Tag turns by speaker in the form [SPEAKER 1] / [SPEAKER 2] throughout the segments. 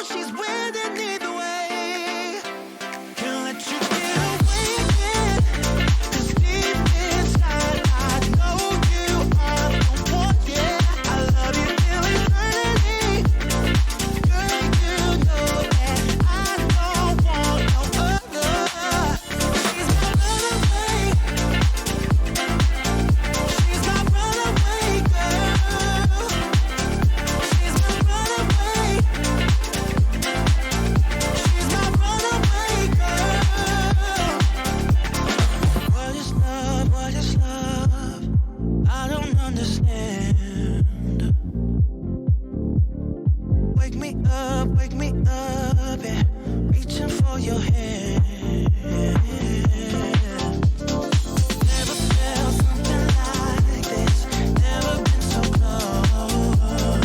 [SPEAKER 1] she's winning either way. Can't let you get away again, 'cause deep inside I know you are the one. Yeah, I love you till eternity. Girl, you know that I don't want no other. She's my runaway. She's my runaway girl. She's my runaway. She's my runaway girl. What is love? What is love? I don't understand. Wake me up, yeah. Reaching for your hand. Never felt something like this. Never been so close.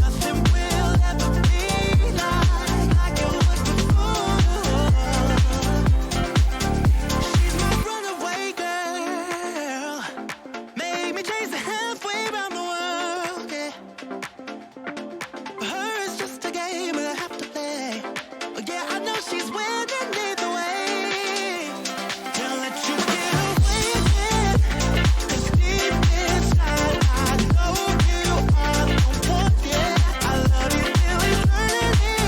[SPEAKER 1] Nothing will ever be like it was before. She's my runaway girl. Made me chase her halfway around the world, yeah. For her it's just a game I have to play. Oh yeah, I know she's winning either way. Can't let you get away again, 'cause deep inside I know you are the one. Yeah, I love you till eternity.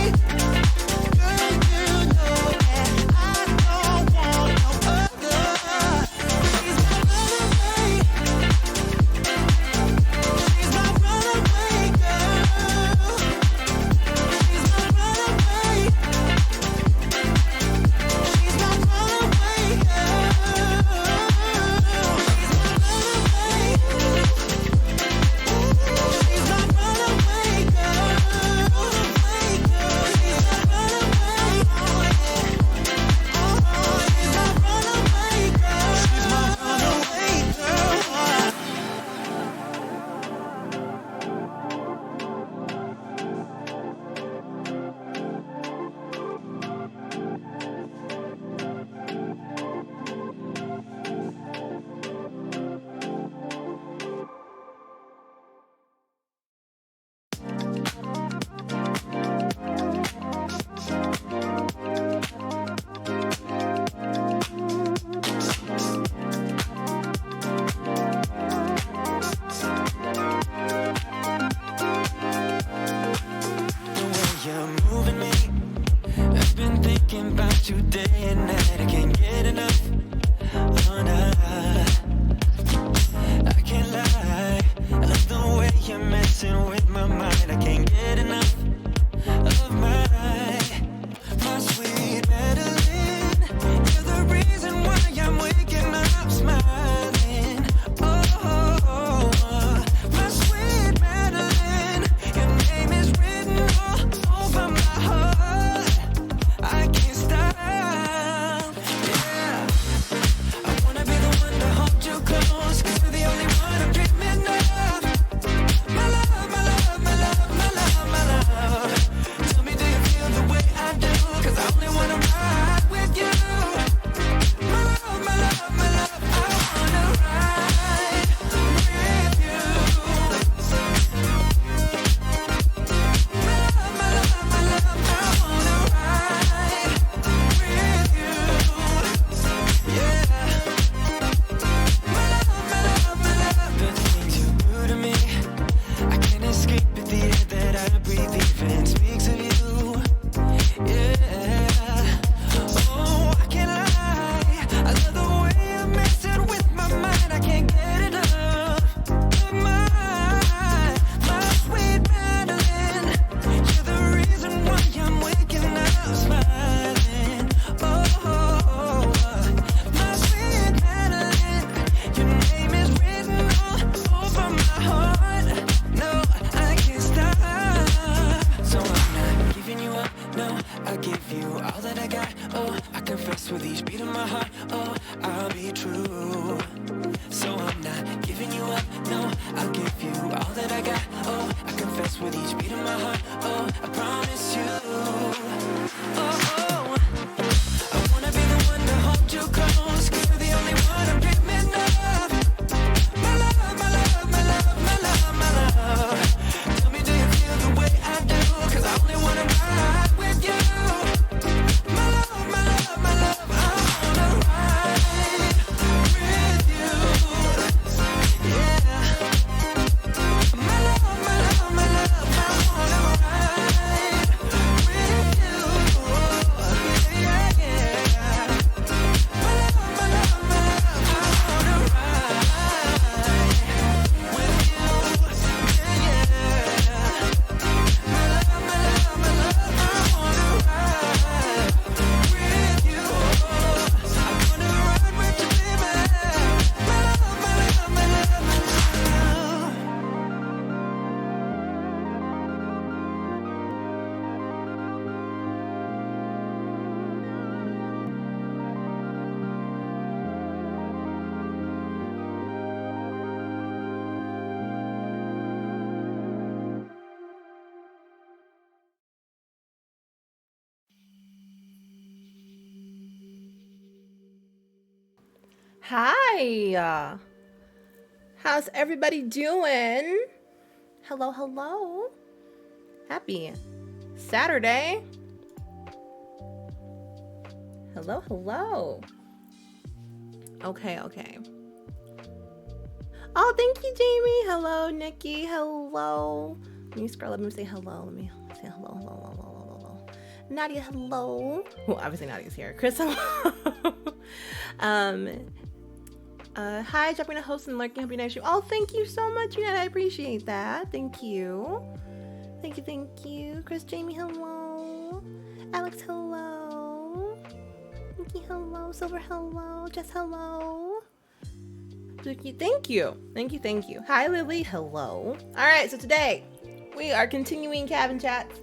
[SPEAKER 1] Girl, you know that I don't want no other. She's my runaway. She's my runaway girl. She's my runaway. She's my runaway girl. She's my runaway. She's my runaway girl. She's my runaway. Oh yeah. She's my runaway girl. She's my runaway girl. The way you're moving me, I've been thinking about you day and night. I can't get enough. Oh, nah. I can't lie. I love the way you're messing with my mind. I can't get enough of my sweet Madeline. You're the reason why I'm waking up smiling. Oh, my sweet Madeline. Your name is written all over my heart. I can't stop. Yeah. I wanna be the one to hold you close, 'cause you're the only one I'm dreaming of. My love, my love, my love, my love, my love. Tell me, do you feel the way I do? 'Cause I only wanna ride with you. My love, my love, my love, I wanna ride with you. My love, my love, my love, I wanna ride with you. Yeah. My love, my love, my love. The things you do to me, I can't escape it. The air that I breathe even speaks of you. Yeah. Oh, I can't lie. I love the way you're messing with my mind. I can't get enough of my sweet Madeline. You're the reason why I'm waking up smiling. Oh, my sweet Madeline. Your name is written all over my heart. No, I can't stop. So I'm not giving you up. No, I'll give you all that I got. Oh, I confess with each beat of my heart. Oh, I'll be true. So I'm not giving you up. No, I'll give you all that I got. Oh, I confess with each beat of my heart. Oh, I promise you. Oh, I wanna be the one to hold you close, 'cause you're the only one I'm dreaming of. My love, my love, my love, my love, my love. Tell me, do you feel the way I
[SPEAKER 2] Hi. How's everybody doing? Hello. Happy Saturday. Hello. Okay. Oh, thank you, Jamie. Hello, Nikki. Hello. Let me scroll up and say hello. Let me say hello. Nadia, hello. Well, obviously Nadia's here. Chris, hello. Hi, dropping a host and lurking. Hope you're nice. Oh, thank you so much, Jeanette. I appreciate that. Thank you. Chris, Jamie, hello. Alex, hello. Nikki, hello. Silver, hello. Jess, hello. Thank you. Hi, Lily. Hello. All right, so today we are continuing cabin chats.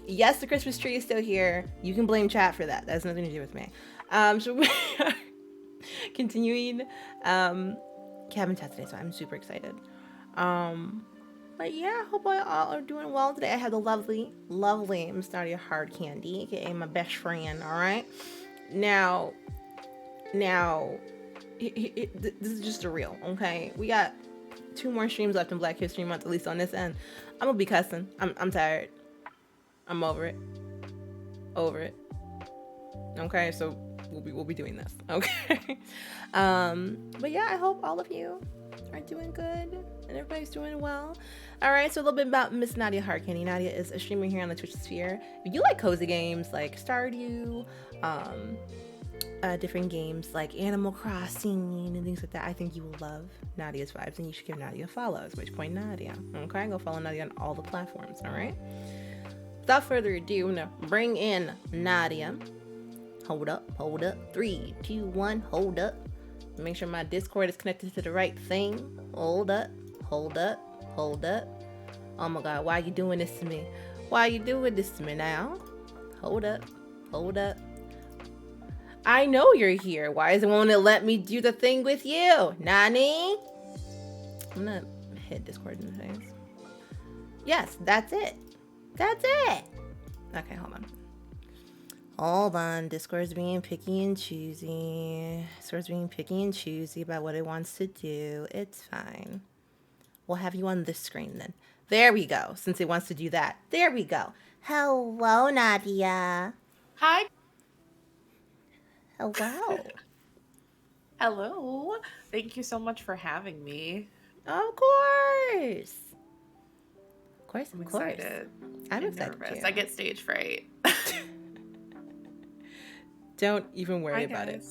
[SPEAKER 2] Yes, the Christmas tree is still here. You can blame chat for that. That has nothing to do with me. So we are continuing cabin chat today, so I'm super excited. But yeah, I hope all are doing well today. I have the lovely Miss Nadiahardcandy, aka my best friend. All right. Now. This is just a reel, okay? We got 2 more streams left in Black History Month, at least on this end. I'm gonna be cussing. I'm tired. I'm over it. Okay, so we'll be doing this, okay? But yeah, I hope all of you are doing good and everybody's doing well. All right, so a little bit about Miss Nadiahardcandy. Nadia is a streamer here on the Twitch sphere. If you like cozy games like Stardew, different games like Animal Crossing and things like that, I think you will love Nadia's vibes, and you should give Nadia a follow. At which point, Nadia, okay, go follow Nadia on all the platforms. All right. Without further ado, I'm gonna bring in Nadia. Hold up. 3, 2, 1. Hold up. Make sure my Discord is connected to the right thing. Hold up. Oh my God, why are you doing this to me? Now? Hold up. I know you're here. Why isn't one to let me do the thing with you? Nani? I'm gonna hit Discord in the face. Yes, that's it. Okay, hold on. Discord's being picky and choosy. About what it wants to do. It's fine. We'll have you on this screen then. There we go. Since it wants to do that. There we go. Hello, Nadia.
[SPEAKER 3] Hi.
[SPEAKER 2] Hello.
[SPEAKER 3] Thank you so much for having me.
[SPEAKER 2] Of course.
[SPEAKER 3] I'm excited.
[SPEAKER 2] I'm excited
[SPEAKER 3] nervous.
[SPEAKER 2] too.
[SPEAKER 3] I get stage fright.
[SPEAKER 2] Don't even worry about it.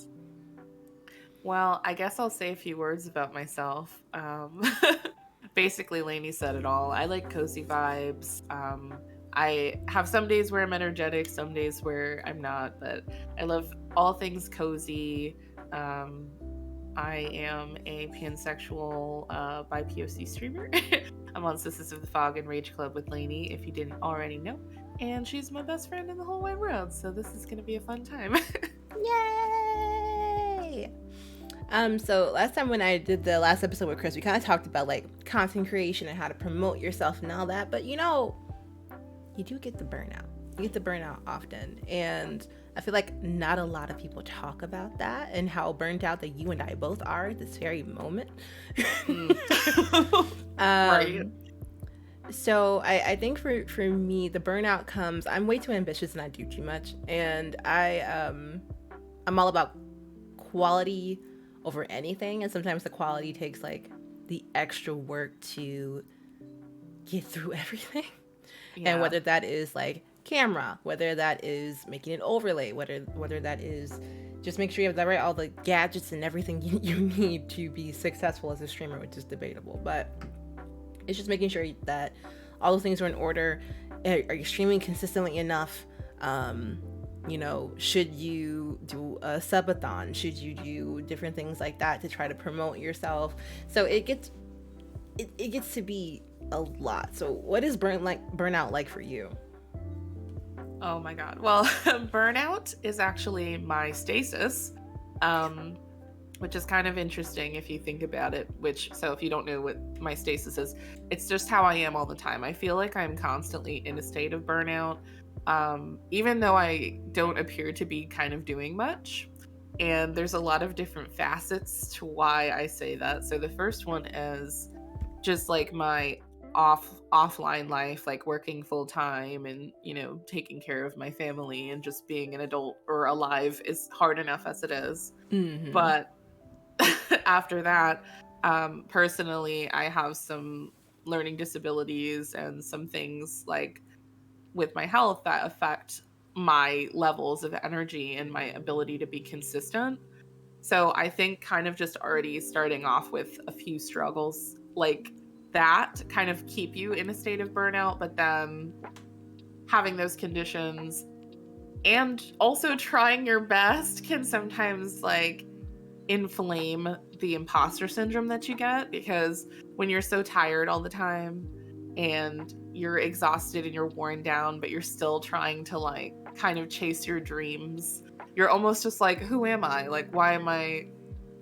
[SPEAKER 3] Well, I guess I'll say a few words about myself. Basically, Lainey said it all. I like cozy vibes. I have some days where I'm energetic, some days where I'm not, but I love all things cozy. I am a pansexual bi-POC streamer. I'm on Sisters of the Fog and Rage Club with Lainey, if you didn't already know. And she's my best friend in the whole wide world, so this is going to be a fun time.
[SPEAKER 2] Yay! So last time when I did the last episode with Chris, we kind of talked about like content creation and how to promote yourself and all that, but you do get the burnout. You get the burnout often, and I feel like not a lot of people talk about that and how burnt out that you and I both are at this very moment.
[SPEAKER 3] Right.
[SPEAKER 2] So I think for me, the burnout comes, I'm way too ambitious and I do too much, and I'm all about quality over anything, and sometimes the quality takes like the extra work to get through everything. Yeah. And whether that is like camera, whether that is making an overlay, whether that is just make sure you have all the gadgets and everything you need to be successful as a streamer, which is debatable, but it's just making sure that all those things are in order. Are you streaming consistently enough? Should you do a subathon? Should you do different things like that to try to promote yourself? So it gets to be a lot. So what is burnout like for you?
[SPEAKER 3] Oh my God. Well, burnout is actually my stasis, which is kind of interesting if you think about it. So if you don't know what my stasis is, it's just how I am all the time. I feel like I'm constantly in a state of burnout, even though I don't appear to be kind of doing much. And there's a lot of different facets to why I say that. So the first one is just like my offline life, like working full time and, you know, taking care of my family and just being an adult or alive is hard enough as it is. But after that, personally, I have some learning disabilities and some things like with my health that affect my levels of energy and my ability to be consistent. So I think kind of just already starting off with a few struggles like that kind of keep you in a state of burnout, but then having those conditions and also trying your best can sometimes like inflame the imposter syndrome that you get, because when you're so tired all the time and you're exhausted and you're worn down, but you're still trying to like kind of chase your dreams, you're almost just like, who am I? Like, why am I,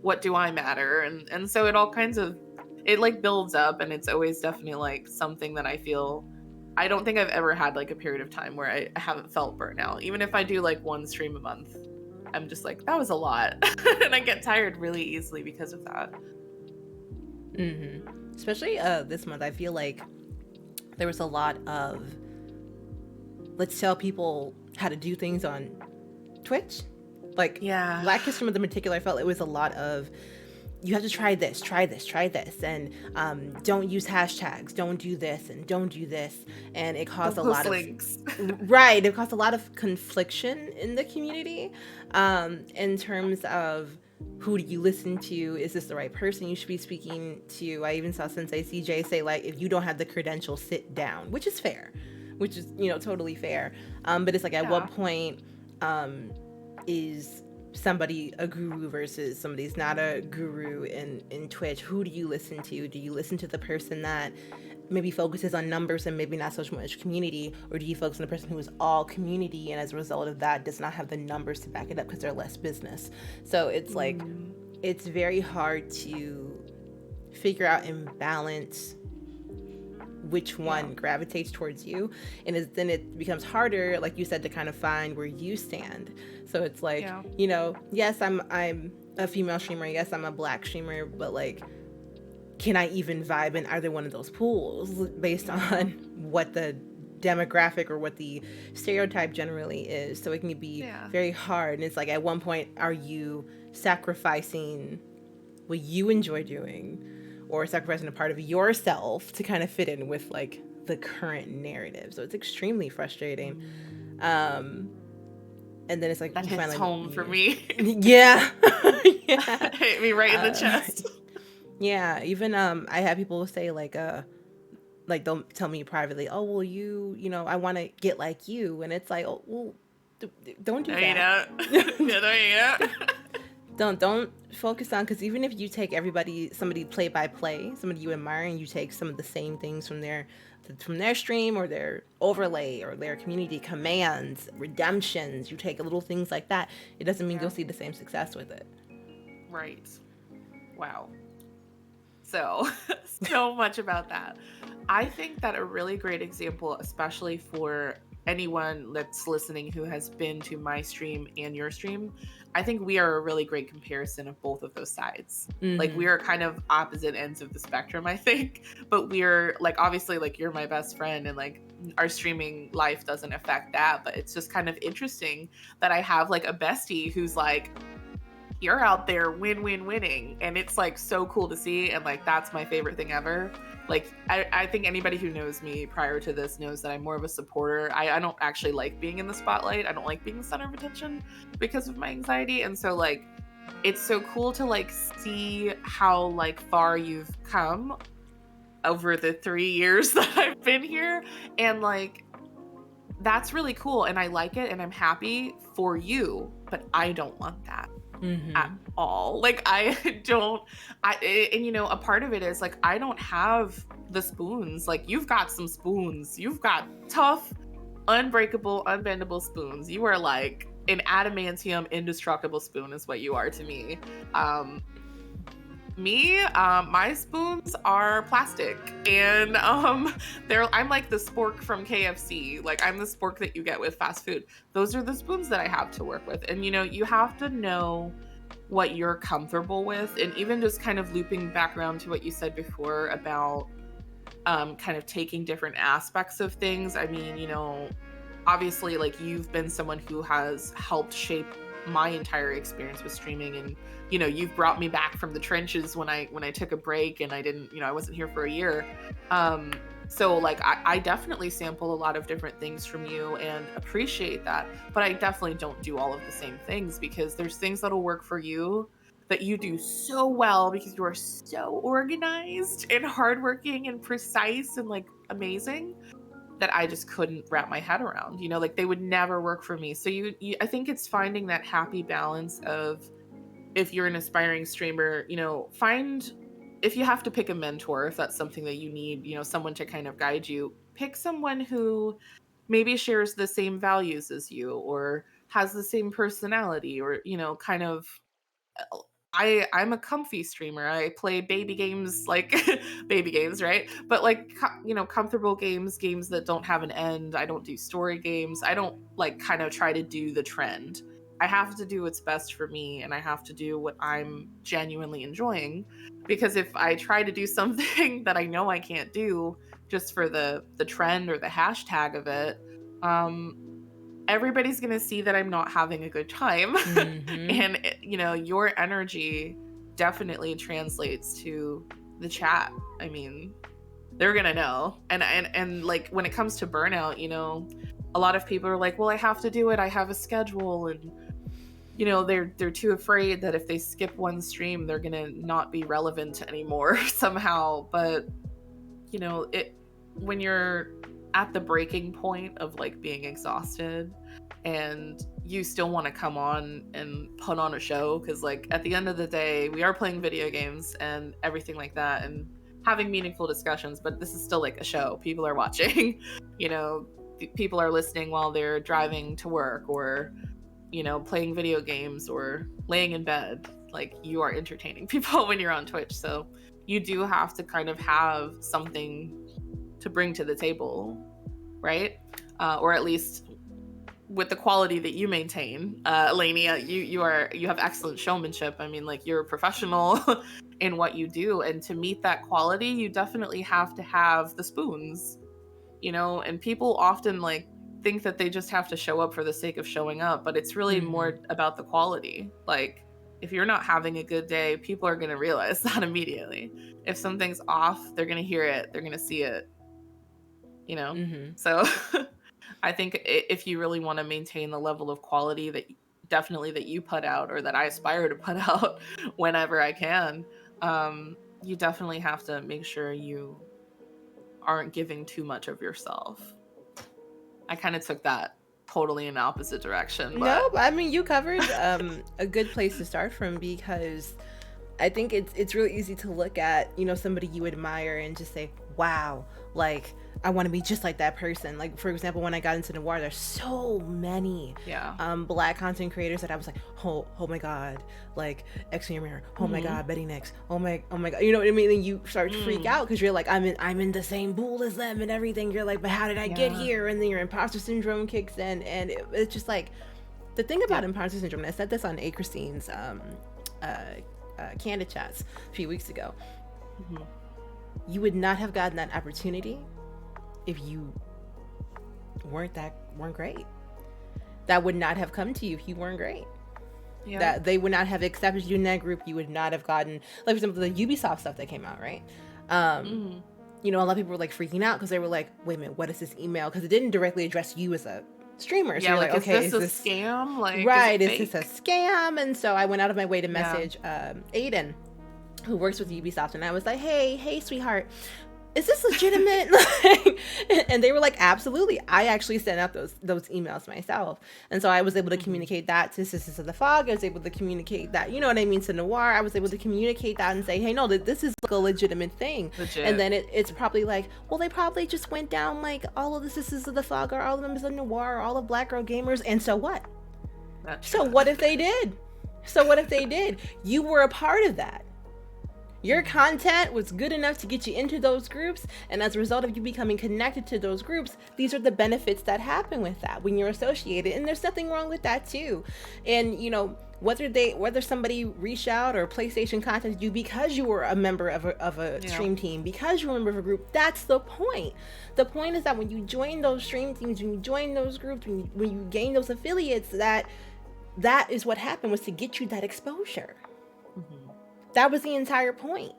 [SPEAKER 3] what do I matter? And so it all kinds of, it like builds up, and it's always definitely like something that I feel, I don't think I've ever had like a period of time where I haven't felt burnout. Even if I do like one stream a month, I'm just like, that was a lot. And I get tired really easily because of that.
[SPEAKER 2] Especially this month, I feel like there was a lot of, let's tell people how to do things on Twitch. Like,
[SPEAKER 3] yeah,
[SPEAKER 2] Black History Month in particular, I felt it was a lot of, you have to try this, and don't use hashtags, don't do this, and don't do this, and it caused a lot
[SPEAKER 3] links.
[SPEAKER 2] Right, it caused a lot of confliction in the community, in terms of who do you listen to? Is this the right person you should be speaking to? I even saw Sensei CJ say, like, if you don't have the credentials, sit down, which is fair, which is, you know, totally fair. But it's like, at what point is somebody a guru versus somebody's not a guru in Twitch? Who do you listen to? Do you listen to the person that maybe focuses on numbers and maybe not so much community, or do you focus on the person who is all community and as a result of that does not have the numbers to back it up because they're less business? So it's like, it's very hard to figure out and balance which one gravitates towards you, and then it becomes harder, like you said, to kind of find where you stand. So it's like, you know, yes, I'm a female streamer, yes, I'm a Black streamer, but like, can I even vibe in either one of those pools based on what the demographic or what the stereotype generally is? So it can be very hard, and it's like, at one point, are you sacrificing what you enjoy doing, or sacrificing a part of yourself to kind of fit in with like the current narrative? So it's extremely frustrating. And then it's like,
[SPEAKER 3] that hits
[SPEAKER 2] finally
[SPEAKER 3] home for me.
[SPEAKER 2] Yeah.
[SPEAKER 3] Hit me right in the chest.
[SPEAKER 2] Yeah, even I have people say like they'll tell me privately, oh well, you know, I want to get like you, and it's like, oh well, don't do that. Don't focus on, because even if you take somebody play by play, somebody you admire, and you take some of the same things from their stream or their overlay or their community commands, redemptions, you take little things like that, it doesn't mean you'll see the same success with it.
[SPEAKER 3] Right. Wow. So much about that. I think that a really great example, especially for anyone that's listening who has been to my stream and your stream, I think we are a really great comparison of both of those sides. Like, we are kind of opposite ends of the spectrum, I think, but we're like, obviously, like, you're my best friend, and like our streaming life doesn't affect that, but it's just kind of interesting that I have like a bestie who's like, you're out there winning, and it's like so cool to see, and like that's my favorite thing ever. Like, I think anybody who knows me prior to this knows that I'm more of a supporter. I don't actually like being in the spotlight. I don't like being the center of attention because of my anxiety. And so like, it's so cool to like see how like far you've come over the 3 years that I've been here. And like, that's really cool, and I like it, and I'm happy for you, but I don't want that. At all. Like, and you know, a part of it is like, I don't have the spoons. Like, you've got some spoons. You've got tough, unbreakable, unbendable spoons. You are like an adamantium indestructible spoon is what you are to me. Me, my spoons are plastic, and I'm like the spork from KFC. Like, I'm the spork that you get with fast food. Those are the spoons that I have to work with. And you have to know what you're comfortable with. And even just kind of looping back around to what you said before about kind of taking different aspects of things. I mean, obviously, like, you've been someone who has helped shape my entire experience with streaming, and you've brought me back from the trenches when I took a break and I wasn't here for a year. So like I definitely sample a lot of different things from you and appreciate that, but I definitely don't do all of the same things, because there's things that'll work for you that you do so well because you are so organized and hardworking and precise and like amazing, that I just couldn't wrap my head around. Like, they would never work for me. So I think it's finding that happy balance of, if you're an aspiring streamer, if you have to pick a mentor, if that's something that you need, someone to kind of guide you, pick someone who maybe shares the same values as you, or has the same personality, or kind of, I'm a comfy streamer. I play baby games, like baby games, right? But like, comfortable games that don't have an end. I don't do story games. I don't like kind of try to do the trend. I have to do what's best for me, and I have to do what I'm genuinely enjoying. Because if I try to do something that I know I can't do just for the trend or the hashtag of it, everybody's going to see that I'm not having a good time. And your energy definitely translates to the chat. I mean, they're going to know. And like, when it comes to Burnout, a lot of people are like, well, I have to do it. I have a schedule. And they're too afraid that if they skip one stream, they're going to not be relevant anymore somehow. But when you're at the breaking point of like being exhausted, and you still want to come on and put on a show, because like, at the end of the day, we are playing video games and everything like that, and having meaningful discussions, but this is still like a show. People are watching. People are listening while they're driving to work, or playing video games, or laying in bed. Like, you are entertaining people when you're on Twitch, so you do have to kind of have something to bring to the table, right? Or at least with the quality that you maintain. Lainey, you have excellent showmanship. I mean, like, you're a professional in what you do, and to meet that quality, you definitely have to have the spoons, and people often like think that they just have to show up for the sake of showing up, but it's really more about the quality. Like, if you're not having a good day, people are going to realize that immediately. If something's off, they're going to hear it, they're going to see it, So I think if you really want to maintain the level of quality that you put out, or that I aspire to put out whenever I can, you definitely have to make sure you aren't giving too much of yourself. I kind of took that totally in the opposite direction. But...
[SPEAKER 2] No, I mean, you covered a good place to start from, because I think it's really easy to look at, somebody you admire and just say, wow, like, I want to be just like that person. Like, for example, when I got into Noir, there's so many Black content creators that I was like, oh my God, like Extreme Mirror, oh my God, Betty Nix, oh my God, you know what I mean? And you start to freak out, because you're like, I'm in the same pool as them and everything. You're like, but how did I get here? And then your imposter syndrome kicks in, and it's just like, the thing about imposter syndrome, and I said this on A. Christine's Candid Chats a few weeks ago. You would not have gotten that opportunity if you weren't great. That would not have come to you if you weren't great. That they would not have accepted you in that group. You would not have gotten, like, for example, the Ubisoft stuff that came out, right? A lot of people were like freaking out, because they were like, wait a minute, what is this email? Because it didn't directly address you as a streamer. So you're like, okay,
[SPEAKER 3] is this a scam? Like,
[SPEAKER 2] right, is this a scam? And so I went out of my way to message Aiden, who works with Ubisoft, and I was like, hey sweetheart, is this legitimate? And they were like, absolutely. I actually sent out those emails myself. And so I was able to communicate that to Sisters of the Fog. I was able to communicate that, you know what I mean, to Noir. I was able to communicate that and say, hey, no, this is like a legitimate thing. Legit. And then it's probably like, well, they probably just went down like all of the Sisters of the Fog, or all the members of Noir, or all of Black Girl Gamers. And so what? So what if they did? You were a part of that. Your content was good enough to get you into those groups, and as a result of you becoming connected to those groups, these are the benefits that happen with that when you're associated, and there's nothing wrong with that too. And whether somebody reached out or PlayStation contacted you because you were a member of a stream team, because you were a member of a group, that's the point. The point is that when you join those stream teams, when you join those groups, when you gain those affiliates, that is what happened, was to get you that exposure. Mm-hmm. That was the entire point.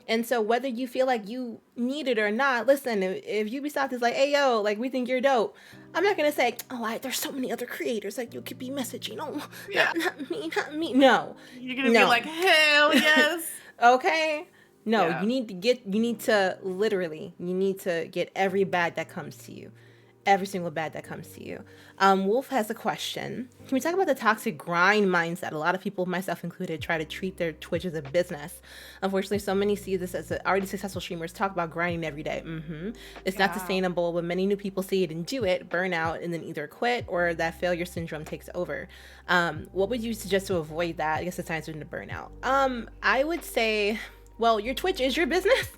[SPEAKER 2] And so whether you feel like you need it or not, listen, if Ubisoft is like, hey, yo, like, we think you're dope, I'm not going to say, oh, there's so many other creators that you could be messaging. Oh, not me. No.
[SPEAKER 3] You're going to be like, hell yes.
[SPEAKER 2] Okay. No, you need to get every bag that comes to you. Every single bag that comes to you. Wolf has a question. Can we talk about the toxic grind mindset? A lot of people, myself included, try to treat their Twitch as a business. Unfortunately, so many see this as already successful streamers talk about grinding every day. It's not sustainable, but many new people see it and do it, burn out, and then either quit or that failure syndrome takes over. What would you suggest to avoid that? I guess it's time to burnout. I would say, well, your Twitch is your business.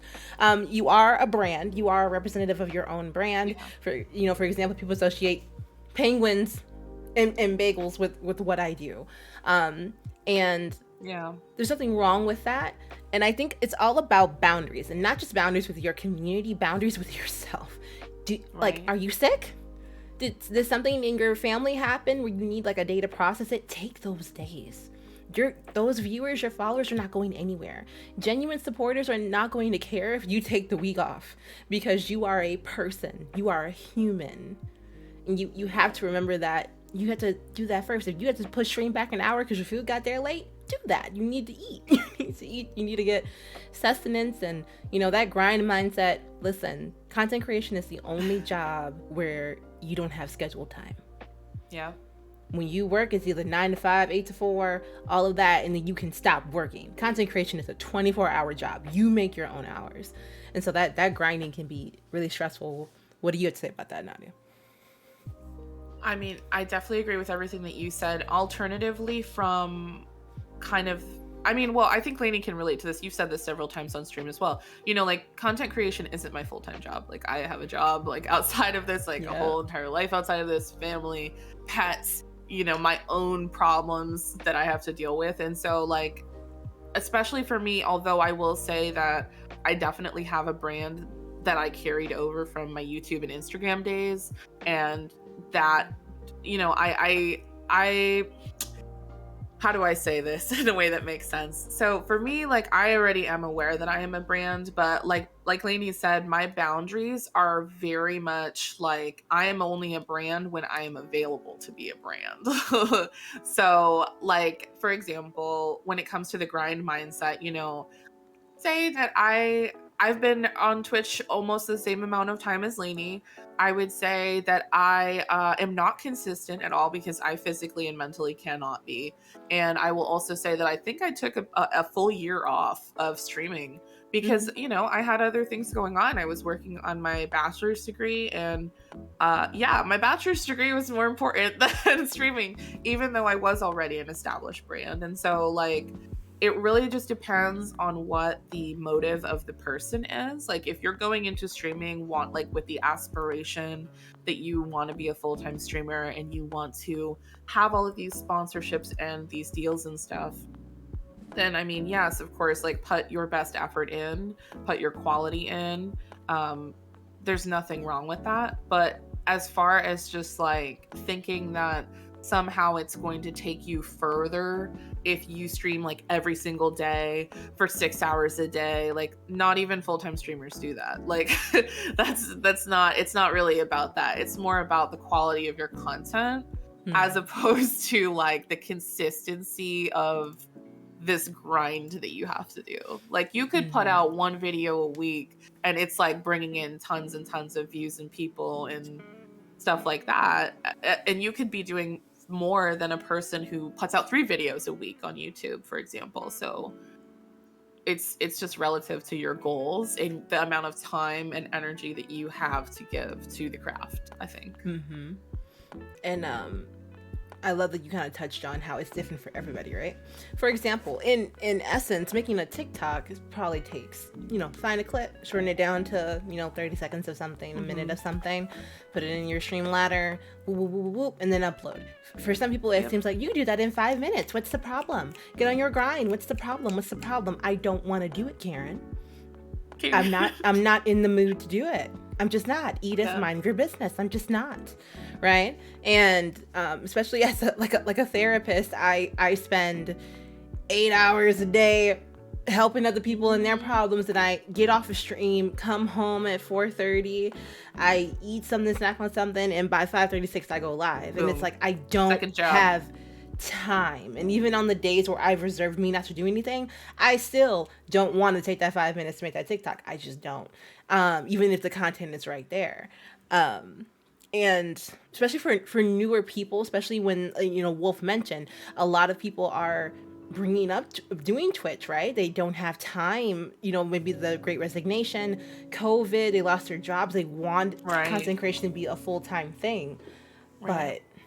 [SPEAKER 2] You are a brand. You are a representative of your own brand. For example, people associate penguins and bagels with what I do. And there's nothing wrong with that. And I think it's all about boundaries, and not just boundaries with your community, boundaries with yourself. Like, are you sick? Did something in your family happen where you need like a day to process it? Take those days. Those viewers, your followers, are not going anywhere. Genuine supporters are not going to care if you take the week off, because you are a person. You are a human. And you have to remember that you have to do that first. If you have to push stream back an hour because your food got there late, do that. You need to eat. You need to eat. You need to get sustenance, and that grind mindset. Listen, content creation is the only job where you don't have scheduled time.
[SPEAKER 3] Yeah.
[SPEAKER 2] When you work, it's either 9 to 5, 8 to 4, all of that, and then you can stop working. Content creation is a 24-hour job. You make your own hours. And so that grinding can be really stressful. What do you have to say about that, Nadia?
[SPEAKER 3] I mean, I definitely agree with everything that you said. Alternatively, from kind of, I think Lainey can relate to this. You've said this several times on stream as well. Like, content creation isn't my full-time job. Like, I have a job, like, outside of this, like, a whole entire life outside of this, family, pets, my own problems that I have to deal with. And so, like, especially for me, although I will say that I definitely have a brand that I carried over from my YouTube and Instagram days, and that, I how do I say this in a way that makes sense? So for me, like, I already am aware that I am a brand, but like Lainey said, my boundaries are very much like, I am only a brand when I am available to be a brand. So, like, for example, when it comes to the grind mindset, say that I've been on Twitch almost the same amount of time as Lainey. I would say that I am not consistent at all, because I physically and mentally cannot be. And I will also say that I think I took a full year off of streaming because, I had other things going on. I was working on my bachelor's degree, and my bachelor's degree was more important than streaming, even though I was already an established brand. And so, like, it really just depends on what the motive of the person is. Like, if you're going into streaming with the aspiration that you want to be a full-time streamer and you want to have all of these sponsorships and these deals and stuff, then yes, of course, like, put your best effort in, put your quality in. There's nothing wrong with that. But as far as just like thinking that somehow it's going to take you further if you stream like every single day for 6 hours a day, like, not even full-time streamers do that. Like, it's not really about that. It's more about the quality of your content, as opposed to like the consistency of this grind that you have to do. Like, you could put out one video a week and it's like bringing in tons and tons of views and people and stuff like that, and you could be doing more than a person who puts out 3 videos a week on YouTube, for example. So it's just relative to your goals and the amount of time and energy that you have to give to the craft, I think.
[SPEAKER 2] And I love that you kind of touched on how it's different for everybody, right? For example, in essence, making a TikTok probably takes, find a clip, shorten it down to, 30 seconds of something, a minute of something, put it in your Streamladder, whoop, whoop, whoop, whoop, and then upload. For some people, it seems like you can do that in 5 minutes. What's the problem? Get on your grind. What's the problem? What's the problem? I don't want to do it, Karen. I'm not in the mood to do it. I'm just not. Edith, mind your business. I'm just not. Right. And especially as a therapist, I spend 8 hours a day helping other people in their problems, and I get off a stream, come home at 4:30, I eat something, snack on something, and by 5:36 I go live. Boom. And it's like I don't have time. And even on the days where I've reserved me not to do anything, I still don't want to take that 5 minutes to make that TikTok. I just don't. Even if the content is right there. And especially for newer people, especially when, Wolf mentioned, a lot of people are bringing up doing Twitch, right? They don't have time, maybe the Great Resignation, COVID, they lost their jobs. They want content creation to be a full-time thing. Right. But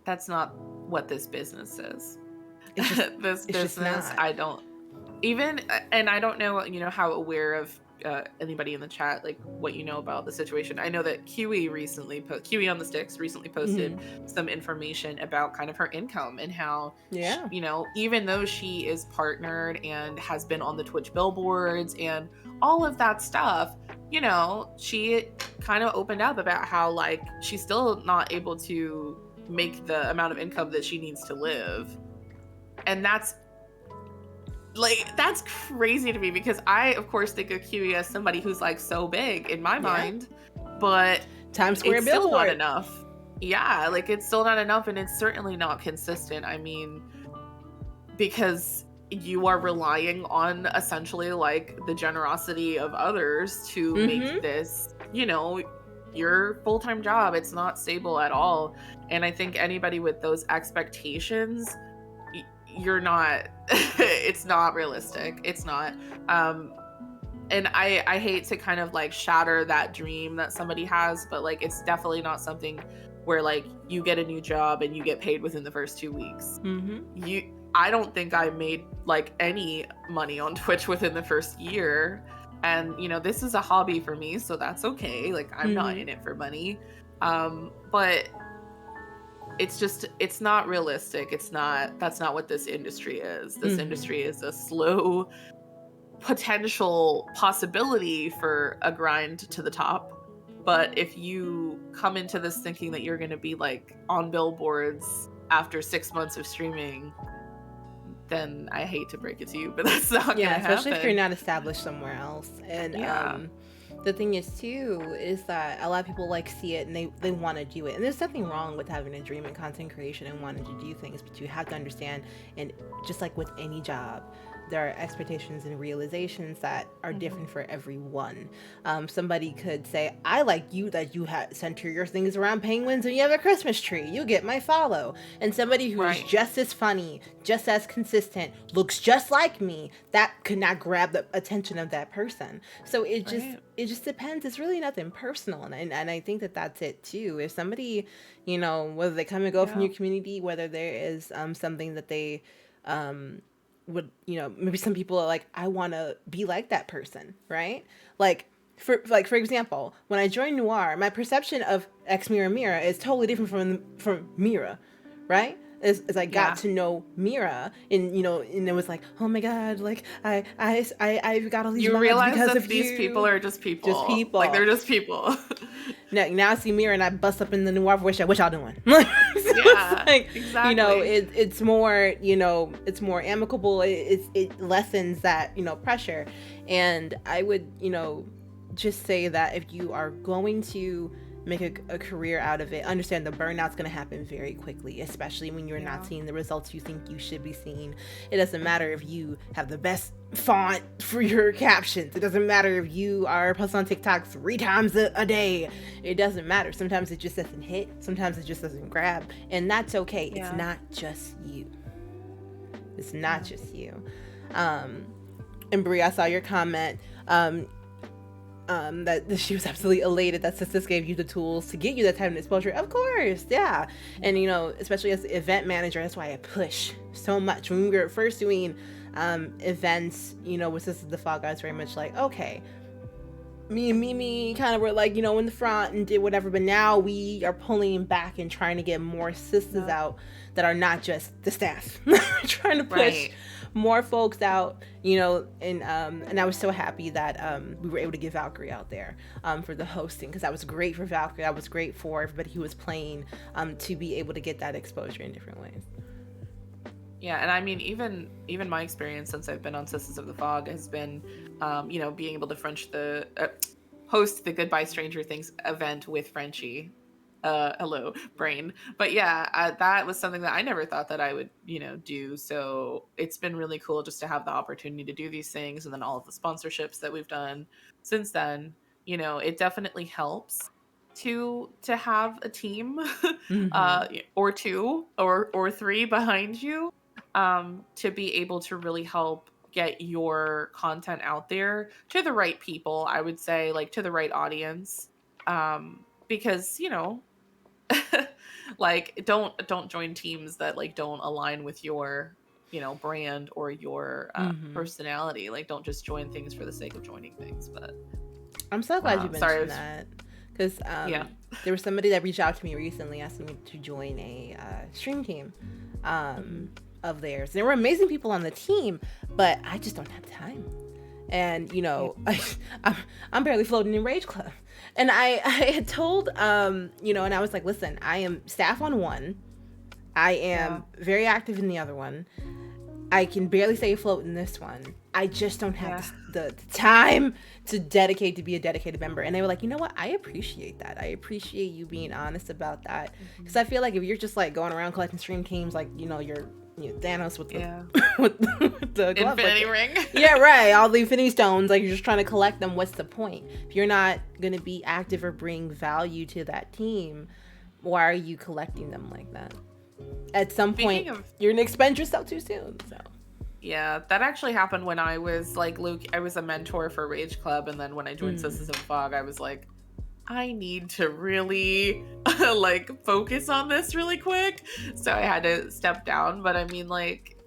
[SPEAKER 3] that's not what this business is. This business, I don't even, and I don't know, how aware of anybody in the chat, like what you know about the situation. I know that Kiwi on the Sticks recently posted some information about kind of her income and how, even though she is partnered and has been on the Twitch billboards and all of that stuff, she kind of opened up about how like she's still not able to make the amount of income that she needs to live. And that's crazy to me, because I of course think of Kiwi as somebody who's like so big in my mind, but
[SPEAKER 2] Times Square
[SPEAKER 3] it's
[SPEAKER 2] billboard.
[SPEAKER 3] Still not enough. Yeah, like it's still not enough, and it's certainly not consistent. I mean, because you are relying on essentially like the generosity of others to make this, your full-time job. It's not stable at all. And I think anybody with those expectations, you're not, it's not realistic. It's not. And I hate to kind of like shatter that dream that somebody has, but like it's definitely not something where like you get a new job and you get paid within the first 2 weeks. I don't think I made like any money on Twitch within the first year. And, this is a hobby for me, so that's okay. Like, I'm not in it for money. But it's not realistic. That's not what this industry is. This industry is a slow potential possibility for a grind to the top. But if you come into this thinking that you're going to be like on billboards after 6 months of streaming, then I hate to break it to you, but that's not gonna happen.
[SPEAKER 2] Especially if you're not established somewhere else. And the thing is too is that a lot of people like see it and they want to do it, and there's nothing wrong with having a dream in content creation and wanting to do things, but you have to understand, and just like with any job, there are expectations and realizations that are different for everyone. Somebody could say, I like you that you center your things around penguins and you have a Christmas tree. You get my follow. And somebody who is just as funny, just as consistent, looks just like me, that could not grab the attention of that person. So it just depends. It's really nothing personal. And I think that that's it too. If somebody, whether they come and go from your community, whether there is something that they would, maybe some people are like, I want to be like that person, right? For example, when I joined Noir, my perception of X Mira is totally different from Mira, right? As I got to know Mira, and and it was like, oh my god, like I've got all these.
[SPEAKER 3] You realize that these people are just people.
[SPEAKER 2] Just people.
[SPEAKER 3] Like they're just people.
[SPEAKER 2] Now I see Mira and I bust up in the Noir voice. What y'all doing?
[SPEAKER 3] Exactly.
[SPEAKER 2] It's more, it's more amicable. It lessens that pressure, and I would just say that if you are going to make a career out of it, understand the burnout's going to happen very quickly, especially when you're not seeing the results you think you should be seeing. It doesn't matter if you have the best font for your captions. It doesn't matter if you are posting on TikTok 3 times a day. It doesn't matter. Sometimes it just doesn't hit. Sometimes it just doesn't grab. And that's okay. It's not just you. It's not just you. And Brie, I saw your comment. that she was absolutely elated that Sisters gave you the tools to get you that type of exposure. Of course, yeah. And especially as the event manager, that's why I push so much. When we were first doing events, with Sisters of the Fog, I was very much like, okay, me and Mimi kind of were like, in the front and did whatever, but now we are pulling back and trying to get more sisters out that are not just the staff. Trying to push more folks out, and I was so happy that we were able to get Valkyrie out there for the hosting, because that was great for Valkyrie. That was great for everybody who was playing, to be able to get that exposure in different ways.
[SPEAKER 3] Yeah, and I mean, even my experience since I've been on Sisters of the Fog has been, being able to host the Goodbye Stranger Things event with Frenchie. Hello, brain. But yeah, that was something that I never thought that I would, do. So it's been really cool just to have the opportunity to do these things, and then all of the sponsorships that we've done since then. It definitely helps to have a team, or two or three behind you, to be able to really help get your content out there to the right people. I would say, like, to the right audience, because like, don't join teams that like don't align with your brand or your personality. Like, don't just join things for the sake of joining things. But
[SPEAKER 2] I'm so glad you mentioned that, because there was somebody that reached out to me recently asking me to join a stream team of theirs. There were amazing people on the team, but I just don't have time. And I'm barely floating in Rage Club. And I had told and I was like, listen, I am staff on one, I am very active in the other one, I can barely stay afloat in this one. I just don't have the time to dedicate to be a dedicated member. And they were like, you know what? I appreciate that. I appreciate you being honest about that. Because I feel like if you're just like going around collecting stream teams, like, you're Thanos with the, with the glove,
[SPEAKER 3] Infinity ring.
[SPEAKER 2] Yeah, right. All the Infinity Stones, like, you're just trying to collect them. What's the point? If you're not going to be active or bring value to that team, why are you collecting them like that? At some point, you're going to expend yourself too soon. So.
[SPEAKER 3] Yeah, that actually happened when I was like Luke. I was a mentor for Rage Club, and then when I joined Sisters of the Fog, I was like, I need to really like focus on this really quick. So I had to step down. But I mean, like,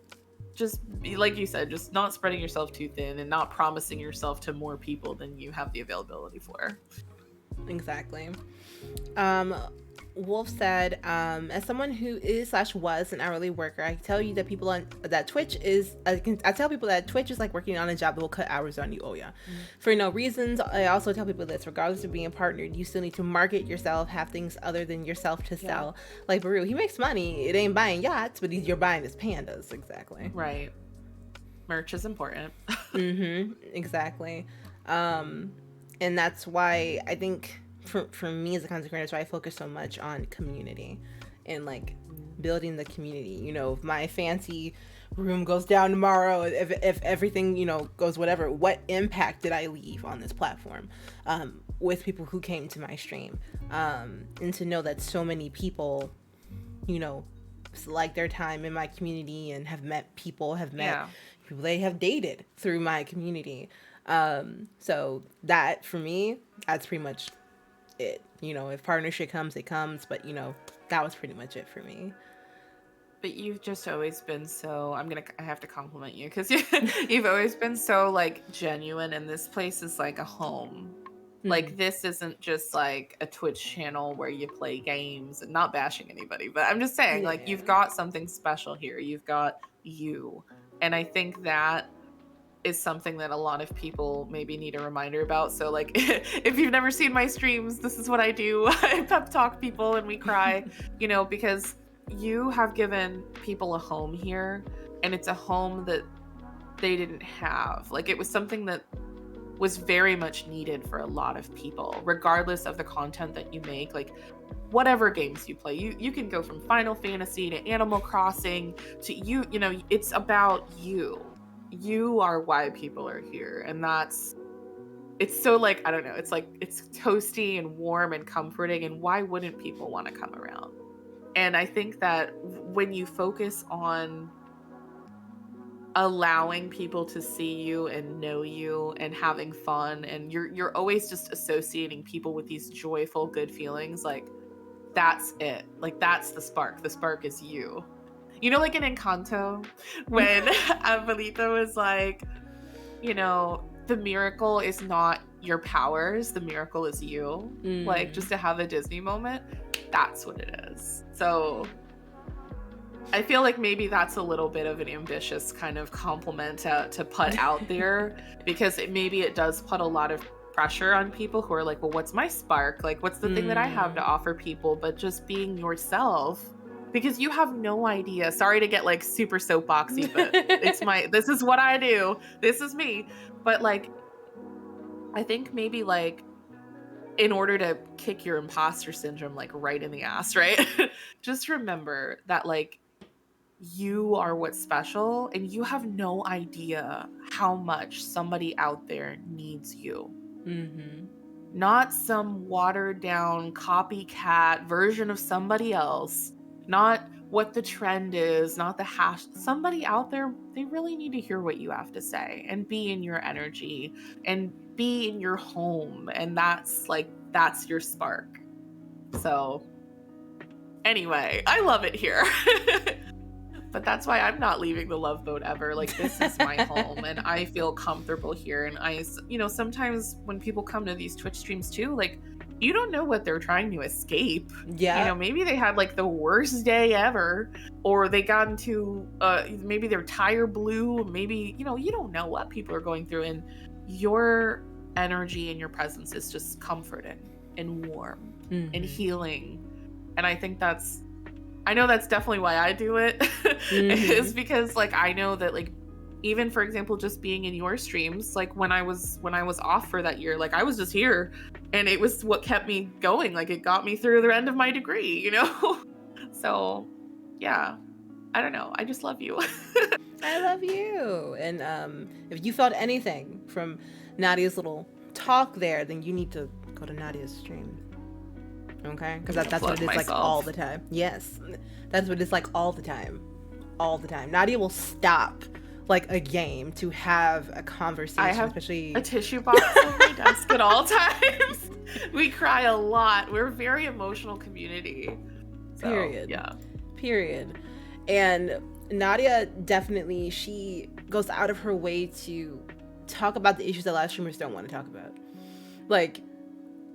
[SPEAKER 3] just like you said, just not spreading yourself too thin and not promising yourself to more people than you have the availability for.
[SPEAKER 2] Exactly. Wolf said, as someone who is/was an hourly worker, I tell you that I tell people that Twitch is like working on a job that will cut hours on you. Oh yeah. For no reasons. I also tell people this: regardless of being partnered, you still need to market yourself, have things other than yourself to sell. Like Baru, he makes money. It ain't buying yachts, but you're buying his pandas. Exactly.
[SPEAKER 3] Right. Merch is important.
[SPEAKER 2] Exactly. And that's why I think for me as a content creator, that's why I focus so much on community and like building the community. If my fancy room goes down tomorrow, if everything goes whatever, what impact did I leave on this platform with people who came to my stream, and to know that so many people like their time in my community and have met people they have dated through my community. So that for me, that's pretty much it. If partnership comes, it comes, but that was pretty much it for me.
[SPEAKER 3] But you've just always been so, I have to compliment you, because you've always been so like genuine, and this place is like a home. Like, this isn't just like a Twitch channel where you play games, and not bashing anybody, but I'm just saying, like, you've got something special here. You've got you. And I think that is something that a lot of people maybe need a reminder about. So like, if you've never seen my streams, this is what I do. I pep talk people and we cry, because you have given people a home here, and it's a home that they didn't have. Like, it was something that was very much needed for a lot of people, regardless of the content that you make. Like, whatever games you play, you can go from Final Fantasy to Animal Crossing to it's about you. You are why people are here. And it's so like, I don't know, it's like, it's toasty and warm and comforting, and why wouldn't people want to come around? And I think that when you focus on allowing people to see you and know you and having fun, and you're always just associating people with these joyful good feelings, like that's it. Like that's the spark. The spark is you. You know, like in Encanto, when Abuelita was like, you know, the miracle is not your powers, the miracle is you. Like, just to have a Disney moment, that's what it is. So I feel like maybe that's a little bit of an ambitious kind of compliment to put out there, because maybe it does put a lot of pressure on people who are like, well, what's my spark? Like, what's the thing that I have to offer people? But just being yourself, because you have no idea. Sorry to get like super soapboxy, but this is what I do. This is me. But like, I think maybe like, in order to kick your imposter syndrome like right in the ass, right? Just remember that like, you are what's special, and you have no idea how much somebody out there needs you. Not some watered down copycat version of somebody else, not what the trend is, not the hash. Somebody out there, they really need to hear what you have to say and be in your energy and be in your home. And that's your spark. So anyway, I love it here. But that's why I'm not leaving the Love Boat ever. Like, this is my home, and I feel comfortable here. And I, you know, sometimes when people come to these Twitch streams too, like, you don't know what they're trying to escape.
[SPEAKER 2] Yeah.
[SPEAKER 3] You know, maybe they had like the worst day ever, or they got into, maybe their tire blew. Maybe, you know, you don't know what people are going through, and your energy and your presence is just comforting and warm and healing. And I think I know that's definitely why I do it. Is because like, I know that like, even for example, just being in your streams, like when I was off for that year, like I was just here, and it was what kept me going. Like, it got me through the end of my degree, you know? So yeah, I don't know. I just love you.
[SPEAKER 2] I love you. And if you felt anything from Nadia's little talk there, then you need to go to Nadia's stream. Okay? Because that's what it is like all the time. Yes. That's what it's like all the time. All the time. Nadia will stop like a game to have a conversation.
[SPEAKER 3] I have
[SPEAKER 2] especially
[SPEAKER 3] a tissue box on my desk at all times. We cry a lot. We're a very emotional community. So,
[SPEAKER 2] period.
[SPEAKER 3] Yeah.
[SPEAKER 2] Period. And Nadia definitely, she goes out of her way to talk about the issues that a lot of streamers don't want to talk about. Like,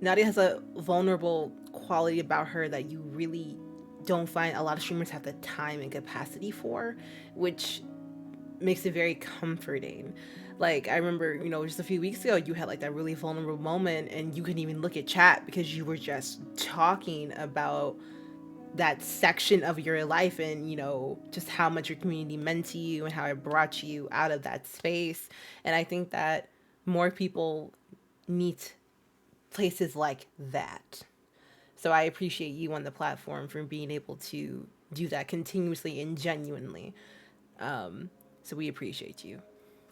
[SPEAKER 2] Nadia has a vulnerable quality about her that you really don't find a lot of streamers have the time and capacity for, which makes it very comforting. Like, I remember, you know, just a few weeks ago, you had like that really vulnerable moment, and you couldn't even look at chat because you were just talking about that section of your life, and, you know, just how much your community meant to you and how it brought you out of that space. And I think that more people need places like that. So I appreciate you on the platform for being able to do that continuously and genuinely. So we appreciate you.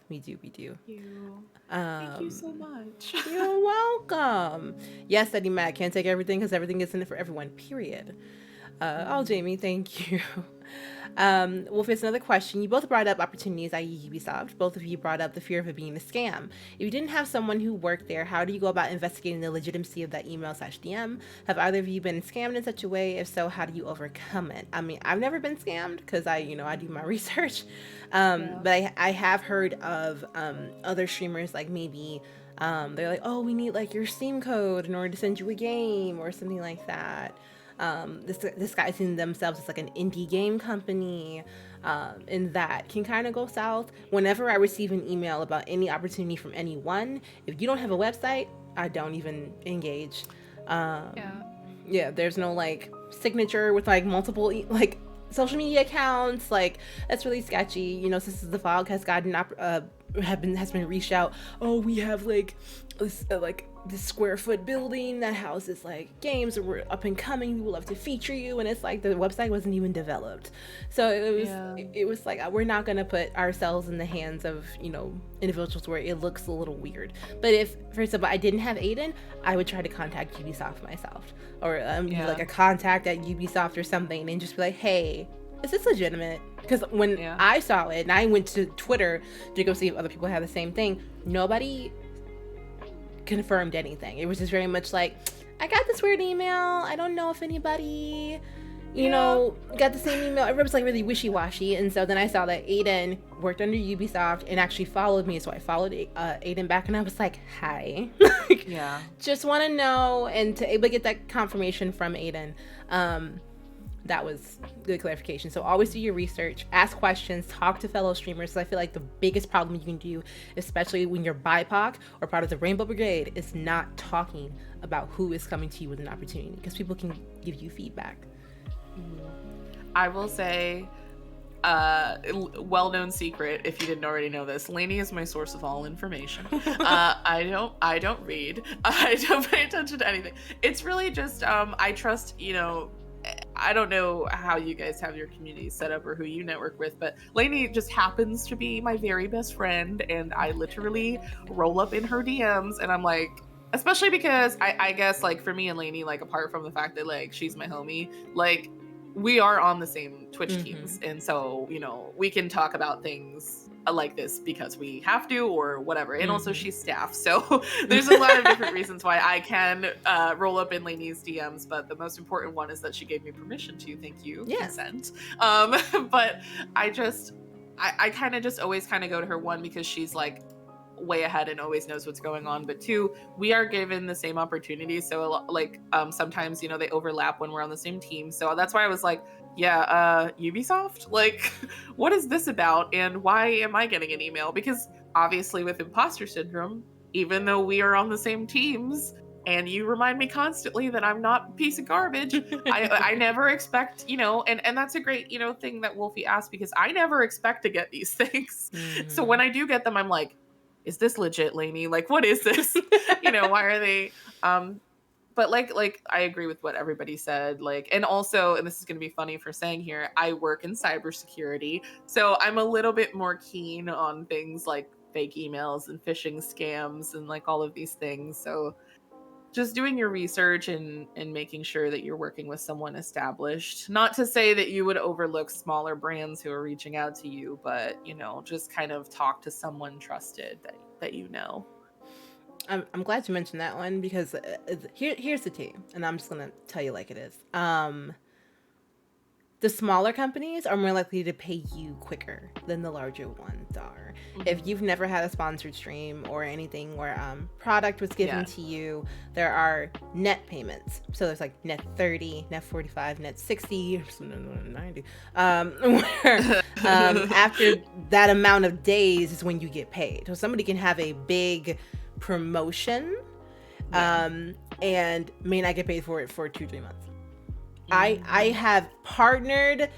[SPEAKER 2] We do.
[SPEAKER 3] Thank you. Thank you so much.
[SPEAKER 2] You're welcome. Yes, Eddie Mac, can't take everything because everything isn't it for everyone, period. Jamie, thank you. Wolf, it's another question. You both brought up opportunities, i.e. Ubisoft. Both of you brought up the fear of it being a scam. If you didn't have someone who worked there, how do you go about investigating the legitimacy of that email/DM? Have either of you been scammed in such a way? If so, how do you overcome it? I mean, I've never been scammed because I do my research. But I have heard of other streamers, like maybe they're like, oh, we need like your Steam code in order to send you a game or something like that. Disguising themselves as like an indie game company, and that can kind of go south. Whenever I receive an email about any opportunity from anyone, if you don't have a website, I don't even engage. There's no like signature with like multiple like social media accounts. Like, that's really sketchy. You know, since the fog has gotten has been reached out. Oh, we have like this square foot building that houses like games, or we're up and coming, we would love to feature you, and it's like the website wasn't even developed. So it was like, we're not gonna put ourselves in the hands of, you know, individuals where it looks a little weird. But if, for example, I didn't have Aiden, I would try to contact Ubisoft myself, or like a contact at Ubisoft or something, and just be like, hey, is this legitimate? Because when I saw it and I went to Twitter to go see if other people had the same thing, nobody confirmed anything. It was just very much like, I got this weird email. I don't know if anybody, you know, got the same email. Everybody was like really wishy-washy. And so then I saw that Aiden worked under Ubisoft and actually followed me. So I followed Aiden back and I was like, hi. Just want to know, and to able to get that confirmation from Aiden. That was good clarification. So always do your research, ask questions, talk to fellow streamers. So I feel like the biggest problem you can do, especially when you're BIPOC or part of the Rainbow Brigade, is not talking about who is coming to you with an opportunity, because people can give you feedback.
[SPEAKER 3] I will say, well-known secret, if you didn't already know this, Lainey is my source of all information. I don't read. I don't pay attention to anything. It's really just, I trust, you know, I don't know how you guys have your community set up or who you network with, but Lainey just happens to be my very best friend, and I literally roll up in her DMs and I'm like, especially because I guess, like, for me and Lainey, like, apart from the fact that, like, she's my homie, like, we are on the same Twitch teams, and so, you know, we can talk about things like this because we have to or whatever. And also she's staff, so there's a lot of different reasons why I can roll up in Lainey's DMs, but the most important one is that she gave me permission to. Thank you. Consent. But I kind of just always kind of go to her, one, because she's like way ahead and always knows what's going on, but two, we are given the same opportunities, so like sometimes, you know, they overlap when we're on the same team. So that's why I was like, Ubisoft, like, what is this about and why am I getting an email? Because obviously with imposter syndrome, even though we are on the same teams and you remind me constantly that I'm not a piece of garbage, I never expect, you know, and that's a great, you know, thing that Wolfie asked, because I never expect to get these things. So when I do get them, I'm like, is this legit, Lainey? Like, what is this? You know, why are they? But like I agree with what everybody said. Like, and also, and this is going to be funny for saying here, I work in cybersecurity, so I'm a little bit more keen on things like fake emails and phishing scams and like all of these things. So just doing your research and making sure that you're working with someone established. Not to say that you would overlook smaller brands who are reaching out to you, but, you know, just kind of talk to someone trusted that you know.
[SPEAKER 2] I'm glad you mentioned that one, because here's the tea, and I'm just gonna tell you like it is. The smaller companies are more likely to pay you quicker than the larger ones are. If you've never had a sponsored stream or anything where product was given to you, there are net payments. So there's like net 30, net 45, net 60, 90. Where after that amount of days is when you get paid. So somebody can have a big promotion and may not get paid for it for 2-3 months. I have partnered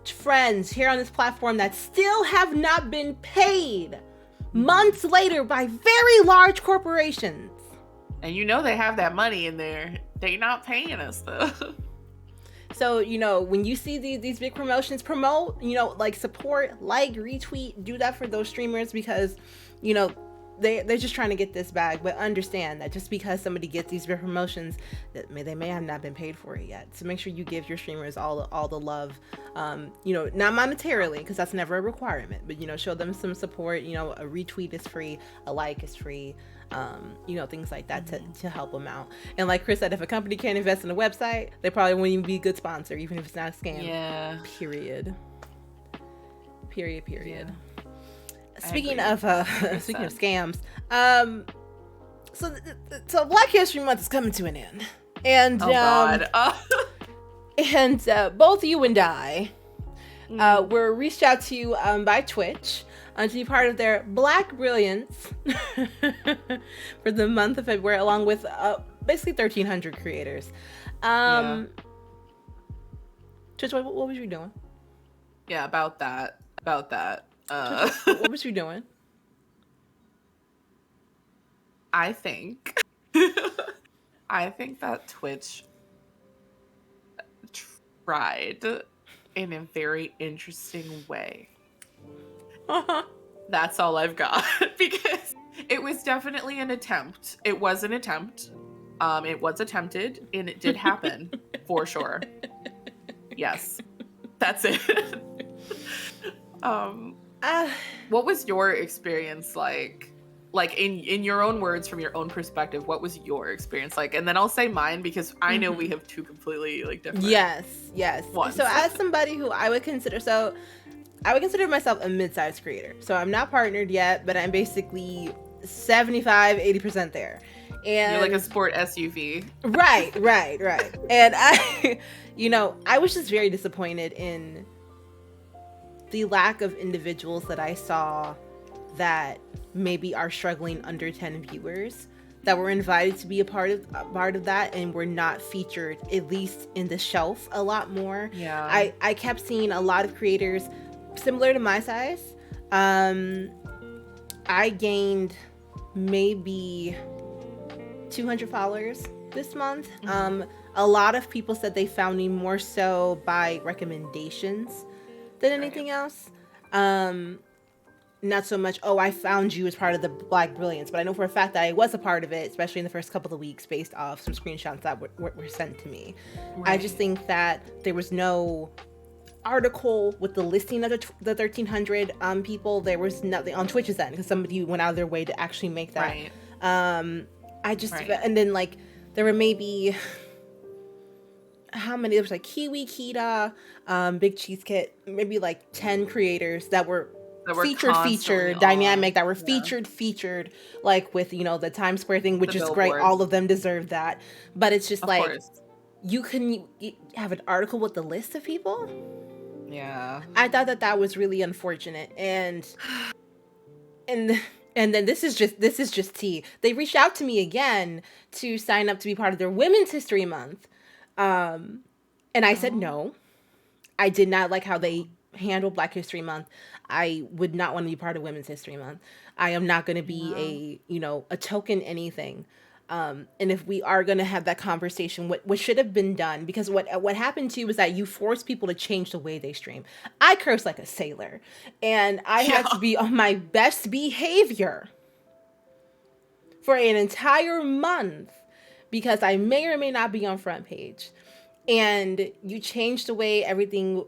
[SPEAKER 2] friends here on this platform that still have not been paid months later by very large corporations.
[SPEAKER 3] And you know they have that money in there. They not paying us though.
[SPEAKER 2] So, you know, when you see these big promotions, promote, you know, like support, like, retweet, do that for those streamers, because, you know, they're just trying to get this bag. But understand that just because somebody gets these big promotions, that they may have not been paid for it yet. So make sure you give your streamers all the love, you know, not monetarily, because that's never a requirement, but, you know, show them some support. You know, a retweet is free, a like is free, you know, things like that to help them out. And like Chris said, if a company can't invest in a website, they probably won't even be a good sponsor, even if it's not a scam. Period. Yeah. Speaking of scams, so Black History Month is coming to an end, and and both you and I were reached out to by Twitch to be part of their Black Brilliance for the month of February, along with basically 1,300 creators. Twitch, what was you doing?
[SPEAKER 3] Yeah, about that.
[SPEAKER 2] What was you doing?
[SPEAKER 3] I think that Twitch tried in a very interesting way. That's all I've got, because it was definitely an attempt. It was an attempt. It was attempted, and it did happen for sure. Yes. That's it. What was your experience like? Like in your own words, from your own perspective, what was your experience like? And then I'll say mine, because I know we have two completely like different.
[SPEAKER 2] Yes.
[SPEAKER 3] ones.
[SPEAKER 2] So as somebody who I would consider myself a mid-sized creator. So I'm not partnered yet, but I'm basically 75-80% there. And
[SPEAKER 3] you're like a sport SUV.
[SPEAKER 2] Right. And I I was just very disappointed in the lack of individuals that I saw that maybe are struggling under 10 viewers that were invited to be a part of that and were not featured, at least in the shelf, a lot more.
[SPEAKER 3] Yeah.
[SPEAKER 2] I kept seeing a lot of creators similar to my size. I gained maybe 200 followers this month. A lot of people said they found me more so by recommendations than anything else. Not so much, I found you as part of the Black Brilliance, but I know for a fact that I was a part of it, especially in the first couple of weeks, based off some screenshots that were sent to me. Right. I just think that there was no article with the listing of the 1,300 people. There was nothing on Twitch's end, because somebody went out of their way to actually make that.
[SPEAKER 3] Right.
[SPEAKER 2] And then like there were maybe how many? There was like Kiwi, Kita, Big Cheese Kit, maybe like 10 creators that were featured, dynamic, that were featured, like with, the Times Square thing, which is great. All of them deserve that. But it's just like, you have an article with the list of people.
[SPEAKER 3] Yeah.
[SPEAKER 2] I thought that was really unfortunate. And then this is just tea. They reached out to me again to sign up to be part of their Women's History Month. And I said no. I did not like how they handled Black History Month. I would not want to be part of Women's History Month. I am not going to be a token anything. And if we are going to have that conversation, what should have been done, because what happened to you was that you forced people to change the way they stream. I curse like a sailor, and I had to be on my best behavior for an entire month because I may or may not be on front page. And you changed the way everything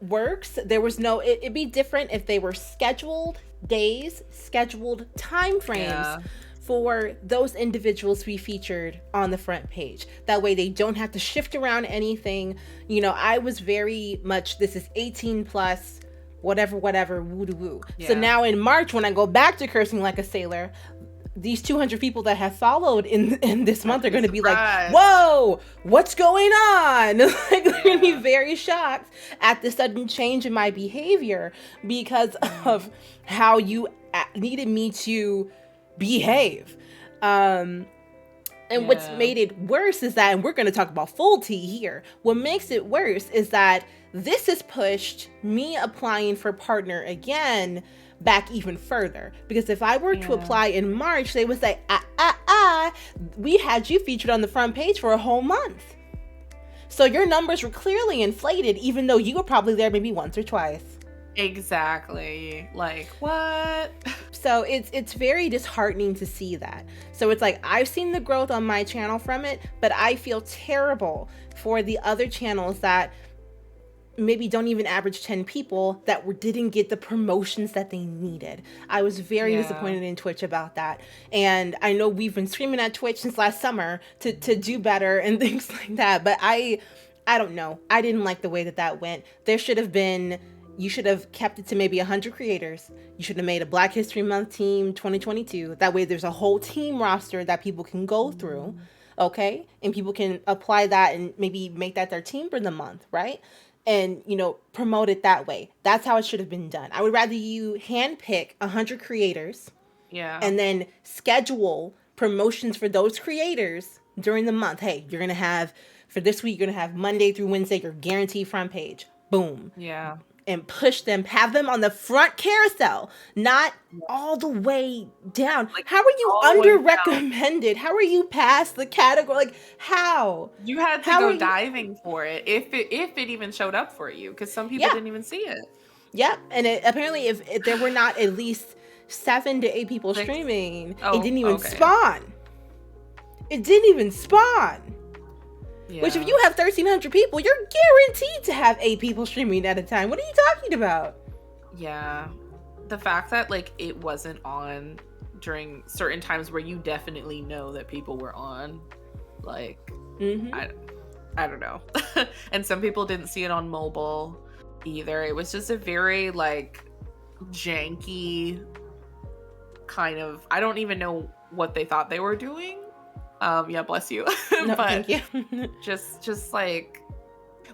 [SPEAKER 2] works. There was it'd be different if they were scheduled days, scheduled time frames for those individuals to be featured on the front page. That way they don't have to shift around anything. I was very much, this is 18 plus, whatever, woo doo woo. Yeah. So now in March, when I go back to cursing like a sailor, these 200 people that have followed in this month are going to be like, whoa, what's going on? Like, they're going to be very shocked at the sudden change in my behavior because of how you needed me to behave. And what's made it worse is that, and we're going to talk about full tea here, what makes it worse is that this has pushed me applying for partner again back even further, because if I were to apply in March, they would say, we had you featured on the front page for a whole month, so your numbers were clearly inflated, even though you were probably there maybe once or twice.
[SPEAKER 3] Exactly. Like, what?
[SPEAKER 2] So it's very disheartening to see that. So it's like, I've seen the growth on my channel from it, but I feel terrible for the other channels that maybe don't even average 10 people that didn't get the promotions that they needed. I was very disappointed in Twitch about that. And I know we've been screaming at Twitch since last summer to do better and things like that. But I don't know. I didn't like the way that went. You should have kept it to maybe 100 creators. You should have made a Black History Month team 2022. That way there's a whole team roster that people can go through. Okay? And people can apply that and maybe make that their team for the month, right? And, promote it that way. That's how it should have been done. I would rather you handpick 100 creators. Yeah. And then schedule promotions for those creators during the month. Hey, you're going to have, for this week, you're going to have Monday through Wednesday, your guaranteed front page. Boom. Yeah. And push them, have them on the front carousel, not all the way down. Like, how are you under-recommended? How are you past the category? Like, how?
[SPEAKER 3] You had to go diving for it, if it even showed up for you, because some people didn't even see it.
[SPEAKER 2] Yep, and apparently if there were not at least 7 to 8 people streaming, it didn't even spawn. It didn't even spawn. Which if you have 1,300 people, you're guaranteed to have 8 people streaming at a time. What are you talking about?
[SPEAKER 3] Yeah. The fact that like it wasn't on during certain times where you definitely know that people were on, like, I don't know. And some people didn't see it on mobile either. It was just a very like janky kind of, I don't even know what they thought they were doing. Yeah, bless you.
[SPEAKER 2] No,
[SPEAKER 3] but
[SPEAKER 2] thank you.
[SPEAKER 3] just like,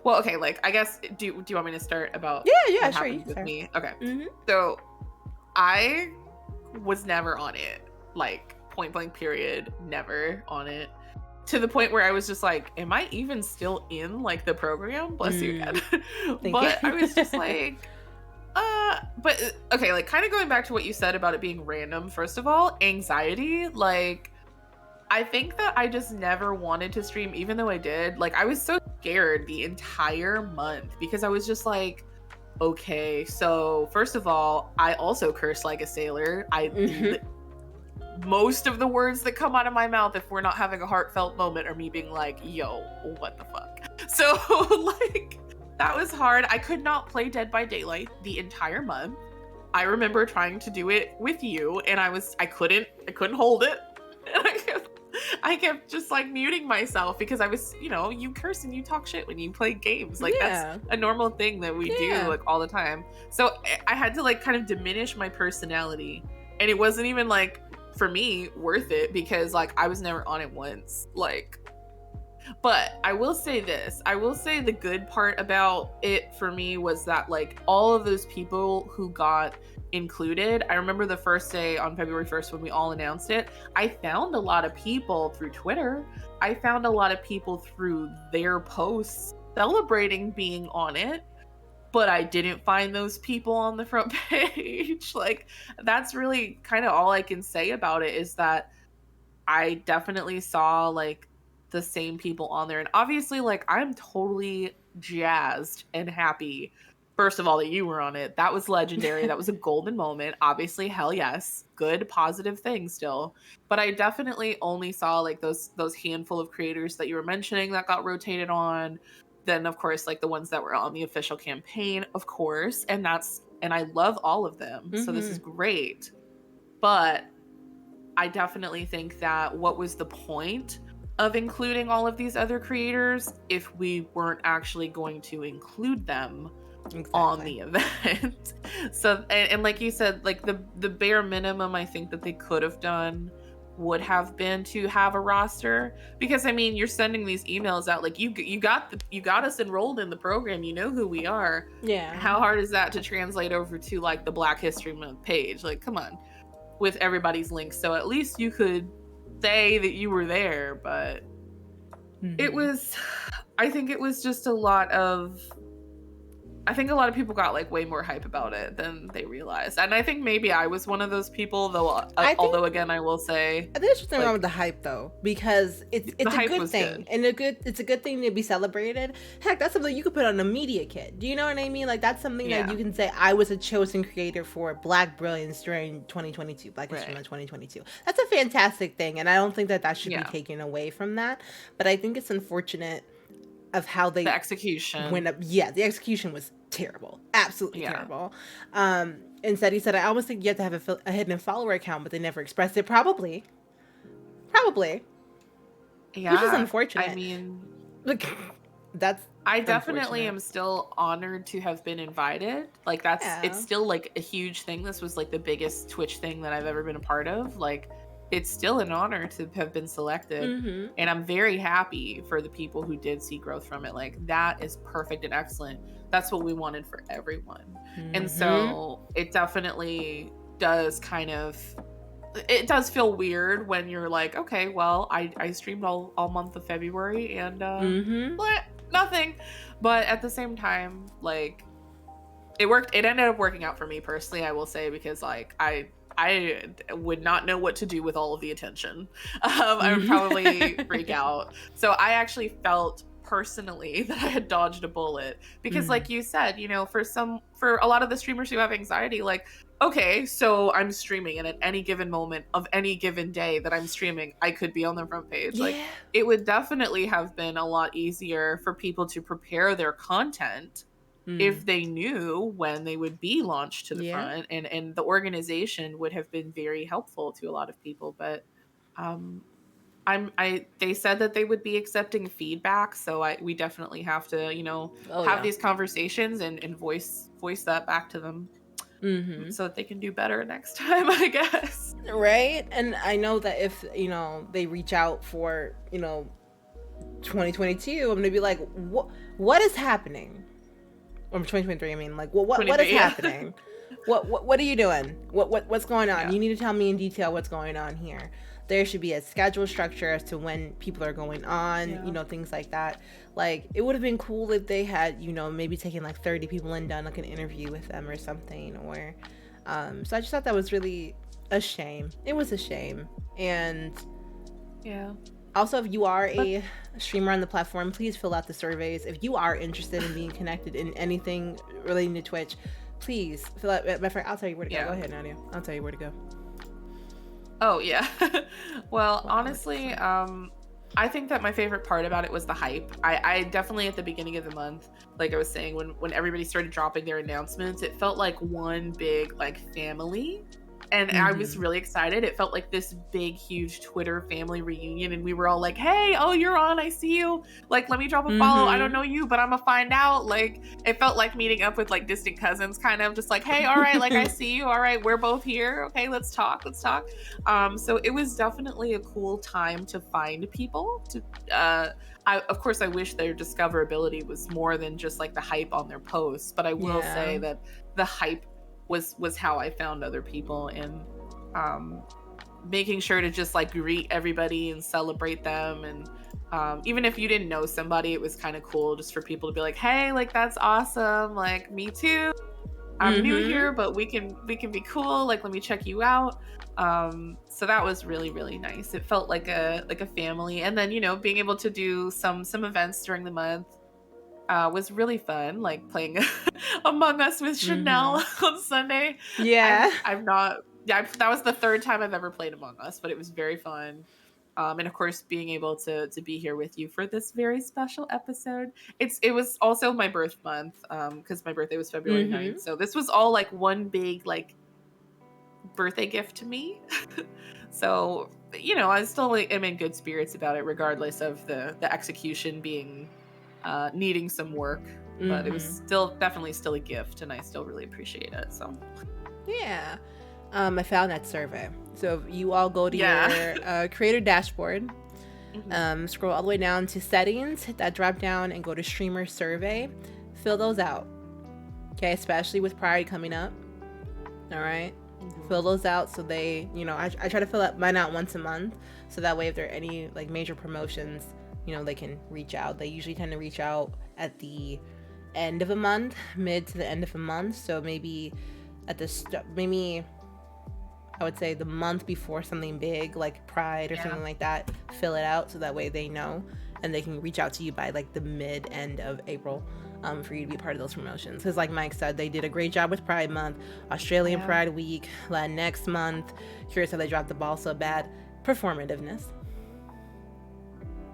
[SPEAKER 3] well, okay, like I guess do you want me to start about
[SPEAKER 2] Yeah,
[SPEAKER 3] what
[SPEAKER 2] sure.
[SPEAKER 3] happened
[SPEAKER 2] You can
[SPEAKER 3] with
[SPEAKER 2] start.
[SPEAKER 3] me? Okay.
[SPEAKER 2] Mm-hmm.
[SPEAKER 3] So I was never on it, like point blank period, never on it, to the point where I was just like, am I even still in like the program? Bless you again. But I was just like, but okay, like kind of going back to what you said about it being random. First of all, anxiety, like I think that I just never wanted to stream, even though I did. Like I was so scared the entire month because I was just like, okay, so first of all, I also curse like a sailor. Most of the words that come out of my mouth, if we're not having a heartfelt moment, are me being like, yo, what the fuck? So like that was hard. I could not play Dead by Daylight the entire month. I remember trying to do it with you and I couldn't hold it. And I kept just like muting myself because I was, you curse and you talk shit when you play games. Like that's a normal thing that we do like all the time. So I had to like kind of diminish my personality, and it wasn't even like for me worth it because like I was never on it once. Like, but I will say this. I will say the good part about it for me was that like all of those people who got included, I remember the first day on February 1st when we all announced it, I found a lot of people through Twitter. I found a lot of people through their posts celebrating being on it, but I didn't find those people on the front page. Like that's really kind of all I can say about it, is that I definitely saw like the same people on there. And obviously like I'm totally jazzed and happy, first of all, that you were on it. That was legendary. That was a golden moment. Obviously, hell yes, good positive thing still. But I definitely only saw like those handful of creators that you were mentioning that got rotated on. Then of course like the ones that were on the official campaign, of course, and I love all of them. So this is great. But I definitely think that what was the point of including all of these other creators if we weren't actually going to include them on the event? So and like you said, like the bare minimum I think that they could have done would have been to have a roster, because I mean you're sending these emails out like you got us enrolled in the program, you know who we are. How hard is that to translate over to like the Black History Month page? Like come on, with everybody's links. So at least you could say that you were there. But it was, I think it was just a lot of people got like way more hype about it than they realized. And I think maybe I was one of those people, though. Although again, I will say,
[SPEAKER 2] I think there's something wrong with the hype though, because it's a good thing, and it's a good thing to be celebrated. Heck, that's something you could put on a media kit. Do you know what I mean? Like that's something that you can say, I was a chosen creator for Black Brilliance during 2022, Black History Month 2022. That's a fantastic thing, and I don't think that should be taken away from that. But I think it's unfortunate of how the execution went up. Yeah, the execution was terrible, absolutely terrible. Instead, he said, I almost think you have to have a hidden follower account, but they never expressed it. Probably. Yeah, which is unfortunate.
[SPEAKER 3] I mean,
[SPEAKER 2] like that's.
[SPEAKER 3] I definitely am still honored to have been invited. Like that's it's still like a huge thing. This was like the biggest Twitch thing that I've ever been a part of. Like it's still an honor to have been selected, and I'm very happy for the people who did see growth from it. Like that is perfect and excellent. That's what we wanted for everyone. And so it definitely does it does feel weird when you're like, okay, well, I streamed all month of February and nothing. But at the same time, like it worked. It ended up working out for me personally, I will say, because like I would not know what to do with all of the attention. I would probably freak out. So I actually felt personally that I had dodged a bullet, because like you said, for a lot of the streamers who have anxiety, like okay, so I'm streaming, and at any given moment of any given day that I'm streaming, I could be on the front page.
[SPEAKER 2] Yeah.
[SPEAKER 3] Like, it would definitely have been a lot easier for people to prepare their content if they knew when they would be launched to the front, and the organization would have been very helpful to a lot of people. But they said that they would be accepting feedback, so we definitely have to, have these conversations and voice that back to them, so that they can do better next time, I guess.
[SPEAKER 2] Right? And I know that if, they reach out for, 2022, I'm gonna be like, what is happening? Or 2023, I mean, like, what is happening? What are you doing? What's going on?
[SPEAKER 3] Yeah.
[SPEAKER 2] You need to tell me in detail what's going on here. There should be a schedule structure as to when people are going on, things like that. Like, it would have been cool if they had, maybe taken like 30 people and done like an interview with them or something. Or, so I just thought that was really a shame. It was a shame. And
[SPEAKER 3] yeah.
[SPEAKER 2] Also, if you are a streamer on the platform, please fill out the surveys. If you are interested in being connected in anything relating to Twitch, please fill out. My friend, I'll tell you where to go. Go ahead, Nadia. I'll tell you where to go.
[SPEAKER 3] Oh, yeah. Well, honestly, I think that my favorite part about it was the hype. I definitely, at the beginning of the month, like I was saying, when everybody started dropping their announcements, it felt like one big, like, family. And I was really excited. It felt like this big, huge Twitter family reunion. And we were all like, hey, oh, you're on. I see you. Like, let me drop a follow. I don't know you, but I'm going to find out. Like, it felt like meeting up with, like, distant cousins, kind of just like, hey, all right, like, I see you. All right, we're both here. Okay, let's talk. So it was definitely a cool time to find people. Of course, I wish their discoverability was more than just, like, the hype on their posts. But I will say that the hype was how I found other people, and making sure to just, like, greet everybody and celebrate them. And even if you didn't know somebody, it was kind of cool just for people to be like, hey, like, that's awesome. Like, me too. I'm new here, but we can be cool. Like, let me check you out. So that was really, really nice. It felt like a family. And then, being able to do some events during the month was really fun, like playing Among Us with Chanel on Sunday.
[SPEAKER 2] Yeah.
[SPEAKER 3] That was the third time I've ever played Among Us, but it was very fun. And of course, being able to be here with you for this very special episode. It was also my birth month, because my birthday was February 9th. So this was all like one big, like, birthday gift to me. So, I still am in good spirits about it, regardless of the execution being needing some work. But it was definitely still a gift, and I still really appreciate it. So
[SPEAKER 2] yeah. I found that survey. So if you all go to your creator dashboard, scroll all the way down to settings, hit that drop down, and go to streamer survey. Fill those out. Okay, especially with Pride coming up. All right. Fill those out so they, I try to fill out mine out once a month, so that way if there are any, like, major promotions, they can reach out. They usually tend to reach out at the end of a month, mid to the end of a month. So maybe at the maybe I would say the month before something big like Pride or something like that, fill it out so that way they know, and they can reach out to you by, like, the mid-end of April for you to be part of those promotions. Because like Mike said, they did a great job with Pride Month, Australian Pride Week, next month. Curious how they dropped the ball so bad. Performativeness.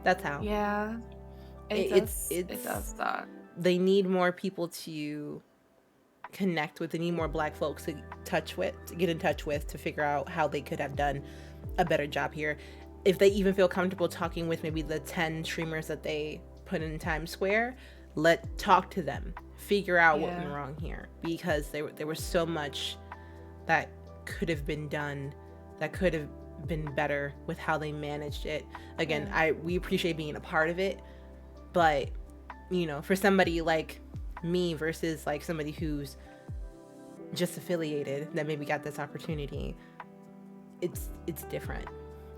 [SPEAKER 2] That's how.
[SPEAKER 3] Yeah. It does that.
[SPEAKER 2] They need more people to connect with. They need more Black folks to get in touch with, to figure out how they could have done a better job here. If they even feel comfortable talking with maybe the 10 streamers that they put in Times Square, talk to them. Figure out what went wrong here. Because there was so much that could have been done, that could have been better with how they managed it. Again, we appreciate being a part of it, but for somebody like me versus like somebody who's just affiliated that maybe got this opportunity, it's different.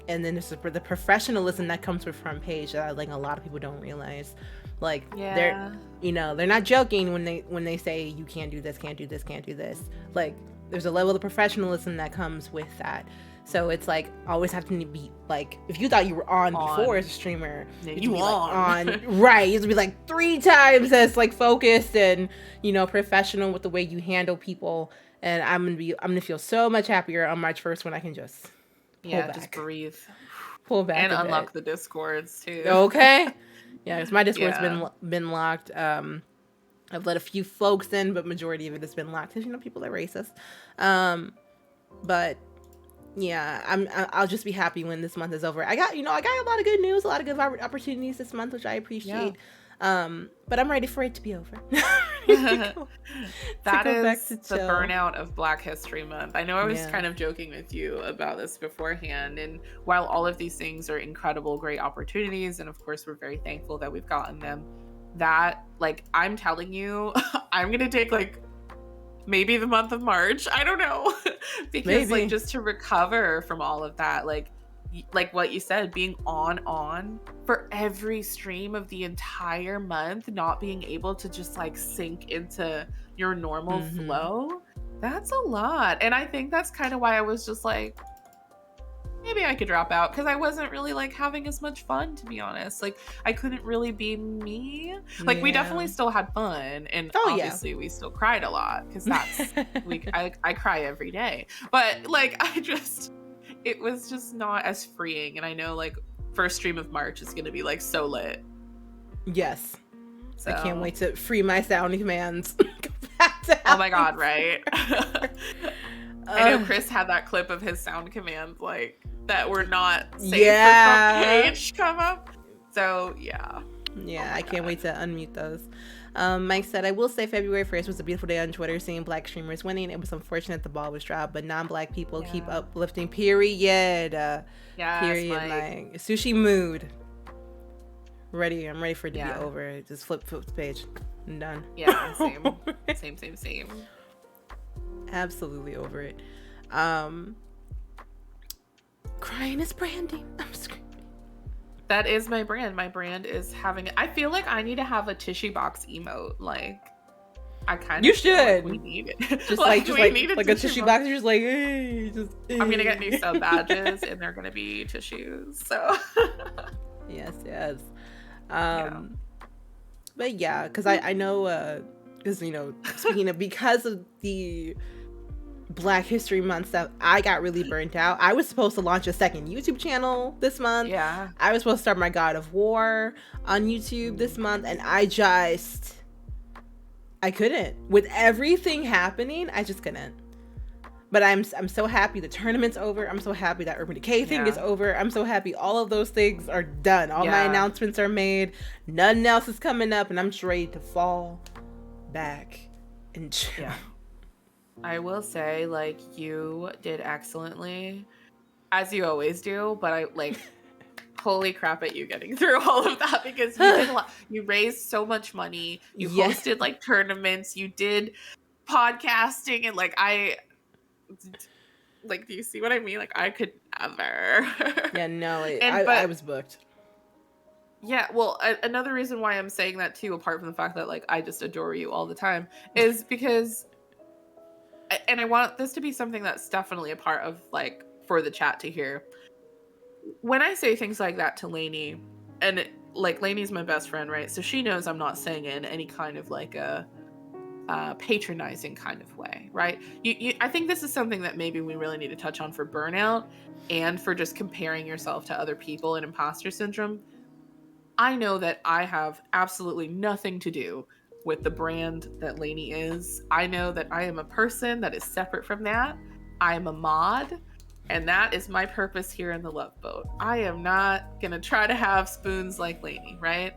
[SPEAKER 2] And then there's the professionalism that comes with front page that, like, a lot of people don't realize. Like, they're not joking when they say you can't do this, can't do this, can't do this. Like, there's a level of professionalism that comes with that. So it's like, always have to be like, if you thought you were on before as a streamer, you on right, you have to be like 3 times as, like, focused and professional with the way you handle people And I'm gonna feel so much happier on March 1st when I can just pull back.
[SPEAKER 3] Just breathe.
[SPEAKER 2] Pull back
[SPEAKER 3] and
[SPEAKER 2] a
[SPEAKER 3] unlock
[SPEAKER 2] bit.
[SPEAKER 3] the Discords too.
[SPEAKER 2] Okay. Yeah, because my Discord's
[SPEAKER 3] Yeah.
[SPEAKER 2] been locked. I've let a few folks in, but majority of it has been locked because people are racist. But yeah, I'll just be happy when this month is over. I got a lot of good news, a lot of good opportunities this month, which I appreciate. But I'm ready for it to be over.
[SPEAKER 3] That is
[SPEAKER 2] to
[SPEAKER 3] the burnout of Black History Month. I know I was
[SPEAKER 2] Yeah.
[SPEAKER 3] kind of joking with you about this beforehand, and while all of these things are incredible, great opportunities, and of course we're very thankful that we've gotten them, that, like, I'm telling you, I'm gonna take like maybe the month of March, I don't know, because like just to recover from all of that, like what you said, being on for every stream of the entire month, not being able to just like sink into your normal flow, that's a lot. And I think that's kind of why I was just like, maybe I could drop out, because I wasn't really like having as much fun, to be honest. Like I couldn't really be me. Like we definitely still had fun, and obviously we still cried a lot, because that's I cry every day. But like it was just not as freeing. And I know like first stream of March is gonna be like so lit.
[SPEAKER 2] Yes.
[SPEAKER 3] So.
[SPEAKER 2] I can't wait to free my sound commands.
[SPEAKER 3] Oh my god, right? I know Chris had that clip of his sound commands like that were not safe for front page come up. So yeah.
[SPEAKER 2] Yeah, I can't wait to unmute those. Mike said, I will say February 1st was a beautiful day on Twitter, seeing Black streamers winning. It was unfortunate the ball was dropped, but non-Black people keep uplifting, period. Period, Mike. Sushi mood. I'm ready for it to be over. Just flip the page. I'm done.
[SPEAKER 3] Yeah, same.
[SPEAKER 2] Absolutely over it. Crying is branding. I'm screaming.
[SPEAKER 3] That is my brand. My brand is having. I feel like I need to have a tissue box emote. Like, I kind of.
[SPEAKER 2] You should.
[SPEAKER 3] Like we need it.
[SPEAKER 2] Just like a tissue box. You're just like, hey,
[SPEAKER 3] I'm gonna get new sub badges, and they're gonna be tissues. So.
[SPEAKER 2] Yes. But yeah, because I know, because because of the Black History Month stuff, I got really burnt out. I was supposed to launch a second YouTube channel this month.
[SPEAKER 3] Yeah.
[SPEAKER 2] I was supposed to start my God of War on YouTube this month, and I couldn't. With everything happening, I just couldn't. But I'm so happy the tournament's over. I'm so happy that Urban Decay thing is over. I'm so happy all of those things are done. All my announcements are made. Nothing else is coming up, and I'm just ready to fall back and chill.
[SPEAKER 3] Yeah. I will say, like, you did excellently, as you always do, but I, like, holy crap at you getting through all of that, because you did a lot. You raised so much money. You hosted, like, tournaments. You did podcasting, and, like, do you see what I mean? Like, I could never.
[SPEAKER 2] Yeah, no, I was booked.
[SPEAKER 3] Yeah, well, another reason why I'm saying that, too, apart from the fact that, like, I just adore you all the time, is because... And I want this to be something that's definitely a part of, like, for the chat to hear. When I say things like that to Lainey, and, like, Lainey's my best friend, right? So she knows I'm not saying it in any kind of, like, a patronizing kind of way, right? I think this is something that maybe we really need to touch on for burnout and for just comparing yourself to other people and imposter syndrome. I know that I have absolutely nothing to do with the brand that Lainey is. I know that I am a person that is separate from that. I am a mod, and that is my purpose here in the Love Boat. I am not gonna try to have spoons like Lainey, right?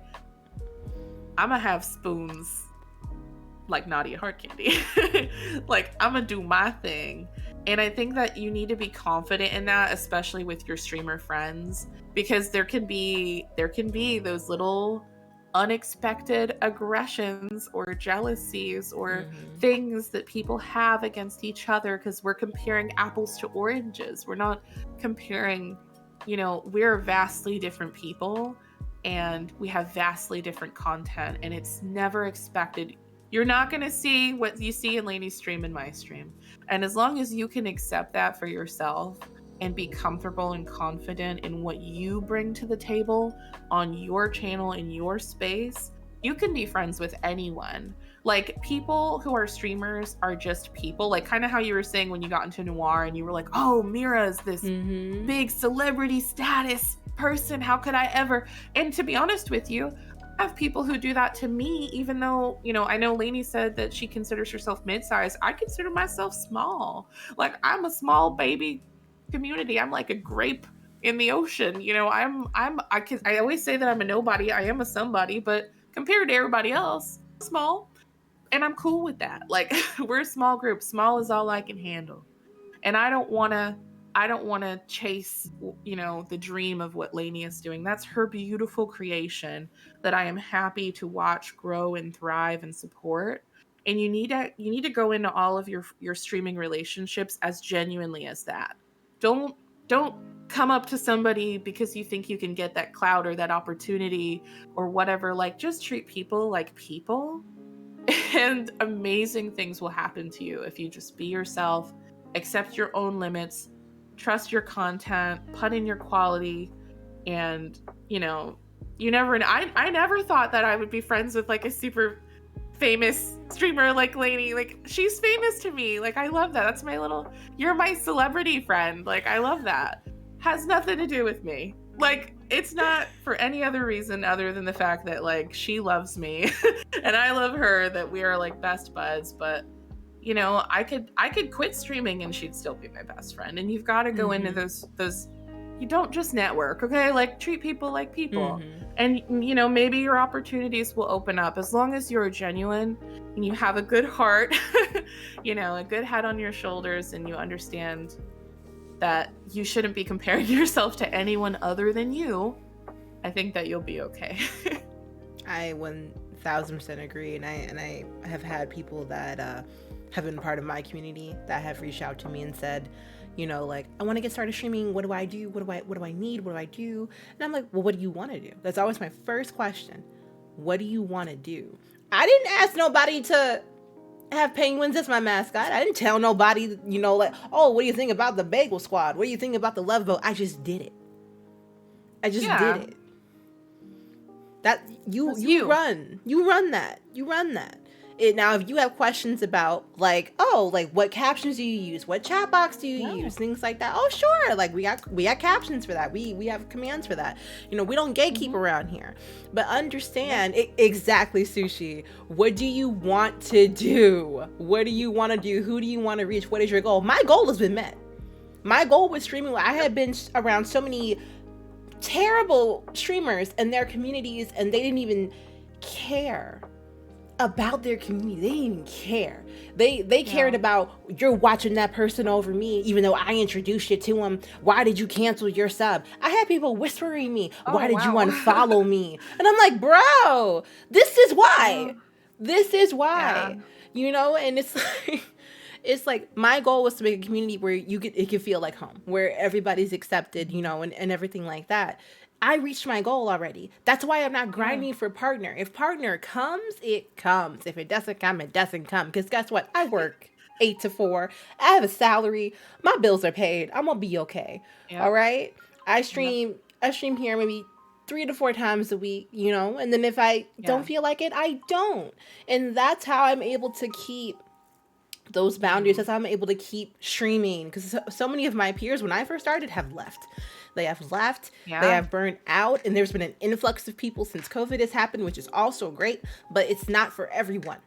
[SPEAKER 3] I'm gonna have spoons like Nadiahardcandy. Like, I'm gonna do my thing. And I think that you need to be confident in that, especially with your streamer friends, because there can be those little unexpected aggressions or jealousies or things that people have against each other, because we're comparing apples to oranges. We're not comparing, we're vastly different people, and we have vastly different content, and it's never expected. You're not going to see what you see in Lainey's stream and my stream. And as long as you can accept that for yourself and be comfortable and confident in what you bring to the table on your channel, in your space, you can be friends with anyone. Like, people who are streamers are just people. Like, kind of how you were saying when you got into Noir and you were like, oh, Mira's this big celebrity status person. How could I ever? And to be honest with you, I have people who do that to me, even though, you know, I know Lainey said that she considers herself mid-size. I consider myself small. Like, I'm a small baby community. I'm like a grape in the ocean. You know, I always say that I'm a nobody. I am a somebody, but compared to everybody else, small. And I'm cool with that. Like, we're a small group. Small is all I can handle. And I don't want to chase, you know, the dream of what Lainey is doing. That's her beautiful creation that I am happy to watch grow and thrive and support. And you need to go into all of your streaming relationships as genuinely as that. Don't come up to somebody because you think you can get that clout or that opportunity or whatever. Like, just treat people like people, and amazing things will happen to you if you just be yourself, accept your own limits, trust your content, put in your quality. And, you know, you never, I never thought that I would be friends with like a super famous streamer like Lainey. Like, she's famous to me. Like, I love that. That's you're my celebrity friend. Like, I love that. Has nothing to do with me. Like, it's not for any other reason other than the fact that, like, she loves me and I love her, that we are like best buds. But, you know, I could quit streaming and she'd still be my best friend. And you've got to go into those, you don't just network, okay? Like, treat people like people. And, you know, maybe your opportunities will open up as long as you're genuine and you have a good heart, you know, a good head on your shoulders, and you understand that you shouldn't be comparing yourself to anyone other than you. I think that you'll be okay.
[SPEAKER 2] I 1000% agree, and I have had people that have been part of my community that have reached out to me and said, you know, like, I want to get started streaming. What do I do? What do I need? What do I do? And I'm like, well, what do you want to do? That's always my first question. What do you want to do? I didn't ask nobody to have penguins as my mascot. I didn't tell nobody, you know, like, oh, what do you think about the Bagel Squad? What do you think about the Love Boat? I just did it. I just did it. That you run that. Now, if you have questions about, like, oh, like, what captions do you use? What chat box do you use? Things like that. Oh, sure. Like, we got captions for that. We have commands for that. You know, we don't gatekeep around here. But understand, exactly, Sushi. What do you want to do? What do you want to do? Who do you want to reach? What is your goal? My goal has been met. My goal with streaming, I had been around so many terrible streamers and their communities, and they didn't even care about their community. They didn't even care. They cared about, you're watching that person over me, even though I introduced you to them. Why did you cancel your sub? I had people whispering me, why did you unfollow me? And I'm like, bro, this is why. You know, and it's like my goal was to make a community where it can feel like home, where everybody's accepted, you know, and everything like that. I reached my goal already. That's why I'm not grinding for partner. If partner comes, it comes. If it doesn't come, it doesn't come. Because guess what? I work 8 to 4. I have a salary. My bills are paid. I'm gonna be okay. Yep. All right. I stream here maybe 3 to 4 times a week, you know. And then if I don't feel like it, I don't. And that's how I'm able to keep those boundaries. That's how I'm able to keep streaming. Because so many of my peers, when I first started, have left. They have left. They have burned out. And there's been an influx of people since COVID has happened, which is also great. But it's not for everyone.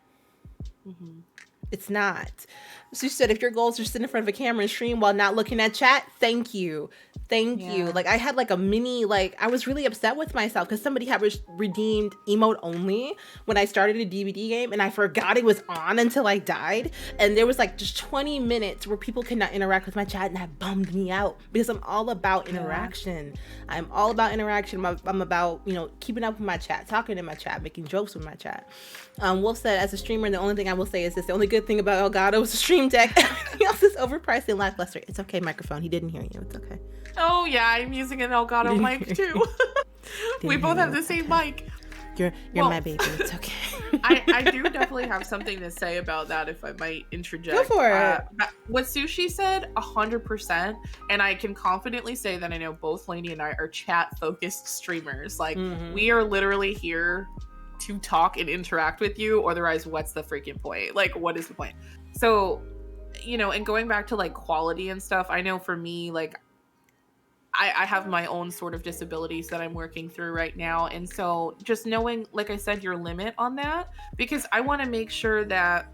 [SPEAKER 2] It's not. So you said, if your goal is to sit in front of a camera and stream while not looking at chat, thank you. Thank you. Like, I had like a mini, like, I was really upset with myself because somebody had redeemed emote only when I started a DVD game, and I forgot it was on until I died. And there was like just 20 minutes where people could not interact with my chat, and that bummed me out because I'm all about interaction. I'm all about interaction. I'm about, you know, keeping up with my chat, talking in my chat, making jokes with my chat. Wolf said, as a streamer, the only thing I will say is this: the only good thing about Elgato was the stream deck. Everything else is overpriced and lackluster. It's okay, microphone. He didn't hear you. It's okay.
[SPEAKER 3] Oh yeah, I'm using an Elgato mic too. We both have the same mic.
[SPEAKER 2] You're my baby. It's okay.
[SPEAKER 3] I do definitely have something to say about that, if I might interject.
[SPEAKER 2] Go for it.
[SPEAKER 3] What Sushi said, 100%, and I can confidently say that I know both Lainey and I are chat-focused streamers. Like, we are literally here to talk and interact with you. Otherwise, what's the freaking point? Like, what is the point? So, you know, and going back to like quality and stuff, I know for me, like, I have my own sort of disabilities that I'm working through right now. And so just knowing, like I said, your limit on that, because I want to make sure that,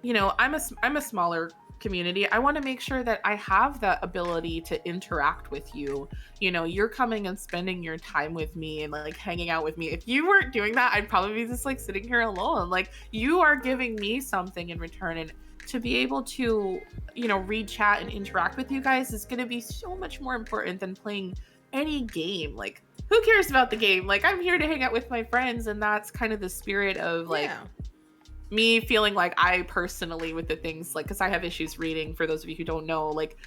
[SPEAKER 3] you know, I'm a smaller community. I want to make sure that I have that ability to interact with you. You know, you're coming and spending your time with me and like hanging out with me. If you weren't doing that, I'd probably be just like sitting here alone. Like, you are giving me something in return, and to be able to, you know, read chat and interact with you guys is going to be so much more important than playing any game. Like, who cares about the game? Like, I'm here to hang out with my friends, and that's kind of the spirit of like me feeling like I personally, with the things, like, because I have issues reading, for those of you who don't know, like,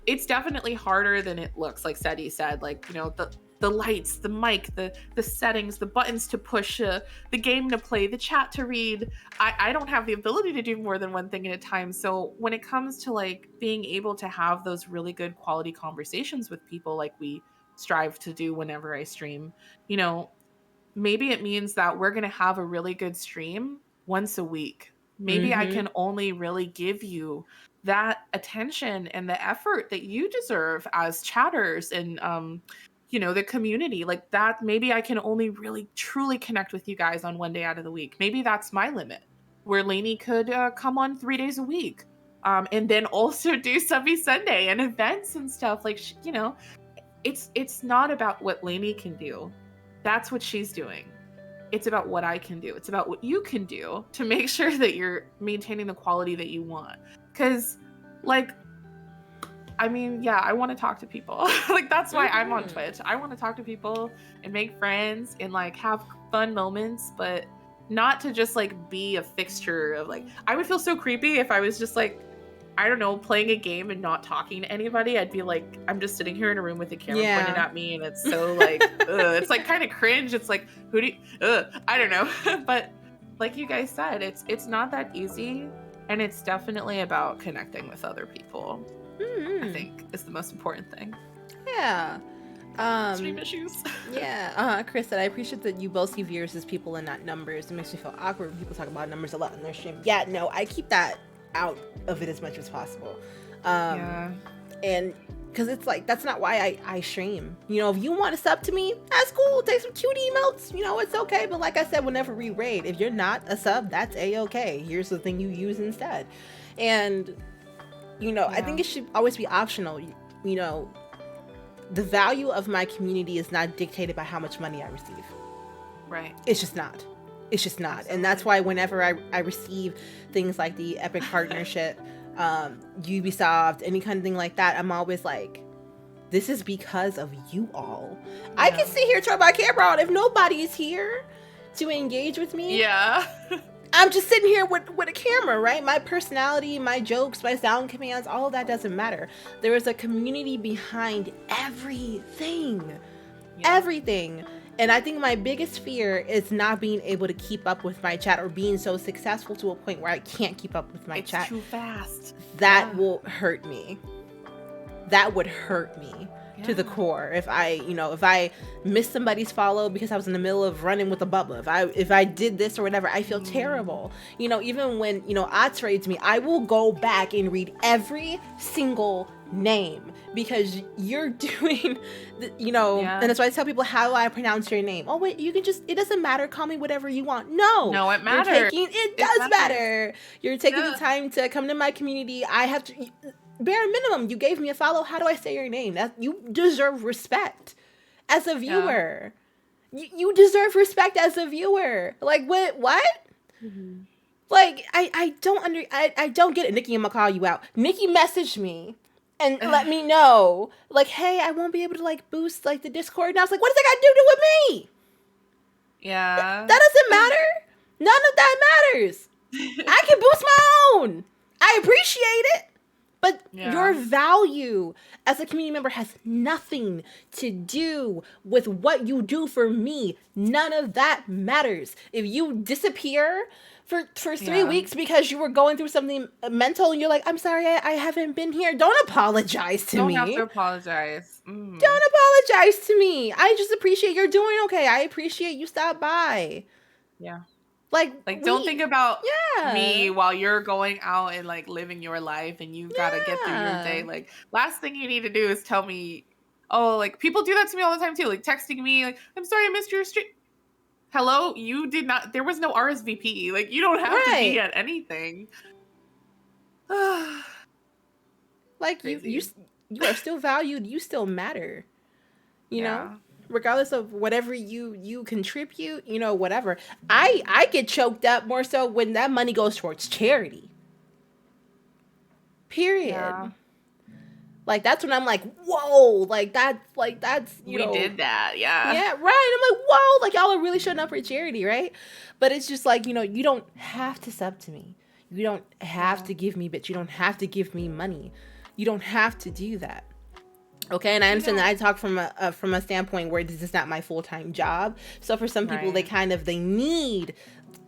[SPEAKER 3] it's definitely harder than it looks. Like Sadie said, like, you know, the lights, the mic, the settings, the buttons to push, the game to play, the chat to read. I don't have the ability to do more than one thing at a time. So when it comes to like being able to have those really good quality conversations with people, like we strive to do whenever I stream, you know, maybe it means that we're going to have a really good stream once a week. Maybe I can only really give you that attention and the effort that you deserve as chatters and, you know, the community like that. Maybe I can only really truly connect with you guys on one day out of the week. Maybe that's my limit, where Lainey could come on 3 days a week, and then also do Subby Sunday and events and stuff. Like, you know, it's not about what Lainey can do. That's what she's doing. It's about what I can do. It's about what you can do to make sure that you're maintaining the quality that you want. Because, like, I mean, yeah, I want to talk to people. Like, that's why I'm on Twitch. I want to talk to people and make friends and, like, have fun moments, but not to just, like, be a fixture of, like, I would feel so creepy if I was just, like, I don't know, playing a game and not talking to anybody. I'd be like, I'm just sitting here in a room with a camera pointed at me, and it's so like, it's like kind of cringe. It's like, who do you, I don't know. But like you guys said, it's not that easy, and it's definitely about connecting with other people. I think is the most important thing.
[SPEAKER 2] Yeah.
[SPEAKER 3] Stream issues.
[SPEAKER 2] Yeah. Chris said, I appreciate that you both see viewers as people and not numbers. It makes me feel awkward when people talk about numbers a lot in their stream. Yeah, no, I keep that out of it as much as possible. And because it's like, that's not why I stream. You know, if you want to sub to me, that's cool. Take some cute emotes. You know, it's okay. But like I said, whenever we raid, if you're not a sub, that's a-okay. Here's the thing you use instead. And, you know, I think it should always be optional. You know, the value of my community is not dictated by how much money I receive.
[SPEAKER 3] Right.
[SPEAKER 2] It's just not. It's just not. And that's why whenever I receive things like the Epic partnership, Ubisoft, any kind of thing like that, I'm always like, this is because of you all. Yeah. I can sit here, turn my camera on. If nobody is here to engage with me, I'm just sitting here with a camera, right? My personality, my jokes, my sound commands, all of that doesn't matter. There is a community behind everything. Everything. And I think my biggest fear is not being able to keep up with my chat, or being so successful to a point where I can't keep up with my chat.
[SPEAKER 3] It's too fast.
[SPEAKER 2] That will hurt me. That would hurt me to the core. If I miss somebody's follow because I was in the middle of running with a bubba, if I did this or whatever, I feel terrible. You know, even when, you know, Ots raids me, I will go back and read every single name, because you're doing you know, and that's why I tell people, how do I pronounce your name? Oh wait, you can just, it doesn't matter, call me whatever you want. No,
[SPEAKER 3] it matters.
[SPEAKER 2] It does matter. You're taking the time to come to my community. I have to, bare minimum, you gave me a follow. How do I say your name? That you deserve respect as a viewer. You deserve respect as a viewer. Like, what like, I don't get it. Nikki, I'm gonna call you out. Nikki messaged me and let me know, like, hey, I won't be able to, like, boost, like, the Discord. And I was like, what does that got to do with me?
[SPEAKER 3] Yeah.
[SPEAKER 2] That doesn't matter. None of that matters. I can boost my own. I appreciate it. But your value as a community member has nothing to do with what you do for me. None of that matters. If you disappear for 3 weeks because you were going through something mental and you're like, I'm sorry, I haven't been here. Don't apologize to me.
[SPEAKER 3] Don't have to apologize.
[SPEAKER 2] Don't apologize to me. I just appreciate you're doing okay. I appreciate you stopped by.
[SPEAKER 3] Yeah.
[SPEAKER 2] Like
[SPEAKER 3] Don't think about
[SPEAKER 2] yeah.
[SPEAKER 3] me while you're going out and like living your life and you gotta get through your day.
[SPEAKER 2] Yeah.
[SPEAKER 3] Like, last thing you need to do is tell me, oh, like people do that to me all the time too. Like texting me, like, I'm sorry I missed your stream. Hello, you did not, there was no RSVP. Like, you don't have to be
[SPEAKER 2] Right.
[SPEAKER 3] at anything.
[SPEAKER 2] Like
[SPEAKER 3] Crazy.
[SPEAKER 2] you are still valued, you still matter. You know?
[SPEAKER 3] Yeah.
[SPEAKER 2] Regardless of whatever you contribute, you know, whatever. I get choked up more so when that money goes towards charity. Period.
[SPEAKER 3] Yeah.
[SPEAKER 2] Like that's when I'm like, whoa, that's you
[SPEAKER 3] We
[SPEAKER 2] know,
[SPEAKER 3] did that, yeah.
[SPEAKER 2] yeah, right. I'm like, whoa, like y'all are really showing up for charity, right? But it's just like, you know, you don't have to sub to me. You don't have to give me, but you don't have to give me money. You don't have to do that. Okay, and I understand that I talk from a standpoint where this is not my full-time job. So for some people, they need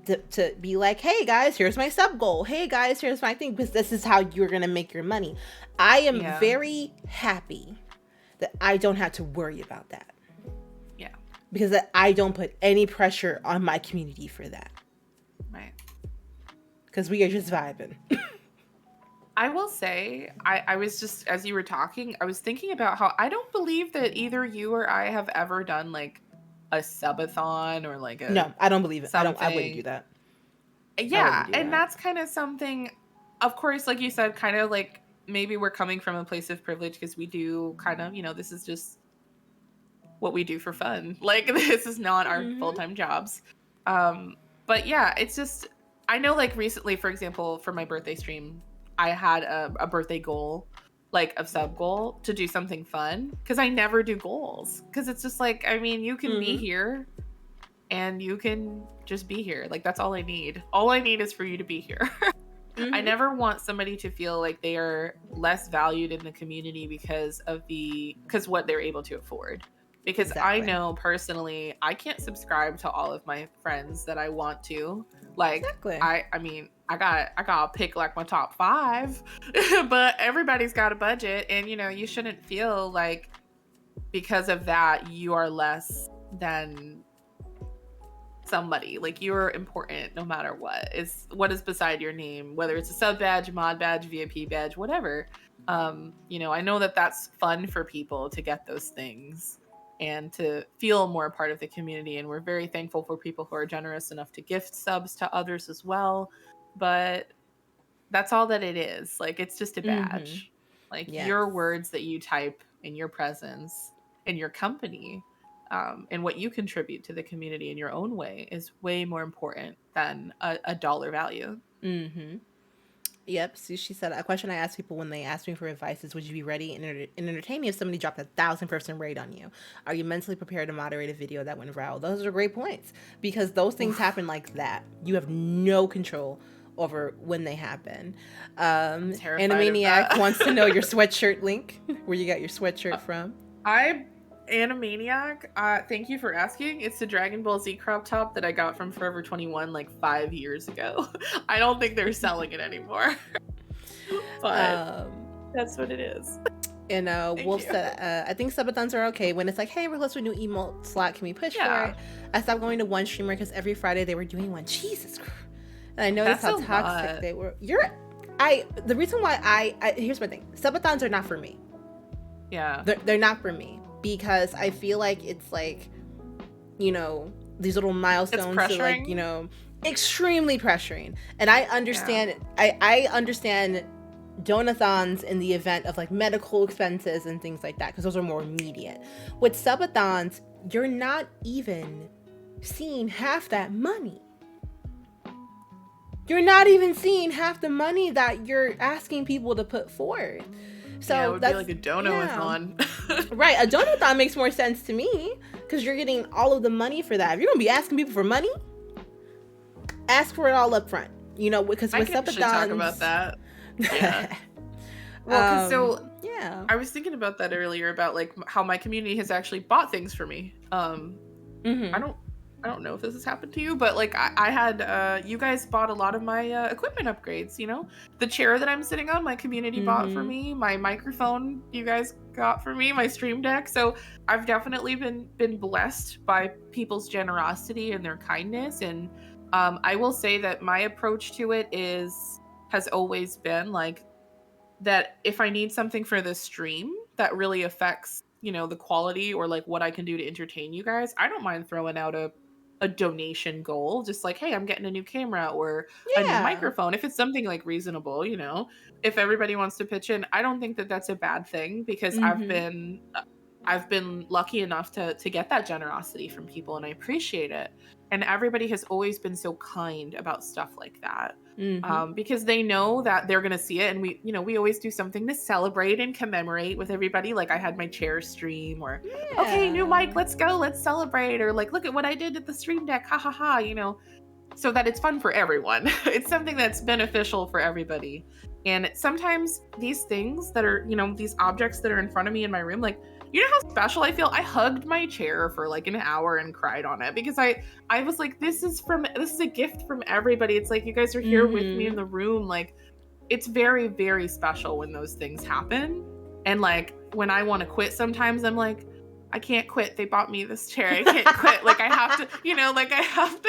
[SPEAKER 2] to be like, hey guys, here's my sub goal. Hey guys, here's my thing, because this is how you're gonna make your money. I am very happy that I don't have to worry about that.
[SPEAKER 3] Yeah.
[SPEAKER 2] Because I don't put any pressure on my community for that.
[SPEAKER 3] Right.
[SPEAKER 2] Because we are just vibing.
[SPEAKER 3] I will say, I was just, as you were talking, I was thinking about how I don't believe that either you or I have ever done like a subathon or like a...
[SPEAKER 2] No, I don't believe it.
[SPEAKER 3] Something.
[SPEAKER 2] I wouldn't do that.
[SPEAKER 3] Yeah, and that's kind of something, of course, like you said, kind of like maybe we're coming from a place of privilege because we do kind of, you know, this is just what we do for fun. Like, this is not our full-time jobs. But yeah, it's just, I know like recently, for example, for my birthday stream, I had a birthday goal, like a sub goal, to do something fun, because I never do goals, because it's just like, I mean, you can be here and you can just be here. Like, that's all I need. All I need is for you to be here. I never want somebody to feel like they are less valued in the community because what they're able to afford. Because I know personally, I can't subscribe to all of my friends that I want to. Like, I mean, I gotta pick like my top 5, but everybody's got a budget, and you know, you shouldn't feel like because of that you are less than somebody. Like, you're important no matter what is beside your name, whether it's a sub badge, mod badge, VIP badge, whatever. You know, I know that that's fun for people to get those things and to feel more a part of the community. And we're very thankful for people who are generous enough to gift subs to others as well. But that's all that it is. Like, it's just a badge. Like, your words that you type in your presence in your company, and what you contribute to the community in your own way is way more important than a dollar value.
[SPEAKER 2] Yep. So she said, a question I ask people when they ask me for advice is, would you be ready and entertain me if somebody dropped 1,000-person raid on you? Are you mentally prepared to moderate a video that went viral? Those are great points, because those things happen like that. You have no control over when they happen. Animaniac wants to know your sweatshirt link, where you got your sweatshirt from.
[SPEAKER 3] Animaniac, thank you for asking. It's the Dragon Ball Z crop top that I got from Forever 21 like 5 years ago. I don't think they're selling it anymore. But that's what it is.
[SPEAKER 2] And Wolf said, I think subathons are okay when it's like, hey, we're close to a new emote slot. Can we push for it? I stopped going to one streamer because every Friday they were doing one. Jesus Christ. And I noticed how toxic they were. The reason why here's my thing. Subathons are not for me.
[SPEAKER 3] Yeah.
[SPEAKER 2] They're not for me. Because I feel like it's like, you know, these little milestones are like, you know, extremely pressuring. And I understand I understand donathons in the event of like medical expenses and things like that, because those are more immediate. With subathons, you're not even seeing half that money. You're not even seeing half the money that you're asking people to put forth. So
[SPEAKER 3] it would be like a donathon.
[SPEAKER 2] Right, a donathon makes more sense to me, because you're getting all of the money for that. If you're gonna be asking people for money, ask for it all up front. You know, because with subathons,
[SPEAKER 3] talk about that. Yeah. Well, I was thinking about that earlier, about like how my community has actually bought things for me. I don't I don't know if this has happened to you, but like I had you guys bought a lot of my equipment upgrades, you know? The chair that I'm sitting on, my community bought for me, my microphone you guys got for me, my stream deck. So I've definitely been blessed by people's generosity and their kindness. And I will say that my approach to it has always been like that if I need something for the stream that really affects, you know, the quality or like what I can do to entertain you guys, I don't mind throwing out a donation goal. Just like, hey, I'm getting a new camera or a new
[SPEAKER 2] Yeah.
[SPEAKER 3] microphone. If it's something like reasonable, you know, if everybody wants to pitch in, I don't think that that's a bad thing because I've been lucky enough to get that generosity from people and I appreciate it. And everybody has always been so kind about stuff like that. Because they know that they're going to see it. And we always do something to celebrate and commemorate with everybody. Like I had my chair stream or, okay, new mic, let's go, let's celebrate. Or like, look at what I did at the stream deck. Ha ha ha, you know, so that it's fun for everyone. It's something that's beneficial for everybody. And sometimes these things that are, you know, these objects that are in front of me in my room, like, you know how special I feel? I hugged my chair for like an hour and cried on it because I was like, this is a gift from everybody. It's like you guys are here with me in the room. Like it's very, very special when those things happen. And like when I want to quit sometimes I'm like, I can't quit. They bought me this chair. I can't quit. Like I have to, you know, like I have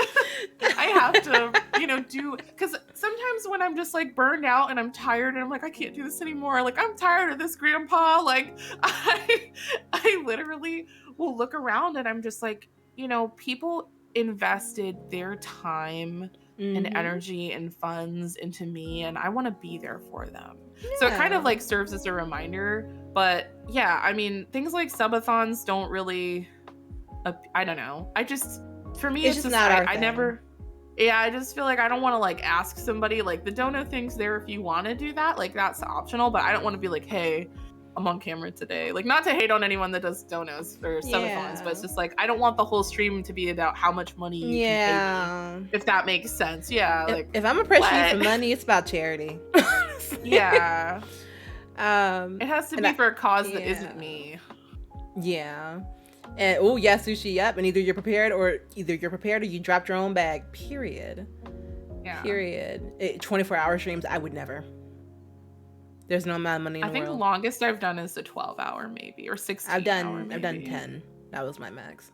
[SPEAKER 3] to, you know, because sometimes when I'm just like burned out and I'm tired and I'm like, I can't do this anymore. Like I'm tired of this, grandpa. Like I literally will look around and I'm just like, you know, people invested their time and energy and funds into me and I want to be there for them. So it kind of like serves as a reminder. But yeah, I mean, things like subathons don't really, I don't know. For me, it's just
[SPEAKER 2] not our
[SPEAKER 3] I
[SPEAKER 2] thing.
[SPEAKER 3] never, I just feel like I don't want to like ask somebody, like the dono thing's there if you want to do that. Like that's optional, but I don't want to be like, hey, I'm on camera today. Like not to hate on anyone that does donos or subathons, but it's just like, I don't want the whole stream to be about how much money you can pay me, if that makes sense. Yeah. Like
[SPEAKER 2] if I'm appreciating you for money, it's about charity.
[SPEAKER 3] Yeah. It has to be for a cause that
[SPEAKER 2] yeah.
[SPEAKER 3] isn't me.
[SPEAKER 2] Yeah. And oh yeah, sushi, yep. And either you're prepared or you dropped your own bag. Period.
[SPEAKER 3] Yeah.
[SPEAKER 2] Period. 24-hour streams, I would never. There's no amount of money in the world. I think
[SPEAKER 3] the longest I've done is a 12-hour maybe, or 16-hour maybe.
[SPEAKER 2] I've done 10. That was my max.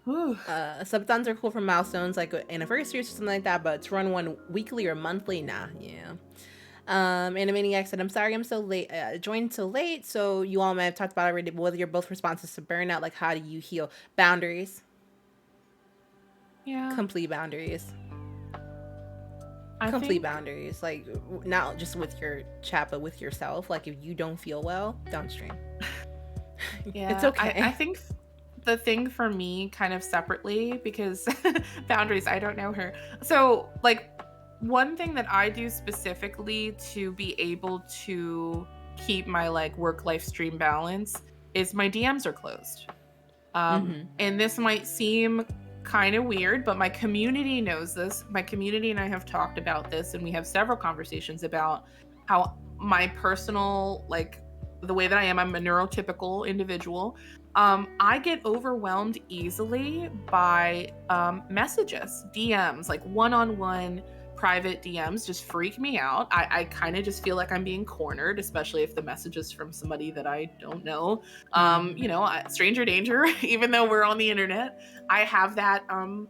[SPEAKER 2] Subathons are cool for milestones like anniversaries or something like that, but to run one weekly or monthly, nah, yeah. Animaniac said, I'm sorry I'm so late, joined so late, so you all might have talked about it already, but whether you're both responses to burnout, like how do you heal? Boundaries.
[SPEAKER 3] Yeah.
[SPEAKER 2] Complete boundaries. Boundaries. Like, not just with your chat, but with yourself. Like, if you don't feel well, don't stream.
[SPEAKER 3] Yeah.
[SPEAKER 2] It's okay.
[SPEAKER 3] I think the thing for me kind of separately, because boundaries, I don't know her. So, like, one thing that I do specifically to be able to keep my like work-life stream balance is my DMs are closed. And this might seem kind of weird, but my community knows this. My community and I have talked about this, and we have several conversations about how my personal, like the way that I'm a neurotypical individual. I get overwhelmed easily by messages, DMs, like one-on-one private DMs just freak me out. I kind of just feel like I'm being cornered, especially if the message is from somebody that I don't know. You know, stranger danger, even though we're on the internet. I have that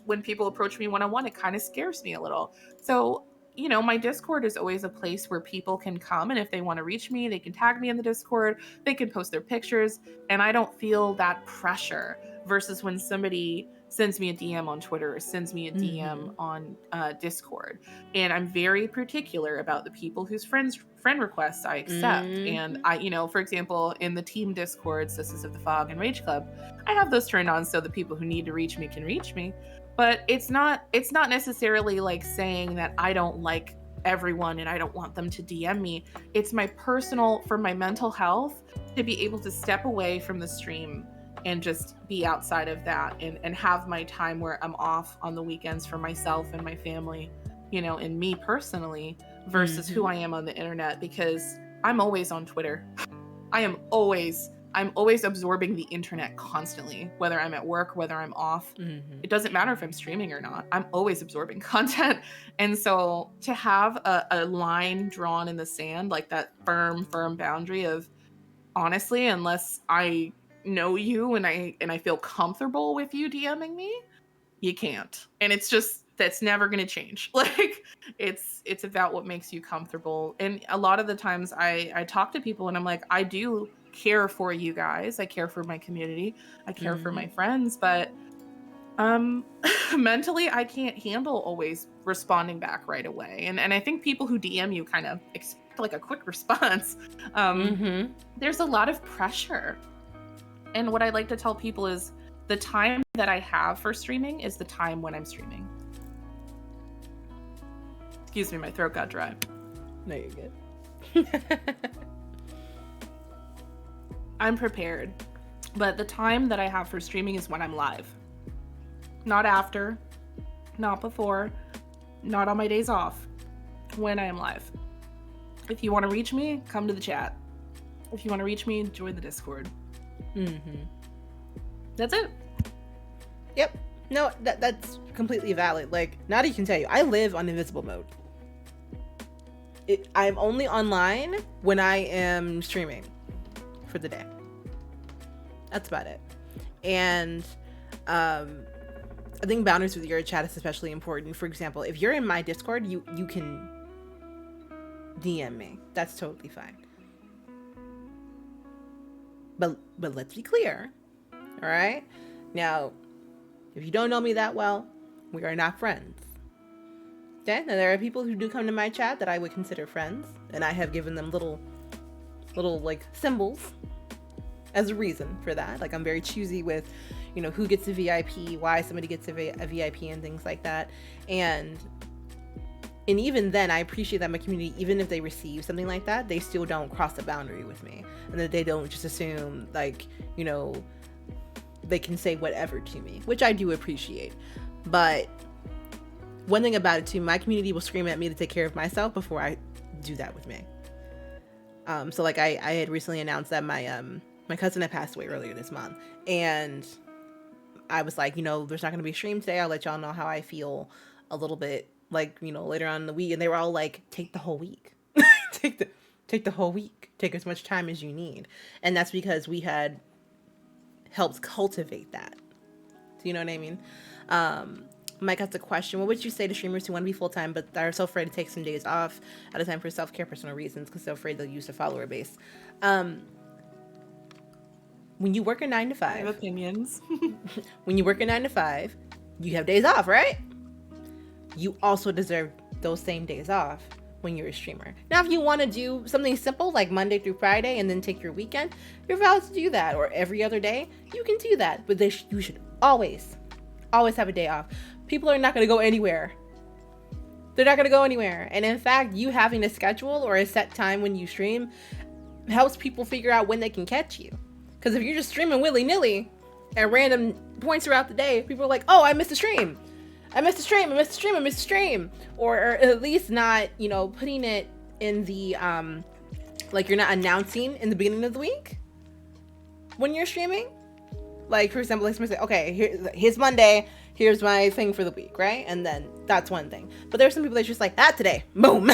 [SPEAKER 3] when people approach me one-on-one, it kind of scares me a little. So, you know, my Discord is always a place where people can come, and if they want to reach me, they can tag me in the Discord, they can post their pictures, and I don't feel that pressure versus when somebody sends me a DM on Twitter or sends me a DM on Discord. And I'm very particular about the people whose friend requests I accept. And I, you know, for example, in the team Discord, Sisters of the Fog and Rage Club, I have those turned on so the people who need to reach me can reach me. But it's not necessarily like saying that I don't like everyone and I don't want them to DM me. It's my personal, for my mental health, to be able to step away from the stream and just be outside of that and have my time where I'm off on the weekends for myself and my family, you know, and me personally versus who I am on the internet, because I'm always on Twitter. I am always I'm always absorbing the internet constantly, whether I'm at work, whether I'm off.
[SPEAKER 2] Mm-hmm.
[SPEAKER 3] It doesn't matter if I'm streaming or not. I'm always absorbing content. And so to have a line drawn in the sand, like that firm boundary of, honestly, unless I know you and I feel comfortable with you DMing me, you can't. And it's just, that's never going to change. Like it's about what makes you comfortable. And a lot of the times I talk to people and I'm like, I do care for you guys. I care for my community. I care for my friends, but mentally I can't handle always responding back right away. And I think people who DM you kind of expect like a quick response. There's a lot of pressure. And what I like to tell people is the time that I have for streaming is the time when I'm streaming. Excuse me, my throat got dry.
[SPEAKER 2] No, you're good.
[SPEAKER 3] I'm prepared. But the time that I have for streaming is when I'm live. Not after, not before, not on my days off. When I am live. If you want to reach me, come to the chat. If you want to reach me, join the Discord. That's it.
[SPEAKER 2] Yep. No, that's completely valid. Like, Nadia can tell you, I live on invisible mode. I'm only online when I am streaming for the day. That's about it. And I think boundaries with your chat is especially important. For example, if you're in my Discord, you can DM me. That's totally fine. But let's be clear. All right? Now, if you don't know me that well, we are not friends. Okay? Now, there are people who do come to my chat that I would consider friends, and I have given them little like symbols as a reason for that. Like, I'm very choosy with, you know, who gets a VIP, why somebody gets a VIP, and things like that. And even then, I appreciate that my community, even if they receive something like that, they still don't cross the boundary with me, and that they don't just assume, like, you know, they can say whatever to me, which I do appreciate. But one thing about it too, my community will scream at me to take care of myself before I do that with me. So like I had recently announced that my cousin had passed away earlier this month, and I was like, you know, there's not going to be a stream today. I'll let y'all know how I feel a little bit, like, you know, later on in the week. And they were all like, take the whole week. take the whole week. Take as much time as you need. And that's because we had helped cultivate that. Do you know what I mean? Mike has a question. What would you say to streamers who want to be full-time but are so afraid to take some days off at a time for self-care, personal reasons, because they're afraid they'll use their follower base? When you work a 9 to 5, I
[SPEAKER 3] have opinions.
[SPEAKER 2] When you work a 9 to 5, you have days off, right? You also deserve those same days off when you're a streamer. Now, if you want to do something simple like Monday through Friday and then take your weekend, you're valid to do that. Or every other day, you can do that. But you should always have a day off. People are not going to go anywhere. They're not going to go anywhere. And in fact, you having a schedule or a set time when you stream helps people figure out when they can catch you. Because if you're just streaming willy-nilly at random points throughout the day, people are like, oh, I missed a stream. I missed a stream. Or at least not, you know, putting it in the, like, you're not announcing in the beginning of the week when you're streaming. Like, for example, like somebody say, okay, here's Monday, here's my thing for the week, right? And then that's one thing. But there's some people that's just like, today, boom.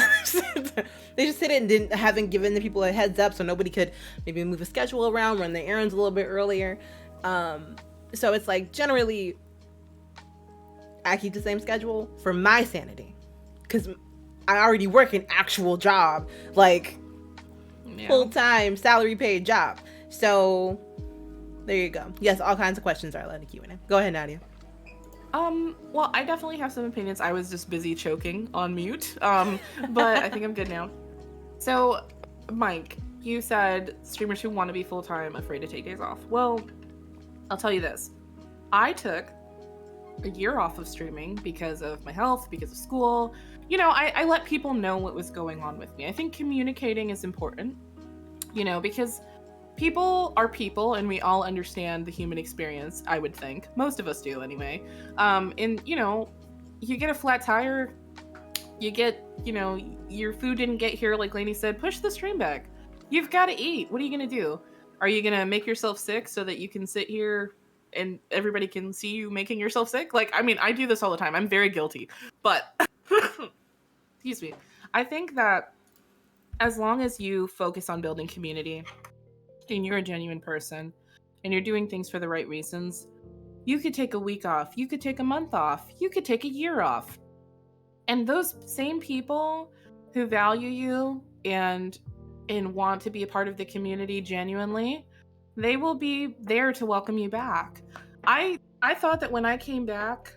[SPEAKER 2] They just hit it and haven't given the people a heads up, so nobody could maybe move a schedule around, run the errands a little bit earlier. So it's like, generally, I keep the same schedule for my sanity, because I already work an actual job, like full-time salary paid job. So there you go. Yes, all kinds of questions are allowed in Q&A. Go ahead, Nadia.
[SPEAKER 3] Well, I definitely have some opinions. I was just busy choking on mute. But I think I'm good now. So, Mike, you said streamers who want to be full-time afraid to take days off. Well, I'll tell you this. I took a year off of streaming because of my health, because of school. You know, I let people know what was going on with me. I think communicating is important, you know, because people are people and we all understand the human experience, I would think. Most of us do anyway. And, you know, you get a flat tire, you get, you know, your food didn't get here, like Lainey said, push the stream back. You've got to eat. What are you going to do? Are you gonna make yourself sick so that you can sit here and everybody can see you making yourself sick? Like, I mean, I do this all the time. I'm very guilty. But excuse me. I think that as long as you focus on building community and you're a genuine person and you're doing things for the right reasons, you could take a week off, you could take a month off, you could take a year off. And those same people who value you and want to be a part of the community genuinely, they will be there to welcome you back. I thought that when I came back,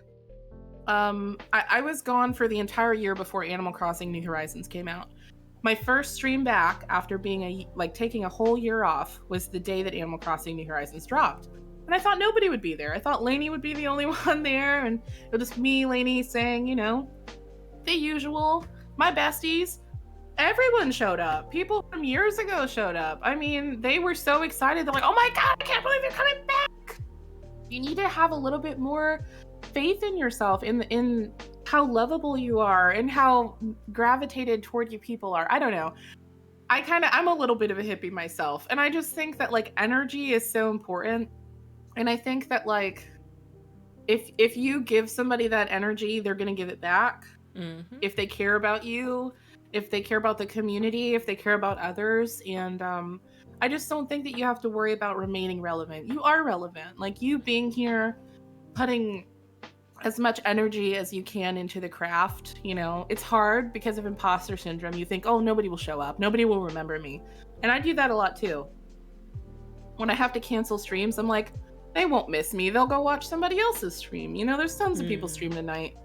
[SPEAKER 3] I was gone for the entire year before Animal Crossing New Horizons came out. My first stream back after being taking a whole year off was the day that Animal Crossing New Horizons dropped. And I thought nobody would be there. I thought Lainey would be the only one there, and it was just me, Lainey, saying, you know, the usual. My besties, everyone showed up. People from years ago showed up. I mean, they were so excited. They're like, oh my God, I can't believe you're coming back. You need to have a little bit more faith in yourself, in how lovable you are and how gravitated toward you people are. I don't know. I'm a little bit of a hippie myself. And I just think that like energy is so important. And I think that like, if you give somebody that energy, they're going to give it back. Mm-hmm. If they care about you, if they care about the community, if they care about others. And I just don't think that you have to worry about remaining relevant. You are relevant. Like you being here, putting as much energy as you can into the craft. You know, it's hard because of imposter syndrome. You think, oh, nobody will show up. Nobody will remember me. And I do that a lot too. When I have to cancel streams, I'm like, they won't miss me. They'll go watch somebody else's stream. You know, there's tons of people stream tonight.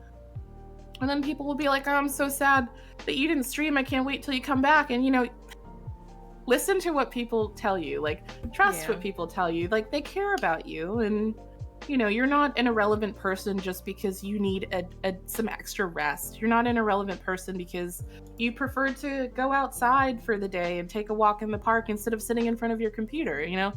[SPEAKER 3] And then people will be like, oh, I'm so sad that you didn't stream. I can't wait till you come back. And, you know, listen to what people tell you. Like, trust what people tell you. Like, they care about you. And, you know, you're not an irrelevant person just because you need some extra rest. You're not an irrelevant person because you prefer to go outside for the day and take a walk in the park instead of sitting in front of your computer, you know?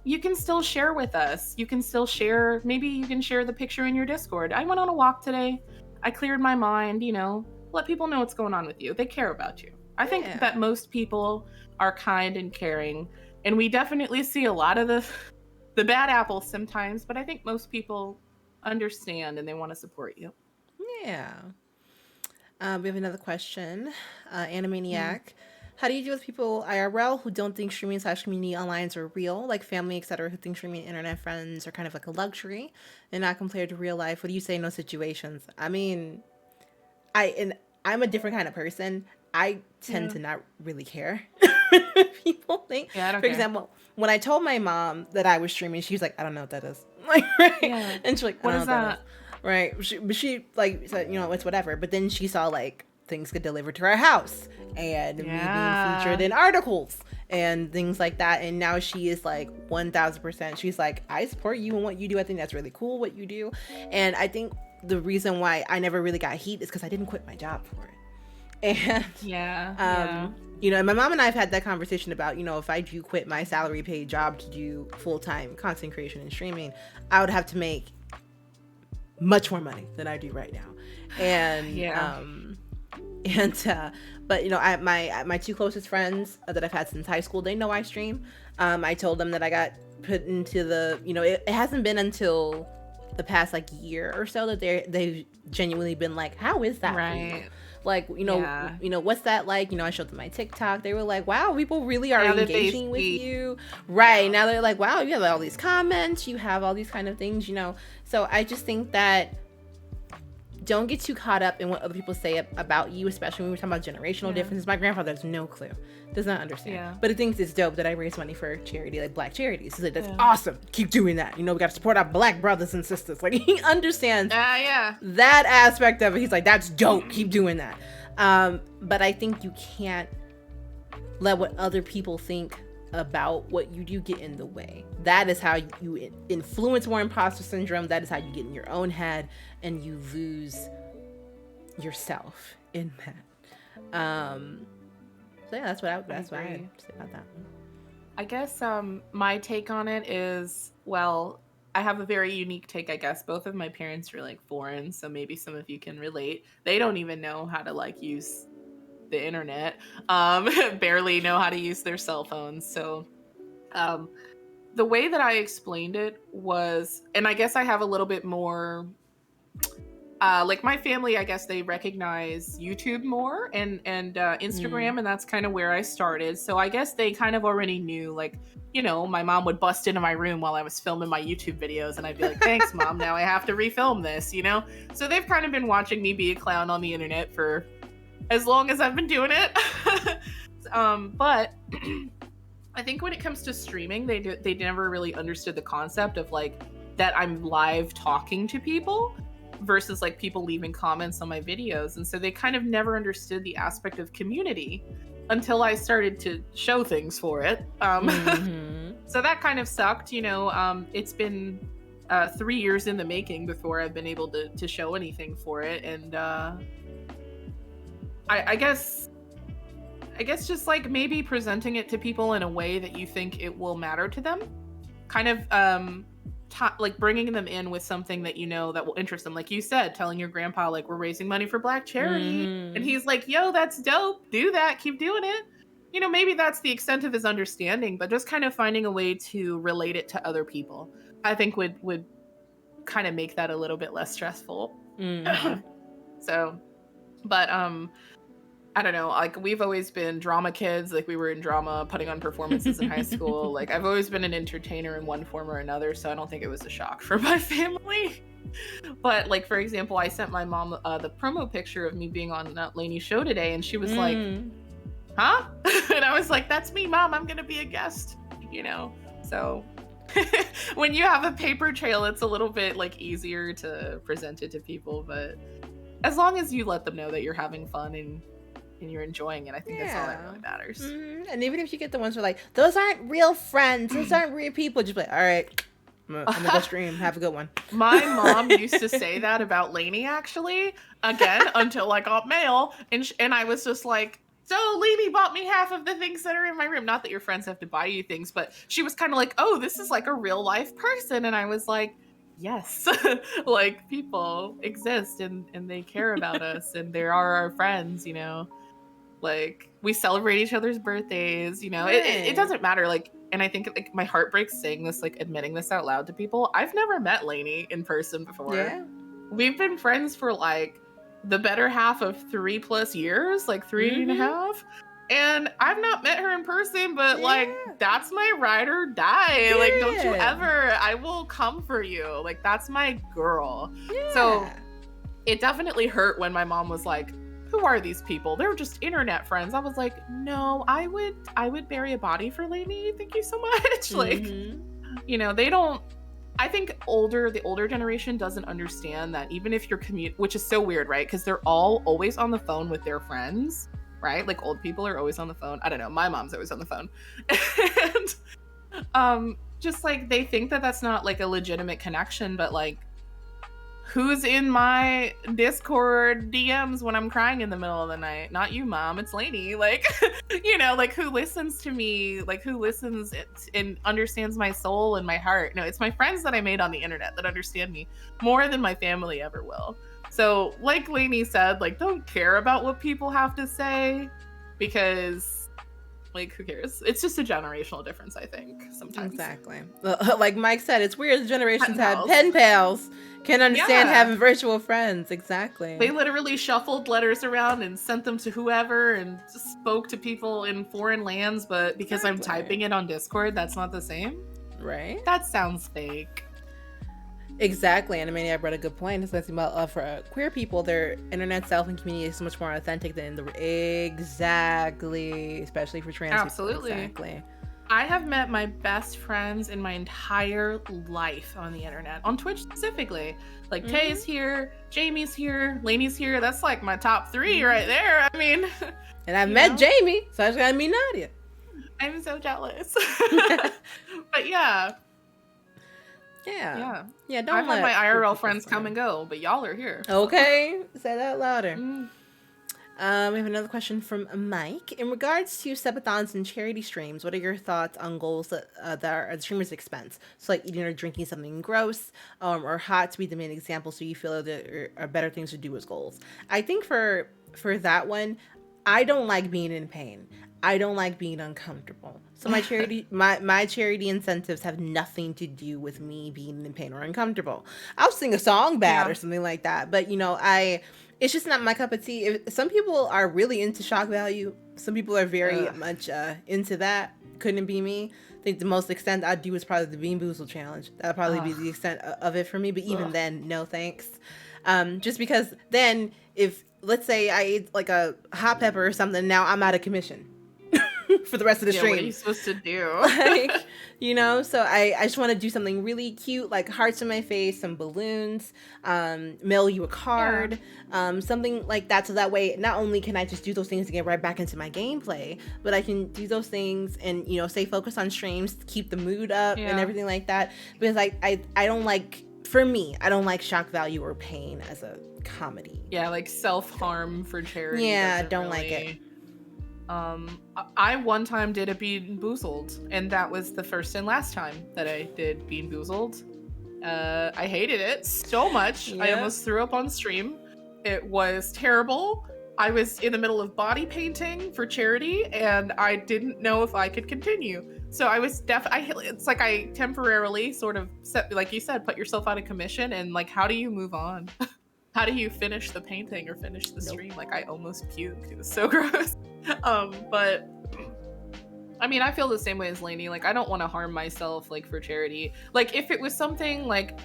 [SPEAKER 3] You can still share with us. You can still share. Maybe you can share the picture in your Discord. I went on a walk today. I cleared my mind, you know. Let people know what's going on with you. They care about you. I think that most people are kind and caring. And we definitely see a lot of the bad apples sometimes, but I think most people understand and they want to support you.
[SPEAKER 2] Yeah. We have another question. Animaniac. How do you deal with people IRL who don't think streaming / community online are real, like family, etc., who think streaming internet friends are kind of like a luxury and not compared to real life? What do you say in those situations? I mean, I'm a different kind of person. I tend to not really care people think. Yeah, I don't care. Example, when I told my mom that I was streaming, she was like, I don't know what that is. Like, right? Yeah. And she's like, what is that? Right. But she like said, you know, it's whatever. But then she saw like things get delivered to our house and me being featured in articles and things like that. And now she is like 1000%. She's like, I support you and what you do. I think that's really cool what you do. And I think the reason why I never really got heat is because I didn't quit my job for it. And you know, and my mom and I have had that conversation about, you know, if I do quit my salary paid job to do full-time content creation and streaming, I would have to make much more money than I do right now. And but you know, my two closest friends that I've had since high school, they know I stream. I told them that I got put into the, you know, it hasn't been until the past like year or so that they've genuinely been like, how is that right? Like, you know, what's that like? You know, I showed them my TikTok. They were like, wow, people really are engaging with you. Right. Yeah. Now they're like, wow, you have all these comments. You have all these kind of things, you know. So I just think that don't get too caught up in what other people say about you, especially when we're talking about generational differences. My grandfather has no clue. Does not understand. But he thinks it's dope that I raise money for charity, like black charities. He's like, that's awesome. Keep doing that. You know, we got to support our black brothers and sisters. Like, he understands that aspect of it. He's like, that's dope. Keep doing that. But I think you can't let what other people think about what you do get in the way. That is how you influence more imposter syndrome. That is how you get in your own head and you lose yourself in that. So yeah, that's what I had to say about that.
[SPEAKER 3] I guess my take on it is, well, I have a very unique take, I guess. Both of my parents are like foreign, so maybe some of you can relate. They don't even know how to like use the internet, barely know how to use their cell phones. So Um, the way that I explained it was, and I guess I have a little bit more, like my family, I guess they recognize YouTube more and Instagram, and that's kind of where I started. So I guess they kind of already knew, like, you know, my mom would bust into my room while I was filming my YouTube videos, and I'd be like, "Thanks, mom. Now I have to refilm this," you know. So they've kind of been watching me be a clown on the internet for as long as I've been doing it. But I think when it comes to streaming, they never really understood the concept of like that I'm live talking to people versus like people leaving comments on my videos. And so they kind of never understood the aspect of community until I started to show things for it. So that kind of sucked, you know. It's been 3 years in the making before I've been able to show anything for it. And I guess just like maybe presenting it to people in a way that you think it will matter to them, kind of like bringing them in with something that you know that will interest them. Like you said, telling your grandpa like we're raising money for Black charity, and he's like, "Yo, that's dope. Do that. Keep doing it." You know, maybe that's the extent of his understanding, but just kind of finding a way to relate it to other people, I think would kind of make that a little bit less stressful. So, but I don't know, like we've always been drama kids. Like we were in drama, putting on performances in high school. Like I've always been an entertainer in one form or another, so I don't think it was a shock for my family. But like, for example, I sent my mom the promo picture of me being on Lanie's show today, and she was like, "Huh?" And I was like, "That's me, Mom. I'm gonna be a guest," you know. So when you have a paper trail, it's a little bit like easier to present it to people. But as long as you let them know that you're having fun and you're enjoying it, I think that's all that really matters.
[SPEAKER 2] And even if you get the ones who are like, those aren't real friends, those aren't real people, just be like, all right, I'm gonna go stream, have a good one.
[SPEAKER 3] My mom used to say that about Lainey, actually, again, until I got mail, and I was just like, so Lainey bought me half of the things that are in my room. Not that your friends have to buy you things, but she was kind of like, oh, this is like a real life person. And I was like, yes, like people exist and they care about us and they are our friends, you know. Like we celebrate each other's birthdays, you know. It doesn't matter. Like, and I think like my heart breaks saying this, like admitting this out loud to people. I've never met Lainey in person before. Yeah. We've been friends for like the better half of 3+ years, like 3.5. And I've not met her in person, but like that's my ride or die. Like, don't you ever, I will come for you. Like, that's my girl. So it definitely hurt when my mom was like, who are these people? They're just internet friends. I was like, no, I would bury a body for Lainey. Thank you so much. Like, you know, they don't, I think the older generation doesn't understand that even if you're which is so weird, right? Because they're all always on the phone with their friends, right? Like old people are always on the phone. I don't know. My mom's always on the phone. And just like they think that that's not like a legitimate connection, but like, who's in my Discord DMs when I'm crying in the middle of the night? Not you, Mom. It's Lainey. Like, you know, like who listens to me? Like who listens and understands my soul and my heart? No, it's my friends that I made on the internet that understand me more than my family ever will. So like Lainey said, like don't care about what people have to say because like who cares? It's just a generational difference, I think, sometimes.
[SPEAKER 2] Exactly. Like Mike said, it's weird the generations had pen pals. Can understand having virtual friends. Exactly.
[SPEAKER 3] They literally shuffled letters around and sent them to whoever and just spoke to people in foreign lands, but because I'm typing it on Discord, that's not the same.
[SPEAKER 2] Right?
[SPEAKER 3] That sounds fake.
[SPEAKER 2] Exactly. And I mean, I brought a good point. It's like about for queer people, their internet self and community is so much more authentic than especially for trans people. Exactly.
[SPEAKER 3] I have met my best friends in my entire life on the internet, on Twitch specifically. Like Tay's here, Jamie's here, Lainey's here. That's like my top 3 right there. I mean,
[SPEAKER 2] and I've met Jamie, so I just gotta meet Nadia.
[SPEAKER 3] I'm so jealous. But yeah. Don't I've had my IRL friends come and go, but y'all are here.
[SPEAKER 2] Okay, say that louder. We have another question from Mike. In regards to subathons and charity streams, what are your thoughts on goals that are at the streamer's expense? So like eating or drinking something gross or hot to be the main example, so you feel there are better things to do as goals. I think for that one, I don't like being in pain. I don't like being uncomfortable. So my charity my charity incentives have nothing to do with me being in pain or uncomfortable. I'll sing a song bad
[SPEAKER 3] Yeah.
[SPEAKER 2] or something like that, but it's just not my cup of tea. Some people are really into shock value. Some people are very much into that. Couldn't be me. I think the most extent I'd do is probably the Bean Boozle challenge. That'd probably be the extent of it for me. But even then, no thanks. Just because then if, let's say I ate like a hot pepper or something, now I'm out of commission for the rest of the stream.
[SPEAKER 3] What are you supposed to do?
[SPEAKER 2] So I just want to do something really cute, like hearts in my face, some balloons, mail you a card, something like that. So that way, not only can I just do those things to get right back into my gameplay, but I can do those things and, stay focused on streams, keep the mood up and everything like that. Because I don't like, for me, I don't like shock value or pain as a comedy.
[SPEAKER 3] Yeah, like self-harm for charity.
[SPEAKER 2] Yeah, don't like it.
[SPEAKER 3] I one time did a Bean Boozled, and that was the first and last time that I did Bean Boozled. I hated it so much. I almost threw up on stream. It was terrible. I was in the middle of body painting for charity, and I didn't know if I could continue. So I was it's like I temporarily sort of set, like you said, put yourself out of commission, and like, how do you move on? How do you finish the painting or finish the stream? Like, I almost puked. It was so gross. But I mean, I feel the same way as Lainey. Like, I don't want to harm myself, like, for charity. Like, if it was something like,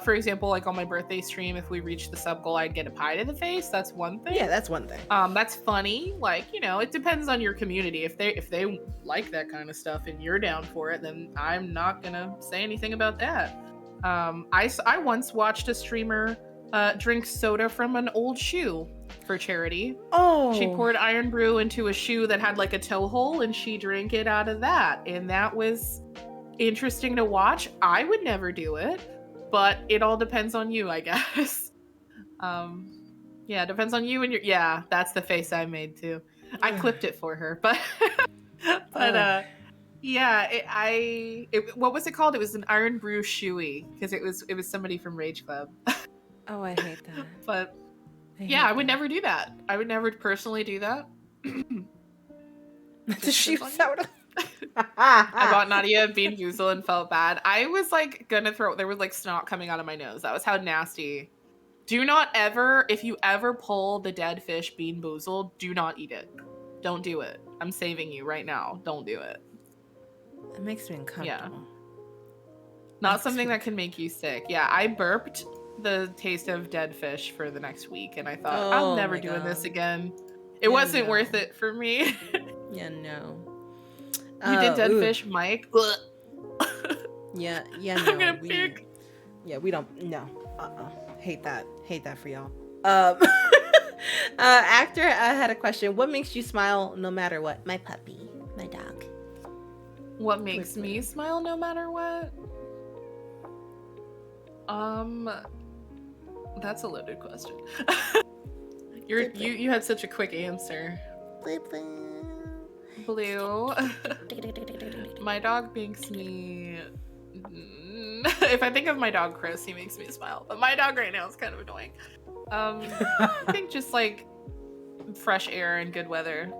[SPEAKER 3] for example, like on my birthday stream, if we reached the sub goal, I'd get a pie to the face. That's one thing.
[SPEAKER 2] Yeah, that's one thing.
[SPEAKER 3] That's funny. Like, it depends on your community. If they like that kind of stuff and you're down for it, then I'm not gonna say anything about that. I once watched a streamer drink soda from an old shoe for charity.
[SPEAKER 2] Oh.
[SPEAKER 3] She poured iron brew into a shoe that had like a toe hole, and she drank it out of that. And that was interesting to watch. I would never do it, but it all depends on you, I guess. Yeah, depends on you and your. Yeah, that's the face I made too. I clipped it for her, but yeah, what was it called? It was an iron brew shoey because it was somebody from Rage Club.
[SPEAKER 2] Oh, I hate that.
[SPEAKER 3] But I would never do that. I would never personally do that.
[SPEAKER 2] The shoe soda.
[SPEAKER 3] I bought Nadia Bean Boozled and felt bad. I was like gonna throw. There was like snot coming out of my nose. That was how nasty. Do not ever, if you ever pull the dead fish Bean Boozled, do not eat it. Don't do it. I'm saving you right now. Don't do it.
[SPEAKER 2] It makes me uncomfortable.
[SPEAKER 3] Yeah. Not something that can make you sick. Yeah, I burped the taste of dead fish for the next week, and I thought, I'm never doing this again. It wasn't worth it for me.
[SPEAKER 2] Yeah, no.
[SPEAKER 3] You did dead fish, Mike?
[SPEAKER 2] Yeah, no.
[SPEAKER 3] I'm gonna puke.
[SPEAKER 2] Yeah, we don't, no. Hate that for y'all. Actor had a question. What makes you smile no matter what? My puppy, my dog.
[SPEAKER 3] What makes me smile no matter what? That's a loaded question. You had such a quick answer. Blue. My dog makes me. If I think of my dog Chris, he makes me smile. But my dog right now is kind of annoying. I think just like fresh air and good weather.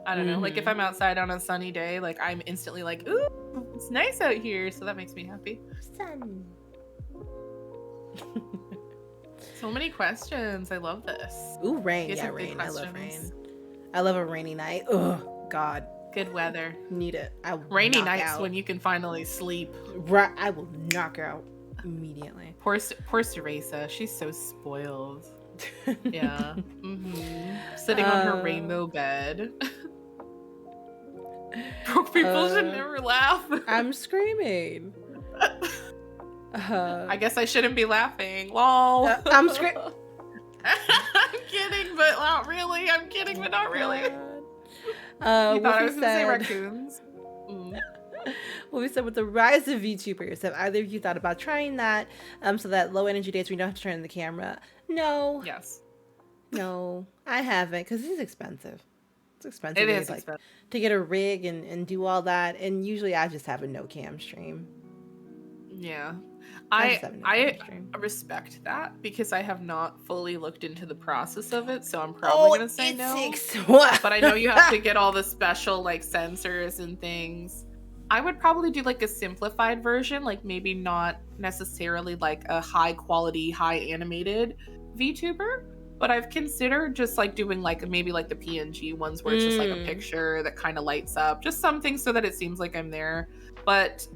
[SPEAKER 3] I don't know. Like if I'm outside on a sunny day, like I'm instantly like, ooh, it's nice out here. So that makes me happy.
[SPEAKER 2] Sun.
[SPEAKER 3] So many questions. I love this.
[SPEAKER 2] Ooh, rain.
[SPEAKER 3] These
[SPEAKER 2] Yeah,
[SPEAKER 3] are good
[SPEAKER 2] rain. I love rain.
[SPEAKER 3] questions.
[SPEAKER 2] I love a rainy night. Oh, God.
[SPEAKER 3] Good weather.
[SPEAKER 2] Need it.
[SPEAKER 3] Rainy nights when you can finally sleep.
[SPEAKER 2] Right. I will knock out immediately.
[SPEAKER 3] Poor Cereza. She's so spoiled. Yeah. Sitting on her rainbow bed. Broke people should never laugh.
[SPEAKER 2] I'm screaming.
[SPEAKER 3] I guess I shouldn't be laughing. Lol.
[SPEAKER 2] I'm screaming.
[SPEAKER 3] I'm kidding, but not really. I'm kidding, but not really. You
[SPEAKER 2] thought
[SPEAKER 3] I was going to say raccoons.
[SPEAKER 2] Well, we said with the rise of VTubers, have either of you thought about trying that so that low energy days we don't have to turn on the camera? No.
[SPEAKER 3] Yes.
[SPEAKER 2] No, I haven't because it's expensive. It's expensive.
[SPEAKER 3] It is expensive.
[SPEAKER 2] To get a rig and do all that. And usually I just have a no cam stream.
[SPEAKER 3] Yeah.
[SPEAKER 2] I just
[SPEAKER 3] I
[SPEAKER 2] have no
[SPEAKER 3] I
[SPEAKER 2] chemistry.
[SPEAKER 3] respect that because I have not fully looked into the process of it, so I'm probably
[SPEAKER 2] Oh,
[SPEAKER 3] gonna say
[SPEAKER 2] it
[SPEAKER 3] no.
[SPEAKER 2] takes what?
[SPEAKER 3] But I know you have to get all the special like sensors and things. I would probably do like a simplified version, like maybe not necessarily like a high quality, high animated VTuber, but I've considered just like doing like maybe like the PNG ones where it's just like a picture that kind of lights up, just something so that it seems like I'm there. But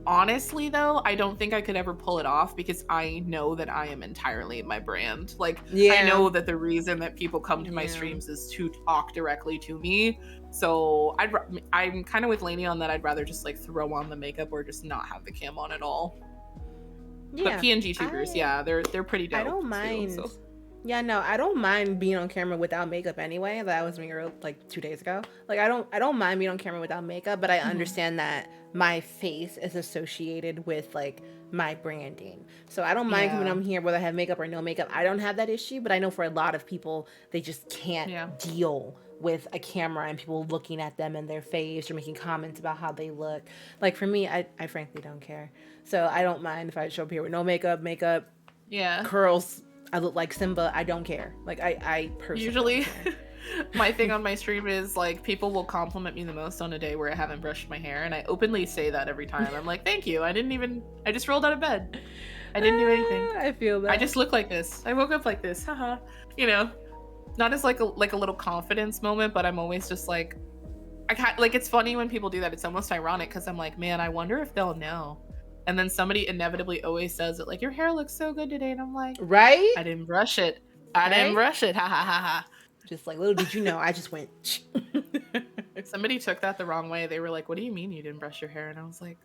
[SPEAKER 3] honestly though, I don't think I could ever pull it off because I know that I am entirely my brand. Like I know that the reason that people come to my streams is to talk directly to me. So I'm kind of with Lainey on that. I'd rather just like throw on the makeup or just not have the cam on at all. But PNG tubers, yeah, they're pretty dope.
[SPEAKER 2] I don't mind.
[SPEAKER 3] Too, so.
[SPEAKER 2] Yeah, no, I don't mind being on camera without makeup anyway. That was me like 2 days ago. Like I don't mind being on camera without makeup, but I understand that my face is associated with like my branding. So I don't mind coming on here whether I have makeup or no makeup. I don't have that issue, but I know for a lot of people they just can't deal with a camera and people looking at them and their face or making comments about how they look. Like for me, I frankly don't care. So I don't mind if I show up here with no makeup, curls, I look like Simba. I don't care. Like I personally
[SPEAKER 3] usually my thing on my stream is like people will compliment me the most on a day where I haven't brushed my hair, and I openly say that every time. I'm like, thank you. I just rolled out of bed. I didn't do anything.
[SPEAKER 2] I feel that.
[SPEAKER 3] I just look like this. I woke up like this. Haha. You know, not as like a little confidence moment, but I'm always just like, like it's funny when people do that. It's almost ironic because I'm like, man, I wonder if they'll know. And then somebody inevitably always says it, like, your hair looks so good today. And I'm like,
[SPEAKER 2] right?
[SPEAKER 3] I didn't brush it. I didn't brush it. Ha ha ha ha.
[SPEAKER 2] Just like, little did you know, I just went.
[SPEAKER 3] Somebody took that the wrong way. They were like, what do you mean you didn't brush your hair? And I was like,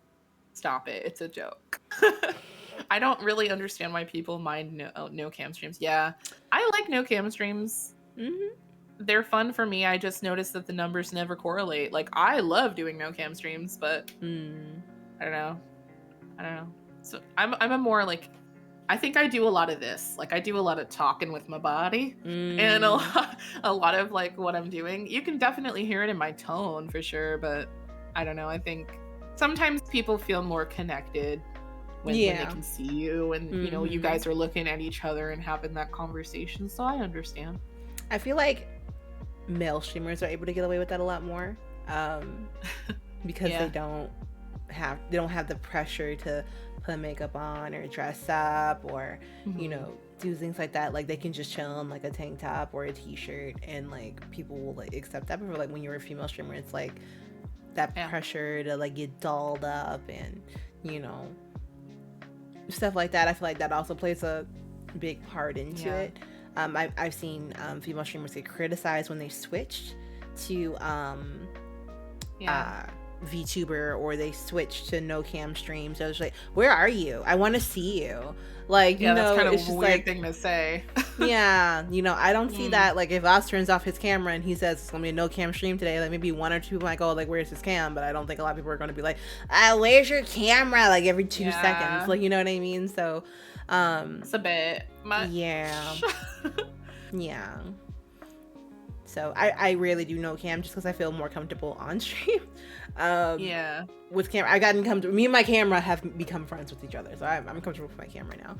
[SPEAKER 3] stop it. It's a joke. I don't really understand why people mind no cam streams. Yeah, I like no cam streams. Mm-hmm. They're fun for me. I just noticed that the numbers never correlate. Like, I love doing no cam streams, but I don't know. So I'm a more like, I think I do a lot of this. Like I do a lot of talking with my body and a lot of like what I'm doing. You can definitely hear it in my tone for sure, but I don't know. I think sometimes people feel more connected when they can see you and you know, you guys are looking at each other and having that conversation. So I understand.
[SPEAKER 2] I feel like male streamers are able to get away with that a lot more because they don't have the pressure to put makeup on or dress up or you know, do things like that. Like they can just chill in like a tank top or a t-shirt and like people will like accept that. But like when you're a female streamer, it's like that pressure to like get dolled up and you know, stuff like that. I feel like that also plays a big part into it. I've seen female streamers get criticized when they switched to VTuber or they switch to no cam streams. So I was like, where are you? I want to see you. Like, you know,
[SPEAKER 3] that's kind of
[SPEAKER 2] it's just
[SPEAKER 3] a weird
[SPEAKER 2] like,
[SPEAKER 3] thing to say.
[SPEAKER 2] Yeah, you know, I don't see that. Like, if Oz turns off his camera and he says it's gonna be a no cam stream today, like maybe one or two people might go like, where's his cam? But I don't think a lot of people are gonna be like, where's your camera? Like every 2 seconds, like, you know what I mean? So,
[SPEAKER 3] it's a bit much.
[SPEAKER 2] Yeah. So I rarely do no cam just because I feel more comfortable on stream. With camera, I gotten comfortable. Me and my camera have become friends with each other, so I'm comfortable with my camera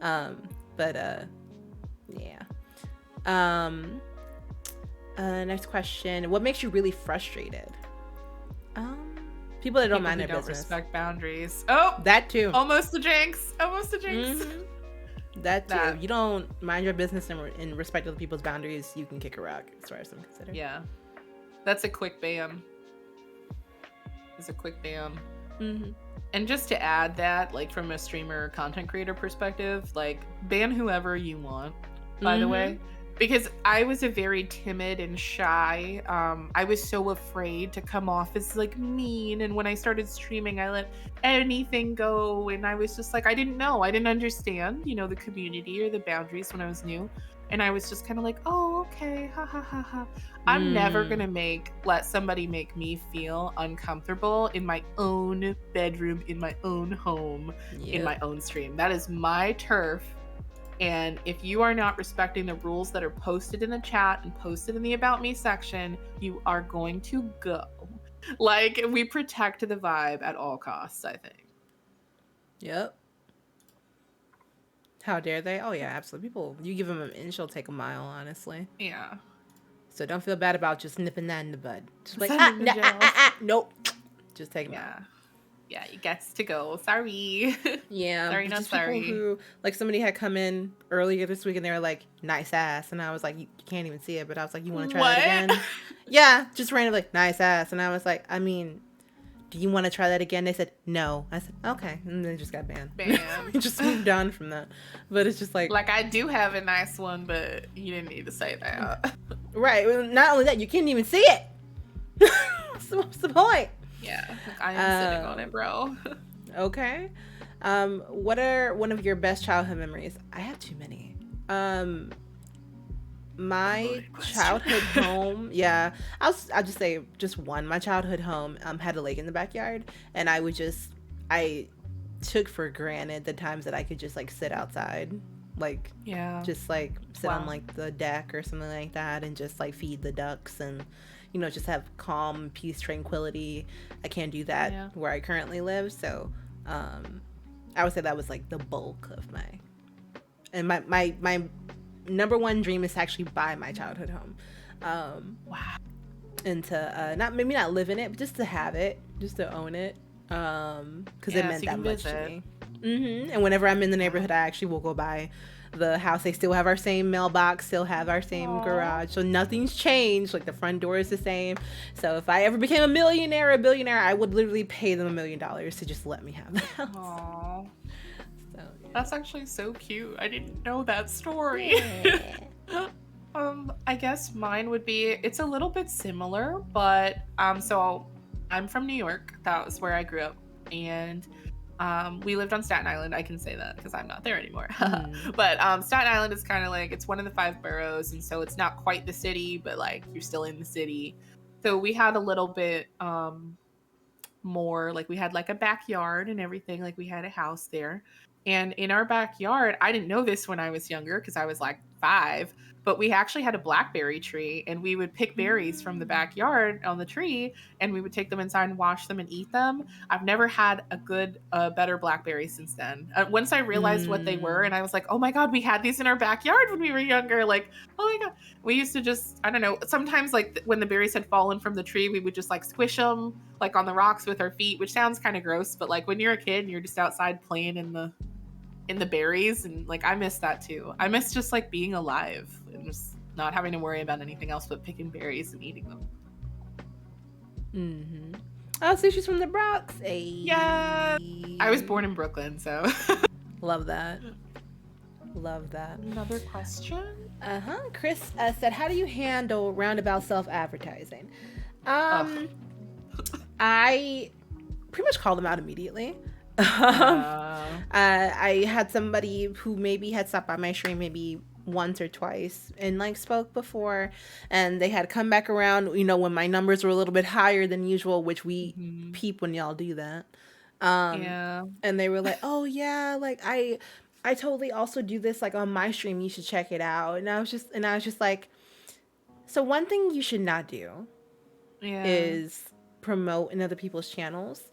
[SPEAKER 2] now. Next question: what makes you really frustrated? People that don't mind their business.
[SPEAKER 3] Respect boundaries. Oh,
[SPEAKER 2] that too.
[SPEAKER 3] Almost a jinx.
[SPEAKER 2] That too. You don't mind your business and respect other people's boundaries, you can kick a rock, as far as I'm considered.
[SPEAKER 3] Yeah, that's a quick ban. It's a quick ban. And just to add that, like from a streamer content creator perspective, like ban whoever you want. By the way, because I was a very timid and shy. I was so afraid to come off as like mean, and when I started streaming, I let anything go, and I was just like, I didn't understand, you know, the community or the boundaries when I was new, and I was just kind of like, oh, okay, ha ha ha ha. I'm never gonna let somebody make me feel uncomfortable in my own bedroom, in my own home, in my own stream. That is my turf. And if you are not respecting the rules that are posted in the chat and posted in the About Me section, you are going to go. Like, we protect the vibe at all costs, I think.
[SPEAKER 2] Yep. How dare they? Oh yeah, absolutely. People, you give them an inch, they'll take a mile. Honestly.
[SPEAKER 3] Yeah.
[SPEAKER 2] So don't feel bad about just nipping that in the bud. Just like
[SPEAKER 3] Send them to jail.
[SPEAKER 2] nope. Just take them out.
[SPEAKER 3] Yeah. Yeah, you gets to go. Sorry.
[SPEAKER 2] Yeah,
[SPEAKER 3] Sorry,
[SPEAKER 2] but
[SPEAKER 3] not
[SPEAKER 2] just
[SPEAKER 3] sorry.
[SPEAKER 2] people who, like, somebody had come in earlier this week and they were like, nice ass, and I was like, you can't even see it, but I was like, you want to try that again? Yeah, just randomly, nice ass, and I was like, I mean, do you want to try that again? They said no. I said okay, and then just got banned.
[SPEAKER 3] Bam.
[SPEAKER 2] We just moved on from that. But it's just like
[SPEAKER 3] I do have a nice one, but you didn't need to say that.
[SPEAKER 2] right. Well, not only that, you can't even see it. So what's the point?
[SPEAKER 3] Yeah, I am sitting on it, bro.
[SPEAKER 2] Okay. What are one of your best childhood memories? I have too many. My childhood home, yeah, I'll just say just one. My childhood home had a lake in the backyard, and I took for granted the times that I could just like sit outside, like just like sit on like the deck or something like that, and just like feed the ducks and just have calm, peace, tranquility. I can't do that where I currently live, so I would say that was like the bulk of my number one dream is to actually buy my childhood home. Wow. And to not live in it, but just to have it, just to own it, because it meant that much to me. And whenever I'm in the neighborhood, I actually will go by the house. They still have our same mailbox, still have our same garage, so nothing's changed. Like the front door is the same. So if I ever became a millionaire or a billionaire, I would literally pay them $1 million to just let me have the house.
[SPEAKER 3] Aww.
[SPEAKER 2] So, yeah.
[SPEAKER 3] That's actually so cute. I didn't know that story. Yeah. I guess mine would be, it's a little bit similar, but so I'm from New York. That was where I grew up, and we lived on Staten Island. I can say that because I'm not there anymore. But Staten Island is kind of like, it's one of the 5 boroughs, and so it's not quite the city, but like you're still in the city. So we had a little bit more, like we had like a backyard and everything, like we had a house there. And in our backyard, I didn't know this when I was younger because I was like 5, but we actually had a blackberry tree, and we would pick berries from the backyard on the tree, and we would take them inside and wash them and eat them. I've never had a better blackberry since then. Once I realized what they were, and I was like, oh my God, we had these in our backyard when we were younger. Like, oh my God. We used to just, I don't know, sometimes like when the berries had fallen from the tree, we would just like squish them like on the rocks with our feet, which sounds kind of gross, but like when you're a kid and you're just outside playing in the berries, and like I miss that too. I miss just like being alive and just not having to worry about anything else but picking berries and eating them.
[SPEAKER 2] Oh, so she's from the Bronx. Hey.
[SPEAKER 3] Yeah, I was born in Brooklyn, so
[SPEAKER 2] love that.
[SPEAKER 3] Another question.
[SPEAKER 2] Chris said, how do you handle roundabout self-advertising? I pretty much called them out immediately. I had somebody who maybe had stopped by my stream maybe once or twice and like spoke before, and they had come back around, when my numbers were a little bit higher than usual, which we peep when y'all do that. And they were like, oh yeah, like I totally also do this like on my stream, you should check it out. And I was just like, so one thing you should not do is promote in other people's channels.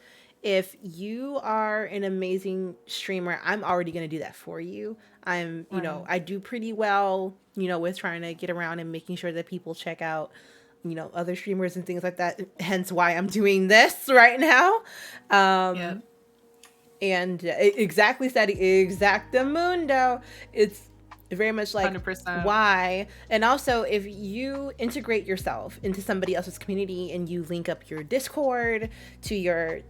[SPEAKER 2] If you are an amazing streamer, I'm already going to do that for you. I'm, I do pretty well, with trying to get around and making sure that people check out, other streamers and things like that. Hence why I'm doing this right now. And exactly said exactamundo. It's very much like
[SPEAKER 3] 100%.
[SPEAKER 2] Why. And also, if you integrate yourself into somebody else's community and you link up your Discord to your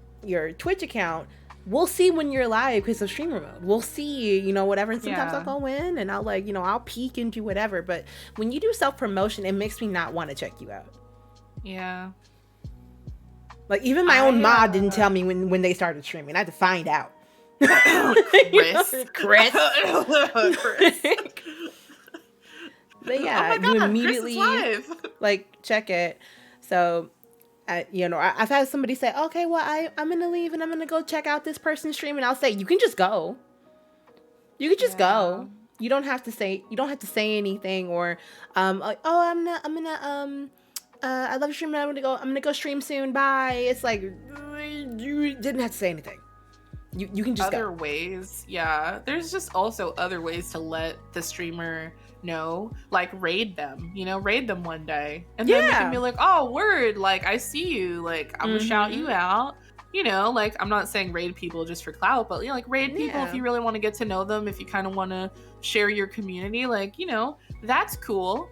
[SPEAKER 2] Twitch account, we'll see when you're live because of streamer mode. We'll see, whatever. And sometimes I'll go in and I'll like, I'll peek and do whatever. But when you do self-promotion, it makes me not want to check you out.
[SPEAKER 3] Yeah.
[SPEAKER 2] Like even my own mod didn't tell me when they started streaming. I had to find out. Chris. But yeah,
[SPEAKER 3] oh my God,
[SPEAKER 2] you immediately like check it. So I've had somebody say, okay, well, I'm going to leave and I'm going to go check out this person's stream. And I'll say, you can just go. You can just go. You don't have to say anything or, I love streaming. I'm going to go stream soon. Bye. It's like, you didn't have to say anything. You can just
[SPEAKER 3] other
[SPEAKER 2] go.
[SPEAKER 3] ways. Yeah, there's just also other ways to let the streamer know, like raid them, raid them one day, and then they can be like, oh, word, like I see you, like I'm gonna shout you out. Like I'm not saying raid people just for clout, but like raid people if you really want to get to know them, if you kind of want to share your community, like that's cool.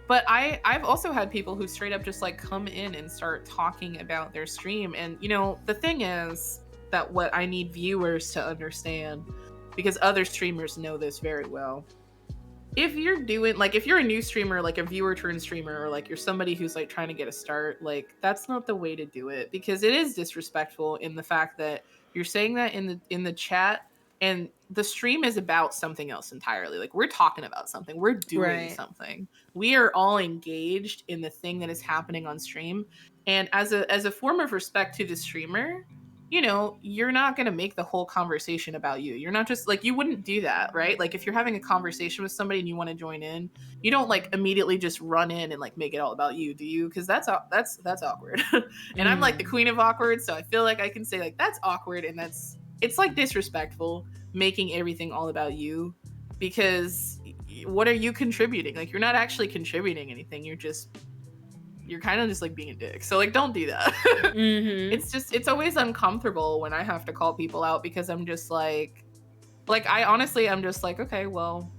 [SPEAKER 3] But I've also had people who straight up just like come in and start talking about their stream. And the thing is that what I need viewers to understand, because other streamers know this very well. If you're doing, like, if you're a new streamer, like a viewer turned streamer, or like you're somebody who's like trying to get a start, like that's not the way to do it, because it is disrespectful in the fact that you're saying that in the chat, and the stream is about something else entirely. Like we're talking about something, we're doing something, we are all engaged in the thing that is happening on stream. And as a form of respect to the streamer, you're not going to make the whole conversation about you. You're not just like, you wouldn't do that, right? Like if you're having a conversation with somebody and you want to join in, you don't like immediately just run in and like make it all about you, do you? Because that's awkward. And I'm like the queen of awkward, so I feel like I can say like that's awkward, and it's like disrespectful making everything all about you, because what are you contributing? Like you're not actually contributing anything. You're kind of just like being a dick. So like don't do that. It's always uncomfortable when I have to call people out, because I'm just like I'm just like, okay, well,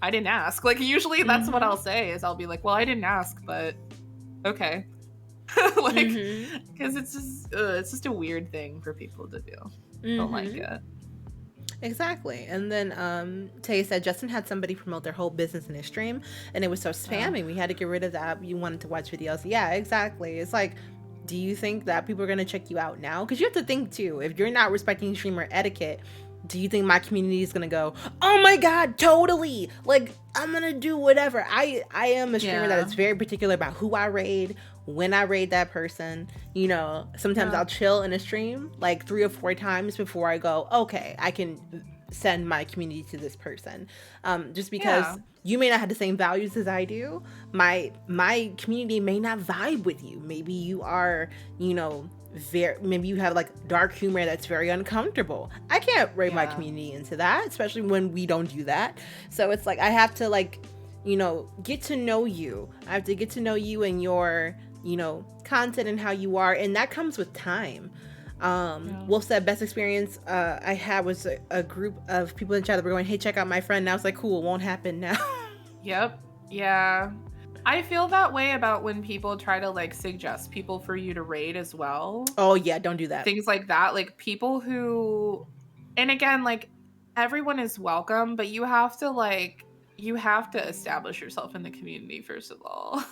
[SPEAKER 3] I didn't ask. Like usually that's what I'll say, is I'll be like, well, I didn't ask, but okay. Like because it's just a weird thing for people to do. Don't like it.
[SPEAKER 2] Exactly. And then Tay said Justin had somebody promote their whole business in his stream, and it was so spammy. We had to get rid of that. You wanted to watch videos. Yeah, exactly. It's like, do you think that people are going to check you out now? Because you have to think too, if you're not respecting streamer etiquette, do you think my community is going to go, oh my God, totally, like I'm going to do whatever? I am a streamer that is very particular about who I raid, when I raid that person. Sometimes I'll chill in a stream like 3 or 4 times before I go, okay, I can send my community to this person. Just because you may not have the same values as I do. My community may not vibe with you. Maybe you are, maybe you have like dark humor that's very uncomfortable. I can't raid my community into that, especially when we don't do that. So it's like I have to like, get to know you. I have to get to know you and your, content and how you are, and that comes with time. Wolf said best experience I had was a group of people in chat that were going, hey, check out my friend. And I was like, cool, it won't happen now.
[SPEAKER 3] Yep. Yeah. I feel that way about when people try to like suggest people for you to raid as well.
[SPEAKER 2] Oh yeah, don't do that.
[SPEAKER 3] Things like that. Like people who, and again, like everyone is welcome, but you have to establish yourself in the community first of all.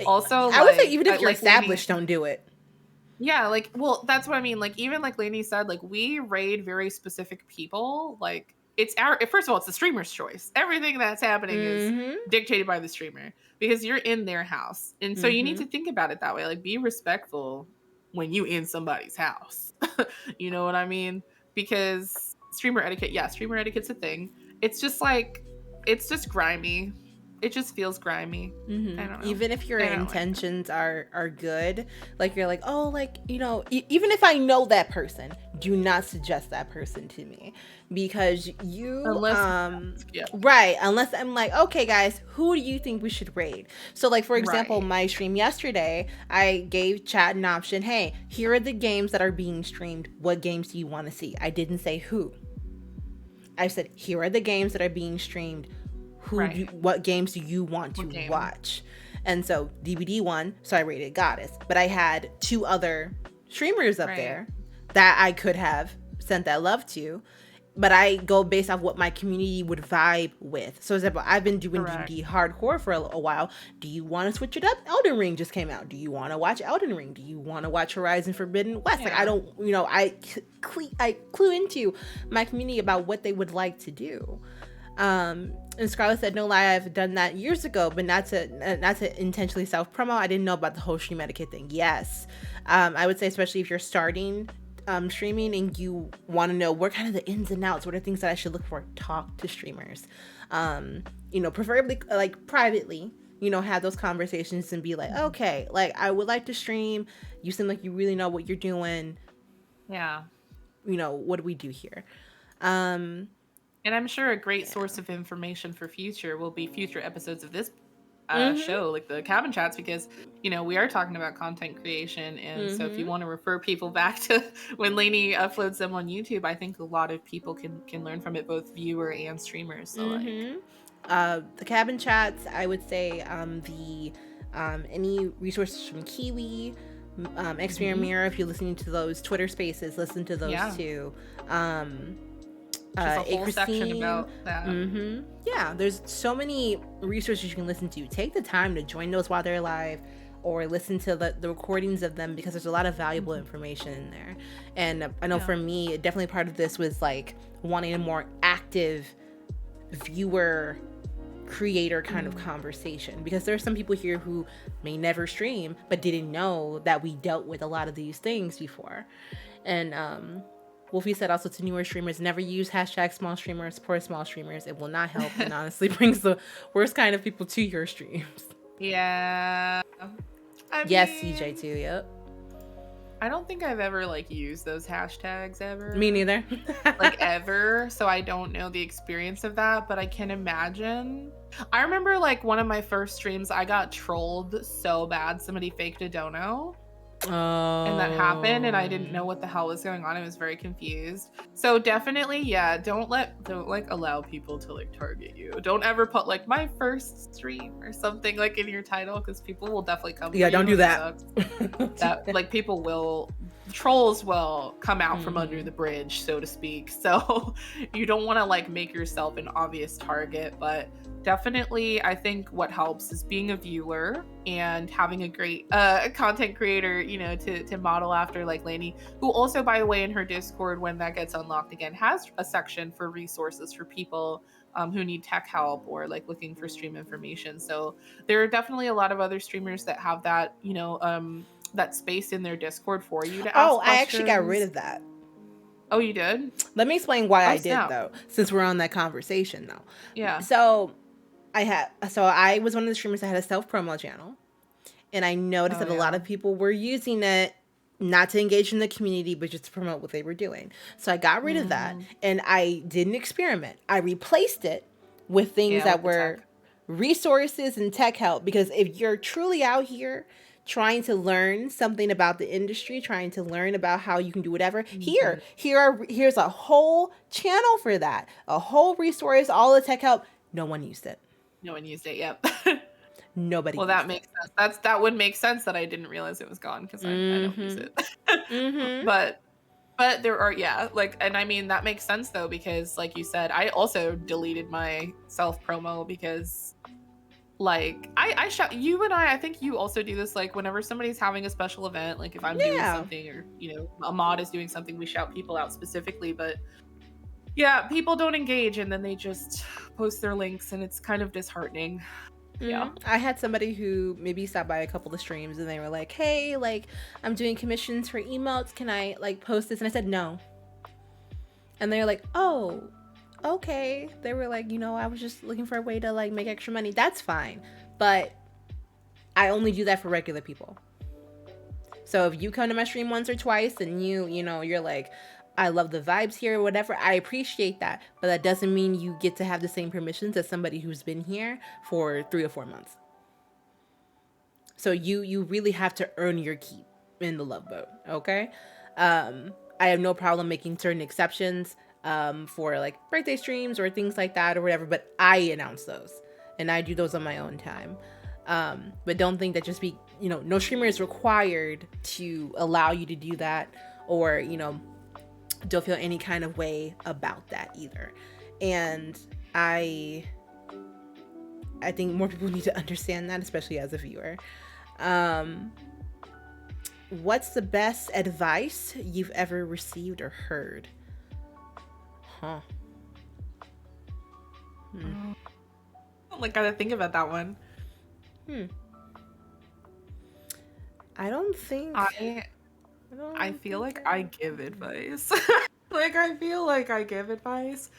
[SPEAKER 3] Also,
[SPEAKER 2] I would say even if you're established, don't do it.
[SPEAKER 3] Yeah, like, well, that's what I mean. Like, even like Lainey said, like we raid very specific people. Like, first of all, it's the streamer's choice. Everything that's happening is dictated by the streamer, because you're in their house, and so you need to think about it that way. Like, be respectful when you in somebody's house. You know what I mean? Because streamer etiquette's a thing. It's just like, it's just grimy. It just feels grimy. I don't know.
[SPEAKER 2] Even if your intentions are good, like you're like, oh, like, even if I know that person, do not suggest that person to me, because unless I'm like, okay guys, who do you think we should raid? So like, for example, my stream yesterday, I gave chat an option. Hey, here are the games that are being streamed. What games do you want to see? I didn't say who. I said, here are the games that are being streamed. What games do you want to watch? And so DVD won, so I rated Goddess. But I had 2 other streamers up there that I could have sent that love to. But I go based off what my community would vibe with. So, for example, I've been doing DVD hardcore for a while. Do you want to switch it up? Elden Ring just came out. Do you want to watch Elden Ring? Do you want to watch Horizon Forbidden West? Like, I don't, I clue into my community about what they would like to do. And Scarlett said, no lie, I've done that years ago, but not to intentionally self-promo. I didn't know about the whole stream etiquette thing. Yes. I would say, especially if you're starting streaming and you want to know what kind of the ins and outs, what are things that I should look for, talk to streamers. Preferably like privately, have those conversations and be like, okay, like I would like to stream. You seem like you really know what you're doing.
[SPEAKER 3] Yeah.
[SPEAKER 2] what do we do here?
[SPEAKER 3] And I'm sure a great source of information for future will be future episodes of this show, like the cabin chats, because we are talking about content creation, and so if you want to refer people back to when Lainey uploads them on YouTube, I think a lot of people can learn from it, both viewer and streamers. So
[SPEAKER 2] the cabin chats, I would say the any resources from Kiwi, Xperia Mirror, if you're listening to those Twitter spaces, listen to those too.
[SPEAKER 3] Just a whole section about that.
[SPEAKER 2] Yeah, there's so many resources you can listen to. Take the time to join those while they're live, or listen to the recordings of them, because there's a lot of valuable information in there. And I know for me, definitely part of this was like wanting a more active viewer creator kind of conversation, because there are some people here who may never stream but didn't know that we dealt with a lot of these things before. And Wolfie said also to newer streamers, never use hashtag small streamers, support small streamers. It will not help, and honestly brings the worst kind of people to your streams.
[SPEAKER 3] Yeah.
[SPEAKER 2] Yes, CJ too, yep.
[SPEAKER 3] I don't think I've ever used those hashtags ever.
[SPEAKER 2] Me neither.
[SPEAKER 3] Ever. So I don't know the experience of that, but I can imagine. I remember one of my first streams, I got trolled so bad. Somebody faked a dono. And that happened, and I didn't know what the hell was going on. I was very confused. So definitely, don't allow people to target you. Don't ever put my first stream or something in your title, because people will definitely come.
[SPEAKER 2] Yeah, don't do that.
[SPEAKER 3] Trolls will come out from under the bridge, so to speak. So you don't want to make yourself an obvious target, but definitely I think what helps is being a viewer and having a great content creator, to model after, like Lainey, who also, by the way, in her Discord, when that gets unlocked again, has a section for resources for people who need tech help or looking for stream information. So there are definitely a lot of other streamers that have that, that space in their Discord for you to ask questions.
[SPEAKER 2] I actually got rid of that.
[SPEAKER 3] Oh, you did?
[SPEAKER 2] Let me explain why I did, though, since we're on that conversation, though.
[SPEAKER 3] Yeah.
[SPEAKER 2] So I was one of the streamers that had a self-promo channel, and I noticed that a lot of people were using it not to engage in the community, but just to promote what they were doing. So I got rid of that, and I didn't experiment. I replaced it with things that were resources and tech help, because if you're truly out here trying to learn something about the industry, trying to learn about how you can do whatever, here's a whole channel for that, a whole resource, all the tech help. No one used it.
[SPEAKER 3] Yep.
[SPEAKER 2] Nobody.
[SPEAKER 3] Well, that makes sense. That would make sense that I didn't realize it was gone, because I don't use it. But there are, and I mean, that makes sense though, because like you said, I also deleted my self promo because I shout you, and I think you also do this, whenever somebody's having a special event, if I'm doing something, or a mod is doing something, we shout people out specifically. But people don't engage, and then they just post their links, and it's kind of disheartening.
[SPEAKER 2] I had somebody who maybe stopped by a couple of streams, and they were like, hey, I'm doing commissions for emotes, can I post this? And I said no. And they're like, oh, okay. They were like, I was just looking for a way to make extra money. That's fine, but I only do that for regular people. So if you come to my stream once or twice and you're like, I love the vibes here or whatever, I appreciate that, but that doesn't mean you get to have the same permissions as somebody who's been here for 3 or 4 months. So you really have to earn your keep in the love boat, okay? I have no problem making certain exceptions for birthday streams or things like that or whatever, but I announce those and I do those on my own time. But don't think that just no streamer is required to allow you to do that, or don't feel any kind of way about that either. And I think more people need to understand that, especially as a viewer. What's the best advice you've ever received or heard?
[SPEAKER 3] I gotta think about that one.
[SPEAKER 2] I don't think
[SPEAKER 3] I feel like I give advice. I feel like I give advice.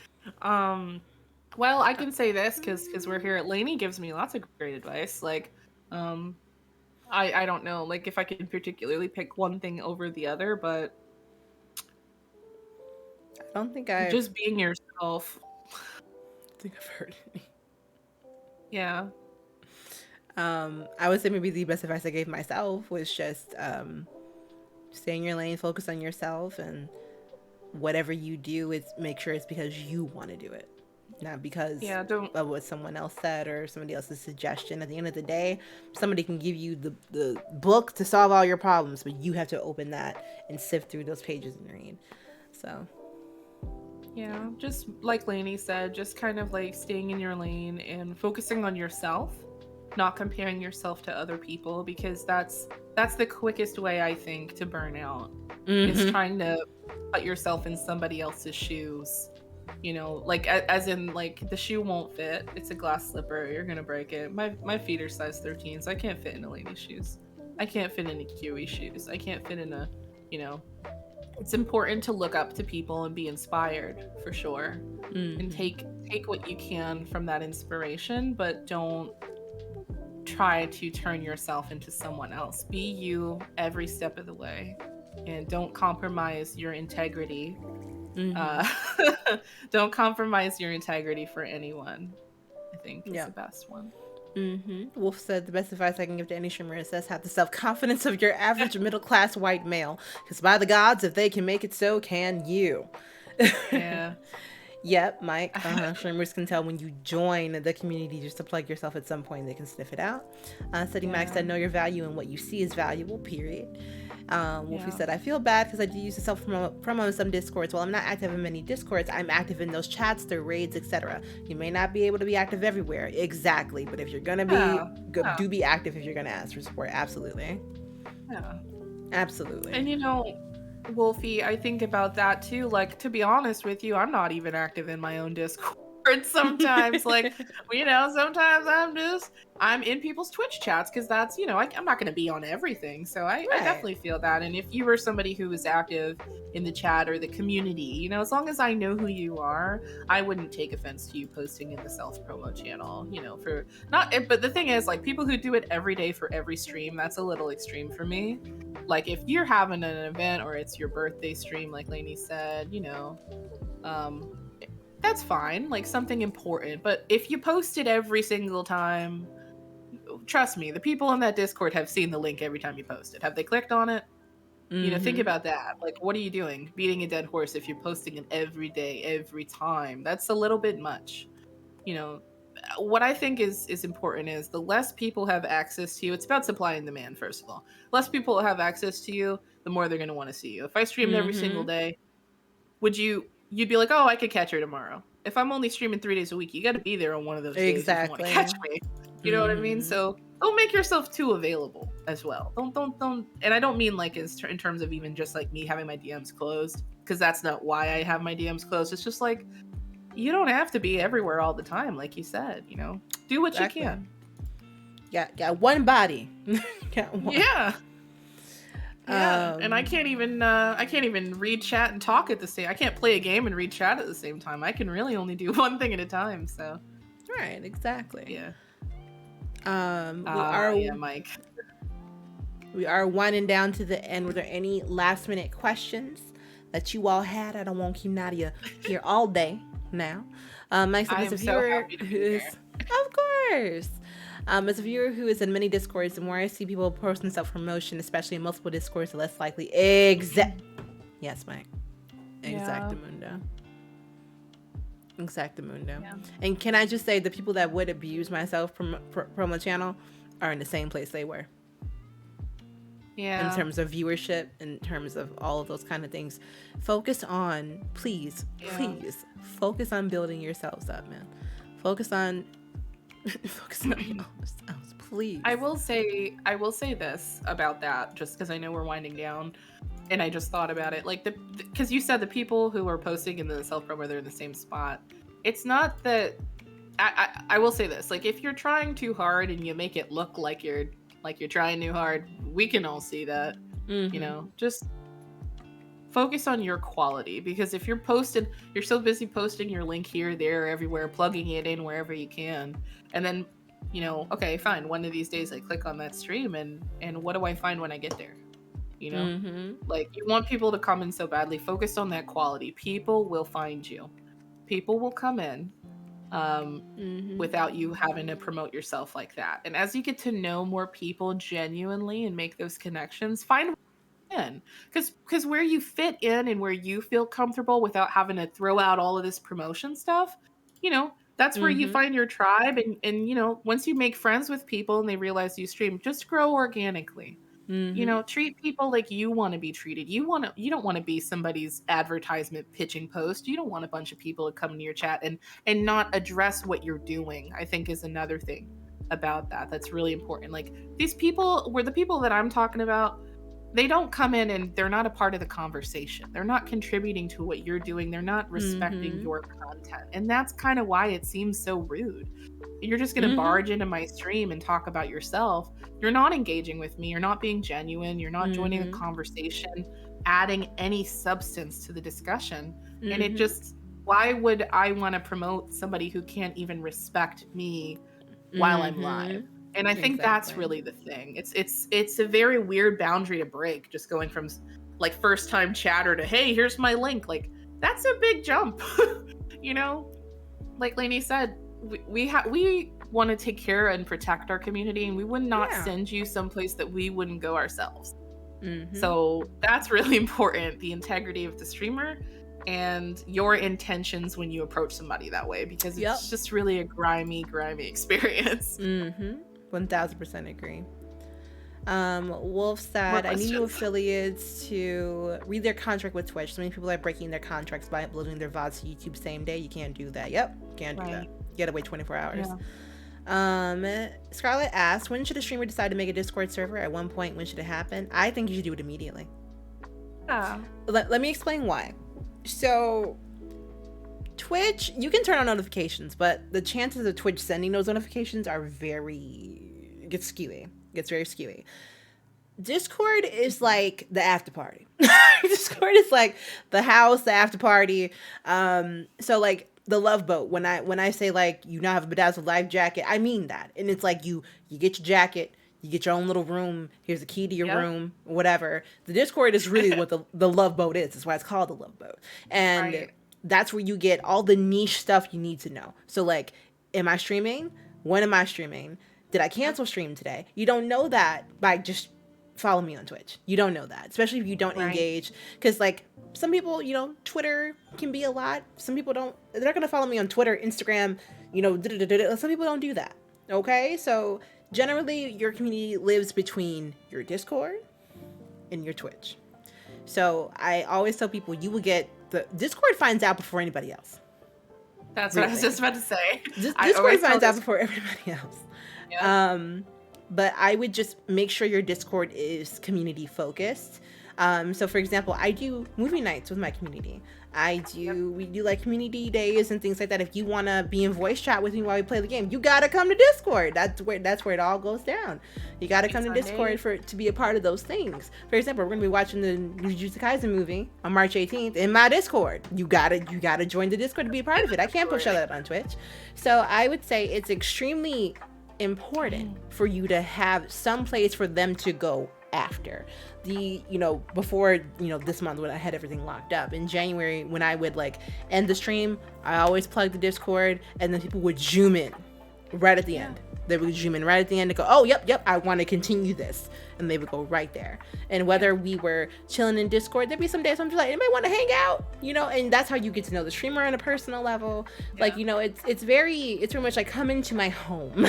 [SPEAKER 3] Well, I can say this because we're here. Lainey gives me lots of great advice. I don't know, if I could particularly pick one thing over the other, but
[SPEAKER 2] I don't think I've
[SPEAKER 3] Just being yourself.
[SPEAKER 2] heard any.
[SPEAKER 3] Yeah.
[SPEAKER 2] I would say maybe the best advice I gave myself was just stay in your lane, focus on yourself, and whatever you do, is make sure it's because you want to do it, not because
[SPEAKER 3] Don't.
[SPEAKER 2] of what someone else said or somebody else's suggestion. At the end of the day, somebody can give you the book to solve all your problems, but you have to open that and sift through those pages and read. So
[SPEAKER 3] Yeah, just like Lainey said, just kind of like staying in your lane and focusing on yourself, not comparing yourself to other people, because that's the quickest way, I think, to burn out. Is trying to put yourself in somebody else's shoes. You know, like as in like the shoe won't fit. It's a glass slipper. You're gonna break it. My feet are size 13, so I can't fit into Lainey's shoes. I can't fit into Kiwi's shoes. I can't fit in a, you know. It's important to look up to people and be inspired for sure, and take what you can from that inspiration, but don't try to turn yourself into someone else. Be you every step of the way, and don't compromise your integrity. Don't compromise your integrity for anyone, I think is the best one.
[SPEAKER 2] Wolf said the best advice I can give to any streamer is have the self-confidence of your average middle-class white male, because by the gods, if they can make it, so can you.
[SPEAKER 3] Yeah.
[SPEAKER 2] Yep, Mike. Streamers can tell when you join the community just to plug yourself at some point. They can sniff it out. Steady Max said, know your value and what you see is valuable, period. Wolfie said, I feel bad because I do use the self-promo in some Discords. While I'm not active in many Discords, I'm active in those chats, their raids, etc. You may not be able to be active everywhere. Exactly. But if you're going to be, do be active if you're going to ask for support. Absolutely.
[SPEAKER 3] Yeah.
[SPEAKER 2] Absolutely.
[SPEAKER 3] And you know, Wolfie, I think about that too. Like, to be honest with you, I'm not even active in my own Discord sometimes. Like, you know, sometimes I'm in people's Twitch chats because that's, you know, I'm not going to be on everything. So I definitely feel that. And if you were somebody who was active in the chat or the community, you know, as long as I know who you are, I wouldn't take offense to you posting in the self-promo channel, you know, for not, but the thing is, like, people who do it every day for every stream, that's a little extreme for me. Like, if you're having an event or it's your birthday stream, like Lainey said, you know, that's fine, like something important. But if you post it every single time, trust me, the people in that Discord have seen the link every time you post it. Have they clicked on it? You know, think about that. Like, what are you doing? Beating a dead horse if you're posting it every day, every time. That's a little bit much. You know, what I think is important is the less people have access to you. It's about supply and demand, first of all. Less people have access to you, the more they're going to want to see you. If I streamed every single day, you'd be like, oh, I could catch her tomorrow. If I'm only streaming 3 days a week, you got to be there on one of those days if you want to catch me. You know what I mean? So don't make yourself too available as well. Don't. And I don't mean like in terms of even just like me having my DMs closed, because that's not why I have my DMs closed. It's just like, you don't have to be everywhere all the time, like you said. You know, do what you can.
[SPEAKER 2] Got one body. Got one.
[SPEAKER 3] Yeah. Yeah, and I can't even read chat and talk at the same. I can't play a game and read chat at the same time. I can really only do one thing at a time. So,
[SPEAKER 2] right, exactly.
[SPEAKER 3] Yeah. Mike.
[SPEAKER 2] We are winding down to the end. Were there any last minute questions that you all had? I don't want to keep Nadia here all day now. Mike said, as a viewer, of course. As a viewer who is in many Discords, the more I see people posting self-promotion, especially in multiple Discords, the less likely. Yes, Mike. Exactamundo. Yeah. And can I just say, the people that would abuse my self-promo channel are in the same place they were.
[SPEAKER 3] Yeah.
[SPEAKER 2] In terms of viewership, in terms of all of those kind of things. Focus on, please, focus on building yourselves up, man. Focus on yourselves, please. I will say this about that, just because I know we're winding down, and I just thought about it. Like, because you said the people who are posting in the self-promo, they're in the same spot. It's not that. I will say this. Like, if you're trying too hard and you make it look like you're trying too hard, we can all see that. You know, just focus on your quality, because if you're so busy posting your link here, there, everywhere, plugging it in wherever you can, and then, you know, okay, fine, one of these days I click on that stream and what do I find when I get there?
[SPEAKER 3] you know?
[SPEAKER 2] Mm-hmm.
[SPEAKER 3] Like, you want people to come in so badly. Focus on that quality. People will find you. People will come in
[SPEAKER 2] Mm-hmm.
[SPEAKER 3] without you having to promote yourself like that. And as you get to know more people genuinely and make those connections, find in, because where you fit in and where you feel comfortable without having to throw out all of this promotion stuff, that's where you
[SPEAKER 2] Mm-hmm.
[SPEAKER 3] find your tribe. And once you make friends with people and they realize you stream, just grow organically.
[SPEAKER 2] Mm-hmm.
[SPEAKER 3] Treat people like you want to be treated. You don't want to be somebody's advertisement pitching post. You don't want a bunch of people to come into your chat and not address what you're doing, I think, is another thing about that's really important. Like, these people were the people that I'm talking about. They don't come in and they're not a part of the conversation. They're not contributing to what you're doing. They're not respecting
[SPEAKER 2] Mm-hmm.
[SPEAKER 3] your content. And that's kind of why it seems so rude. You're just going to
[SPEAKER 2] Mm-hmm.
[SPEAKER 3] barge into my stream and talk about yourself. You're not engaging with me. You're not being genuine. You're not joining the
[SPEAKER 2] Mm-hmm.
[SPEAKER 3] conversation, adding any substance to the discussion. And it
[SPEAKER 2] Mm-hmm.
[SPEAKER 3] just, why would I want to promote somebody who can't even respect me while I'm live? And I think that's
[SPEAKER 2] Exactly.
[SPEAKER 3] really the thing. It's a very weird boundary to break, just going from like first time chatter to, hey, here's my link. Like, that's a big jump. you know like Lainey said, we want to take care and protect our community, and we would not
[SPEAKER 2] Yeah.
[SPEAKER 3] send you someplace that we wouldn't go ourselves.
[SPEAKER 2] Mm-hmm.
[SPEAKER 3] So that's really important, the integrity of the streamer and your intentions when you approach somebody that way, because
[SPEAKER 2] Yep.
[SPEAKER 3] it's just really a grimy experience.
[SPEAKER 2] Mm-hmm. 1000% agree. Wolf said,
[SPEAKER 3] More
[SPEAKER 2] I need new
[SPEAKER 3] questions?
[SPEAKER 2] affiliates to read their contract with Twitch. So many people are breaking their contracts by uploading their VODs to YouTube same day. You can't do that. Yep, can't do that.
[SPEAKER 3] Right.
[SPEAKER 2] You gotta wait 24 hours.
[SPEAKER 3] Yeah.
[SPEAKER 2] Scarlett asked, when should a streamer decide to make a Discord server? At one point, when should it happen? I think you should do it immediately.
[SPEAKER 3] Yeah.
[SPEAKER 2] Let me explain why. So, Twitch, you can turn on notifications, but the chances of Twitch sending those notifications are gets very skewy. Discord is like the after party. Discord is like the house, the after party. So like the Love Boat. When I say like you now have a bedazzled life jacket, I mean that. And it's like you get your jacket, you get your own little room. Here's the key to your room, whatever. The Discord is really what the Love Boat is. That's why it's called the Love Boat. And that's where you get all the niche stuff you need to know. So like, am I streaming? When am I streaming? Did I cancel stream today? You don't know that by just follow me on Twitch. You don't know that, especially if you don't engage. Because like some people, Twitter can be a lot. Some people don't. They're not gonna follow me on Twitter, Instagram. Some people don't do that. Okay, so generally your community lives between your Discord and your Twitch. So I always tell people you will get the Discord finds out before anybody else.
[SPEAKER 3] That's what I was just about to say.
[SPEAKER 2] Discord finds out before everybody else.
[SPEAKER 3] Yeah.
[SPEAKER 2] But I would just make sure your Discord is community focused. So for example, I do movie nights with my community. We do like community days and things like that. If you want to be in voice chat with me while we play the game, you got to come to Discord. That's where it all goes down. You got to come to Discord to be a part of those things. For example, we're going to be watching the Jujutsu Kaisen movie on March 18th in my Discord. You got to join the Discord to be a part of it. I can't push that on Twitch. So I would say it's extremely important for you to have some place for them to go after before this month when I had everything locked up in January. When I would like end the stream, I always plug the Discord, and then people would zoom in right at the end. They would zoom in right at the end and go, oh yep, I want to continue this, and they would go right there. And whether we were chilling in Discord, there'd be some days I'm just like, anybody want to hang out, and that's how you get to know the streamer on a personal level. Like it's very much like come into my home.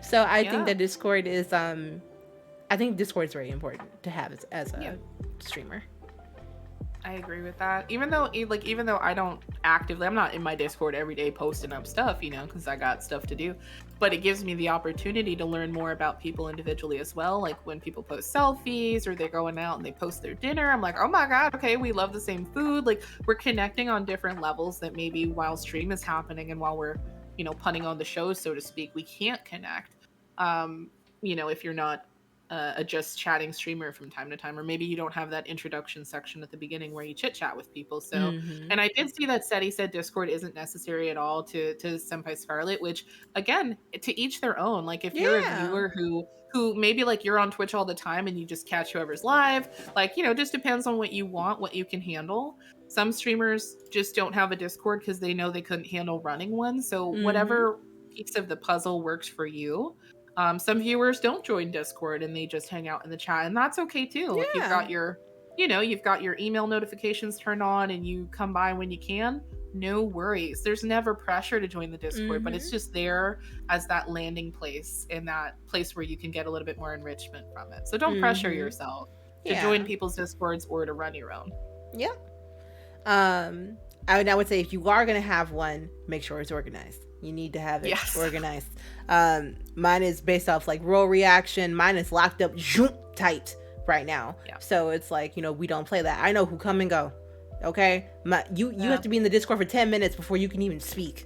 [SPEAKER 2] So I think that Discord is I think Discord is very important to have as a streamer.
[SPEAKER 3] I agree with that. Even though I don't actively, I'm not in my Discord every day posting up stuff, because I got stuff to do. But it gives me the opportunity to learn more about people individually as well. Like when people post selfies or they're going out and they post their dinner, I'm like, oh my God, okay, we love the same food. Like we're connecting on different levels that maybe while stream is happening and while we're, punning on the show, so to speak, we can't connect. If you're not a just chatting streamer from time to time, or maybe you don't have that introduction section at the beginning where you chit chat with people. So,
[SPEAKER 2] Mm-hmm.
[SPEAKER 3] and I did see that Seti said Discord isn't necessary at all to Senpai Scarlet, which again, to each their own. Like if you're a
[SPEAKER 2] Yeah.
[SPEAKER 3] viewer who maybe like you're on Twitch all the time and you just catch whoever's live, like, you know, just depends on what you want, what you can handle. Some streamers just don't have a Discord because they know they couldn't handle running one. So
[SPEAKER 2] Mm-hmm.
[SPEAKER 3] whatever piece of the puzzle works for you. Some viewers don't join Discord and they just hang out in the chat, and that's okay too. If you've
[SPEAKER 2] Yeah.
[SPEAKER 3] got your, you know, you've got your email notifications turned on and you come by when you can, no worries. There's never pressure to join the Discord, but it's
[SPEAKER 2] Mm-hmm.
[SPEAKER 3] just there as that landing place and that place where you can get a little bit more enrichment from it. So don't pressure
[SPEAKER 2] Mm-hmm.
[SPEAKER 3] yourself to
[SPEAKER 2] Yeah.
[SPEAKER 3] join people's Discords or to run your own.
[SPEAKER 2] Yep. I would say if you are gonna have one, make sure it's organized. You need to have it
[SPEAKER 3] Yes.
[SPEAKER 2] organized. Mine is based off like roll reaction. Mine is locked up tight right now.
[SPEAKER 3] Yeah.
[SPEAKER 2] So it's like, you know, we don't play that. I know who come and go. Okay, you have to be in the Discord for 10 minutes before you can even speak.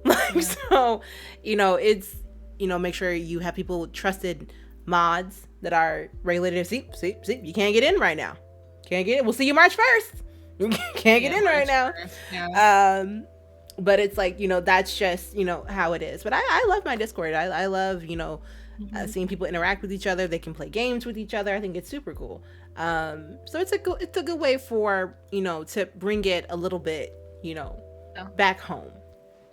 [SPEAKER 2] Like, so, you know, it's, you know, make sure you have people trusted mods that are regulated. See, you can't get in right now. Can't get in. We'll see you March 1st. You can't get in right now.
[SPEAKER 3] Yeah.
[SPEAKER 2] But it's like, you know, that's just, you know, how it is. But I love my Discord. I love, you know, seeing people interact with each other. They can play games with each other. I think it's super cool. So it's a good way for, you know, to bring it a little bit, you know, back home.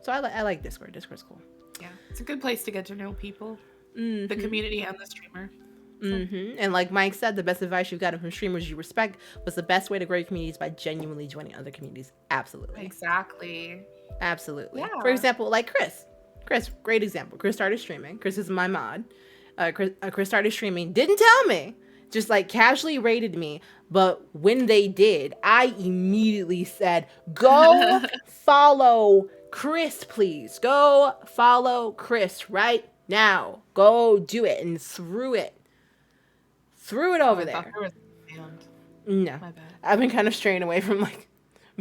[SPEAKER 2] So I like Discord. Discord's cool.
[SPEAKER 3] Yeah, it's a good place to get to know people, the community and the streamer.
[SPEAKER 2] Mm-hmm. And like Mike said, the best advice you've gotten from streamers you respect was the best way to grow your communities by genuinely joining other communities. Absolutely.
[SPEAKER 3] Exactly.
[SPEAKER 2] Absolutely.
[SPEAKER 3] Yeah.
[SPEAKER 2] For example, like Chris, great example. Chris started streaming. Chris is my mod. Chris started streaming. Didn't tell me. Just like casually rated me. But when they did, I immediately said, go follow Chris, please. Go follow Chris right now. Go do it. And threw it over there.
[SPEAKER 3] There was a band.
[SPEAKER 2] No.
[SPEAKER 3] My bad.
[SPEAKER 2] I've been kind of straying away from like.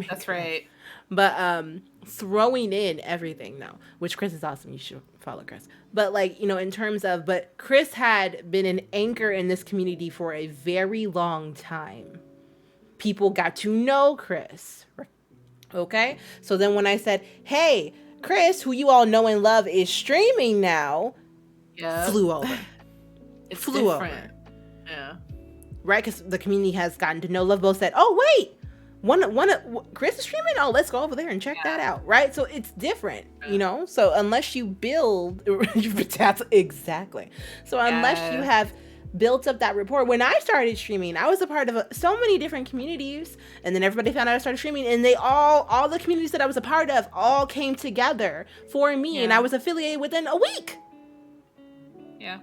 [SPEAKER 3] That's right.
[SPEAKER 2] But throwing in everything, no. Which Chris is awesome. You should follow Chris. But like, you know, in terms of, but Chris had been an anchor in this community for a very long time. People got to know Chris. Okay? So then when I said, hey, Chris, who you all know and love, is streaming now, flew over.
[SPEAKER 3] It's
[SPEAKER 2] flew
[SPEAKER 3] different.
[SPEAKER 2] over.
[SPEAKER 3] Yeah.
[SPEAKER 2] Right? Because the community has gotten to know Love. Both said, oh, wait. Chris is streaming? Oh, let's go over there and check that out. Right? So it's different, you know? So unless you build, exactly. So unless you have built up that rapport. When I started streaming, I was a part of so many different communities, and then everybody found out I started streaming, and they all the communities that I was a part of all came together for me, and I was affiliated within a week.
[SPEAKER 3] Yeah.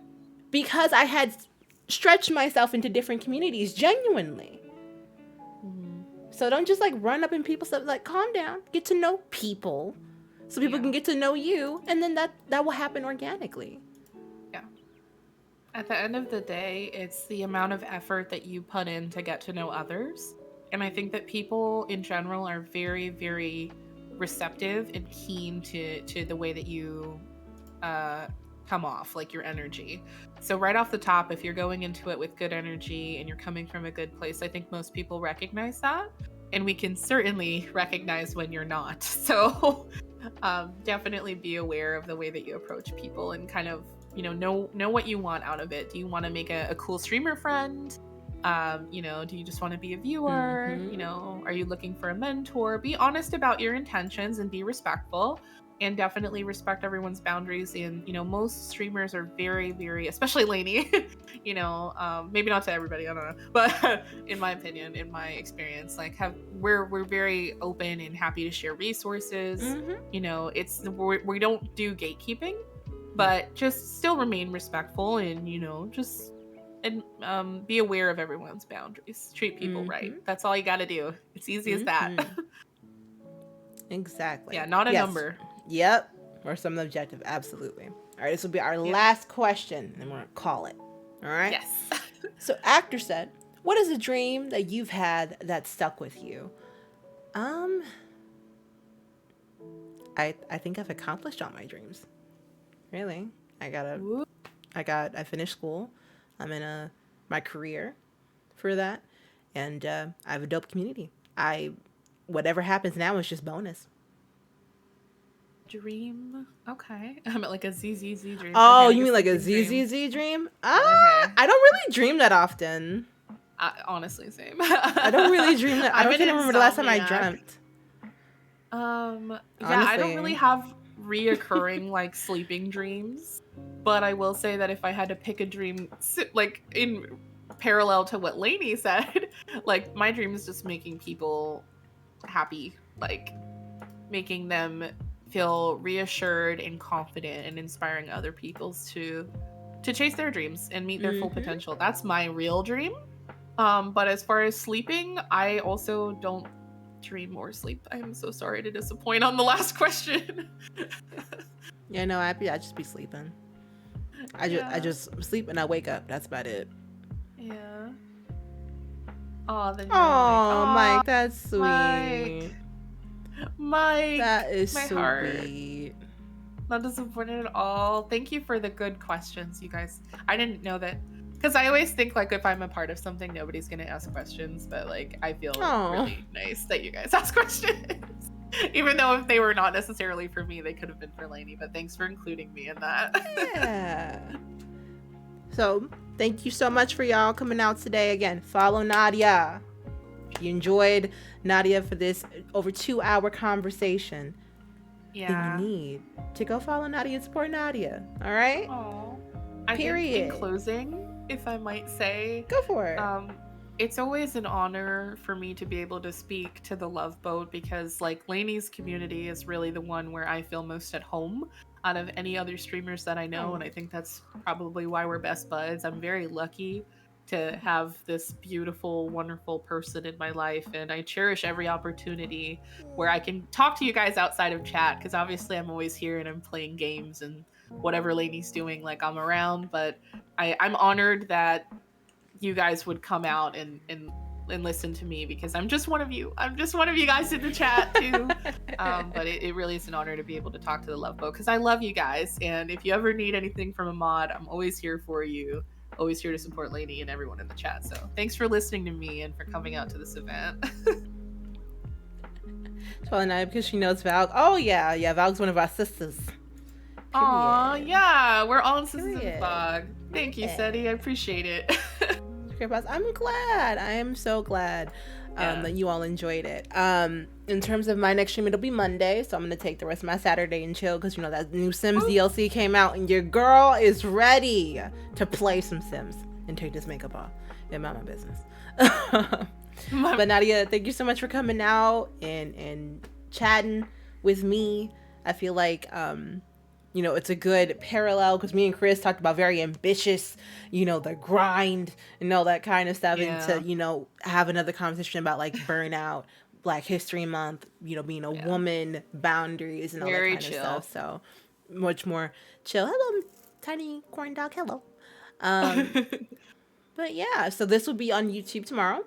[SPEAKER 2] Because I had stretched myself into different communities genuinely. So don't just like run up in people's stuff. Like, calm down, get to know people, so people can get to know you, and then that will happen organically.
[SPEAKER 3] Yeah. At the end of the day, it's the amount of effort that you put in to get to know others, and I think that people in general are very, very receptive and keen to the way that you come off, like your energy. So right off the top, if you're going into it with good energy and you're coming from a good place, I think most people recognize that, and we can certainly recognize when you're not. So definitely be aware of the way that you approach people, and kind of, you know what you want out of it. Do you want to make a cool streamer friend? You know, do you just want to be a viewer? You know, are you looking for a mentor? Be honest about your intentions and be respectful. And definitely respect everyone's boundaries. And, you know, most streamers are very, very, especially Lainey, you know, maybe not to everybody, I don't know, but in my opinion, in my experience, like we're very open and happy to share resources. You know, we don't do gatekeeping, but just still remain respectful, and, you know, just be aware of everyone's boundaries. Treat people right. That's all you got to do. It's easy as that.
[SPEAKER 2] Exactly.
[SPEAKER 3] Yeah, not a number.
[SPEAKER 2] Yep. Or some objective. Absolutely. All right, this will be our last question, and we're going to call it. All right?
[SPEAKER 3] Yes.
[SPEAKER 2] So Actor said, what is a dream that you've had that stuck with you? I think I've accomplished all my dreams. Really. I finished school. I'm in my career for that. And I have a dope community. Whatever happens now is just bonus.
[SPEAKER 3] Dream. Okay. I meant like a ZZZ dream.
[SPEAKER 2] Oh,
[SPEAKER 3] Okay,
[SPEAKER 2] you mean like a
[SPEAKER 3] sleeping
[SPEAKER 2] ZZZ dream?
[SPEAKER 3] Okay.
[SPEAKER 2] I don't really dream that often.
[SPEAKER 3] Honestly, same.
[SPEAKER 2] I don't really dream that. I don't even remember the last time I dreamt.
[SPEAKER 3] Yeah,
[SPEAKER 2] Honestly.
[SPEAKER 3] I don't really have reoccurring like sleeping dreams, but I will say that if I had to pick a dream, like in parallel to what Lainey said, like my dream is just making people happy, like making them feel reassured and confident and inspiring other people to chase their dreams and meet their full potential. That's my real dream. But as far as sleeping, I also don't dream or sleep. I'm so sorry to disappoint on the last question.
[SPEAKER 2] Yeah, no, I just be sleeping. I just sleep and I wake up. That's about it.
[SPEAKER 3] Yeah. Oh,
[SPEAKER 2] Mike, that's sweet.
[SPEAKER 3] Mike,
[SPEAKER 2] that is
[SPEAKER 3] my
[SPEAKER 2] sweet.
[SPEAKER 3] Heart. Not disappointed at all. Thank you for the good questions, you guys. I didn't know that, because I always think like if I'm a part of something, nobody's gonna ask questions, but like I feel really nice that you guys ask questions. Even though if they were not necessarily for me, they could have been for Lainey, but thanks for including me in that.
[SPEAKER 2] Yeah. So thank you so much for y'all coming out today. Again, follow Nadia. If you enjoyed Nadia for this over 2-hour conversation, then you need to go follow Nadia and support Nadia. All right?
[SPEAKER 3] Aww.
[SPEAKER 2] Period.
[SPEAKER 3] I think in closing, if I might say,
[SPEAKER 2] go for it.
[SPEAKER 3] It's always an honor for me to be able to speak to the Love Boat, because like Lainey's community is really the one where I feel most at home out of any other streamers that I know. And I think that's probably why we're best buds. I'm very lucky to have this beautiful, wonderful person in my life, and I cherish every opportunity where I can talk to you guys outside of chat, because obviously I'm always here and I'm playing games and whatever Lainey's doing, like I'm around. But I'm honored that you guys would come out and listen to me, because I'm just one of you. I'm just one of you guys in the chat too. But it really is an honor to be able to talk to the Love Boat, because I love you guys, and if you ever need anything from a mod, I'm always here for you. Always here to support Lainey and everyone in the chat. So thanks for listening to me and for coming out to this event.
[SPEAKER 2] It's probably not because she knows Val. Oh yeah, Val's one of our sisters.
[SPEAKER 3] Aw, yeah, we're all sisters in Fog. Thank you, Seti. I appreciate it.
[SPEAKER 2] I'm glad. I am so glad that you all enjoyed it. In terms of my next stream, it'll be Monday, so I'm gonna take the rest of my Saturday and chill, because you know that new Sims DLC came out and your girl is ready to play some Sims and take this makeup off. It's not my business. But Nadia, thank you so much for coming out and chatting with me. I feel like you know, it's a good parallel, because me and Chris talked about very ambitious, you know, the grind and all that kind of stuff. And to, you know, have another conversation about like burnout, Black History Month, you know, being a woman, boundaries and all
[SPEAKER 3] very
[SPEAKER 2] that kind
[SPEAKER 3] chill.
[SPEAKER 2] of stuff. So much more chill. Hello, tiny corn dog. Hello. But yeah, so this will be on YouTube tomorrow.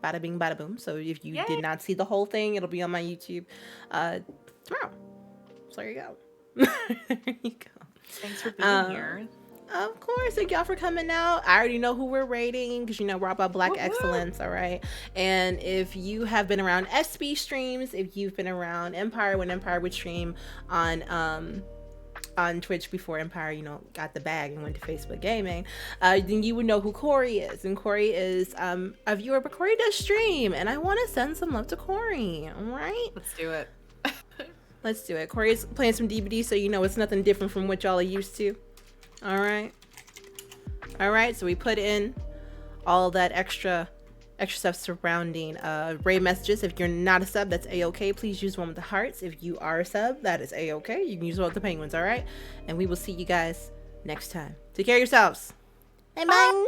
[SPEAKER 2] Bada bing, bada boom. So if you did not see the whole thing, it'll be on my YouTube tomorrow. So there you go. There you go.
[SPEAKER 3] Thanks for being here.
[SPEAKER 2] Of course. Thank y'all for coming out. I already know who we're rating, because you know we're all about Black excellence. All right. And if you have been around SB streams, if you've been around Empire when Empire would stream on Twitch before Empire, you know, got the bag and went to Facebook Gaming, then you would know who Corey is. And Corey is a viewer, but Corey does stream, and I want to send some love to Corey. All right.
[SPEAKER 3] Let's do it.
[SPEAKER 2] Let's do it. Corey's playing some DBD, so you know it's nothing different from what y'all are used to. All right. So we put in all that extra stuff surrounding raid messages. If you're not a sub, that's a-okay. Please use one with the hearts. If you are a sub, that is a-okay. You can use one with the penguins. All right. And we will see you guys next time. Take care of yourselves. Bye.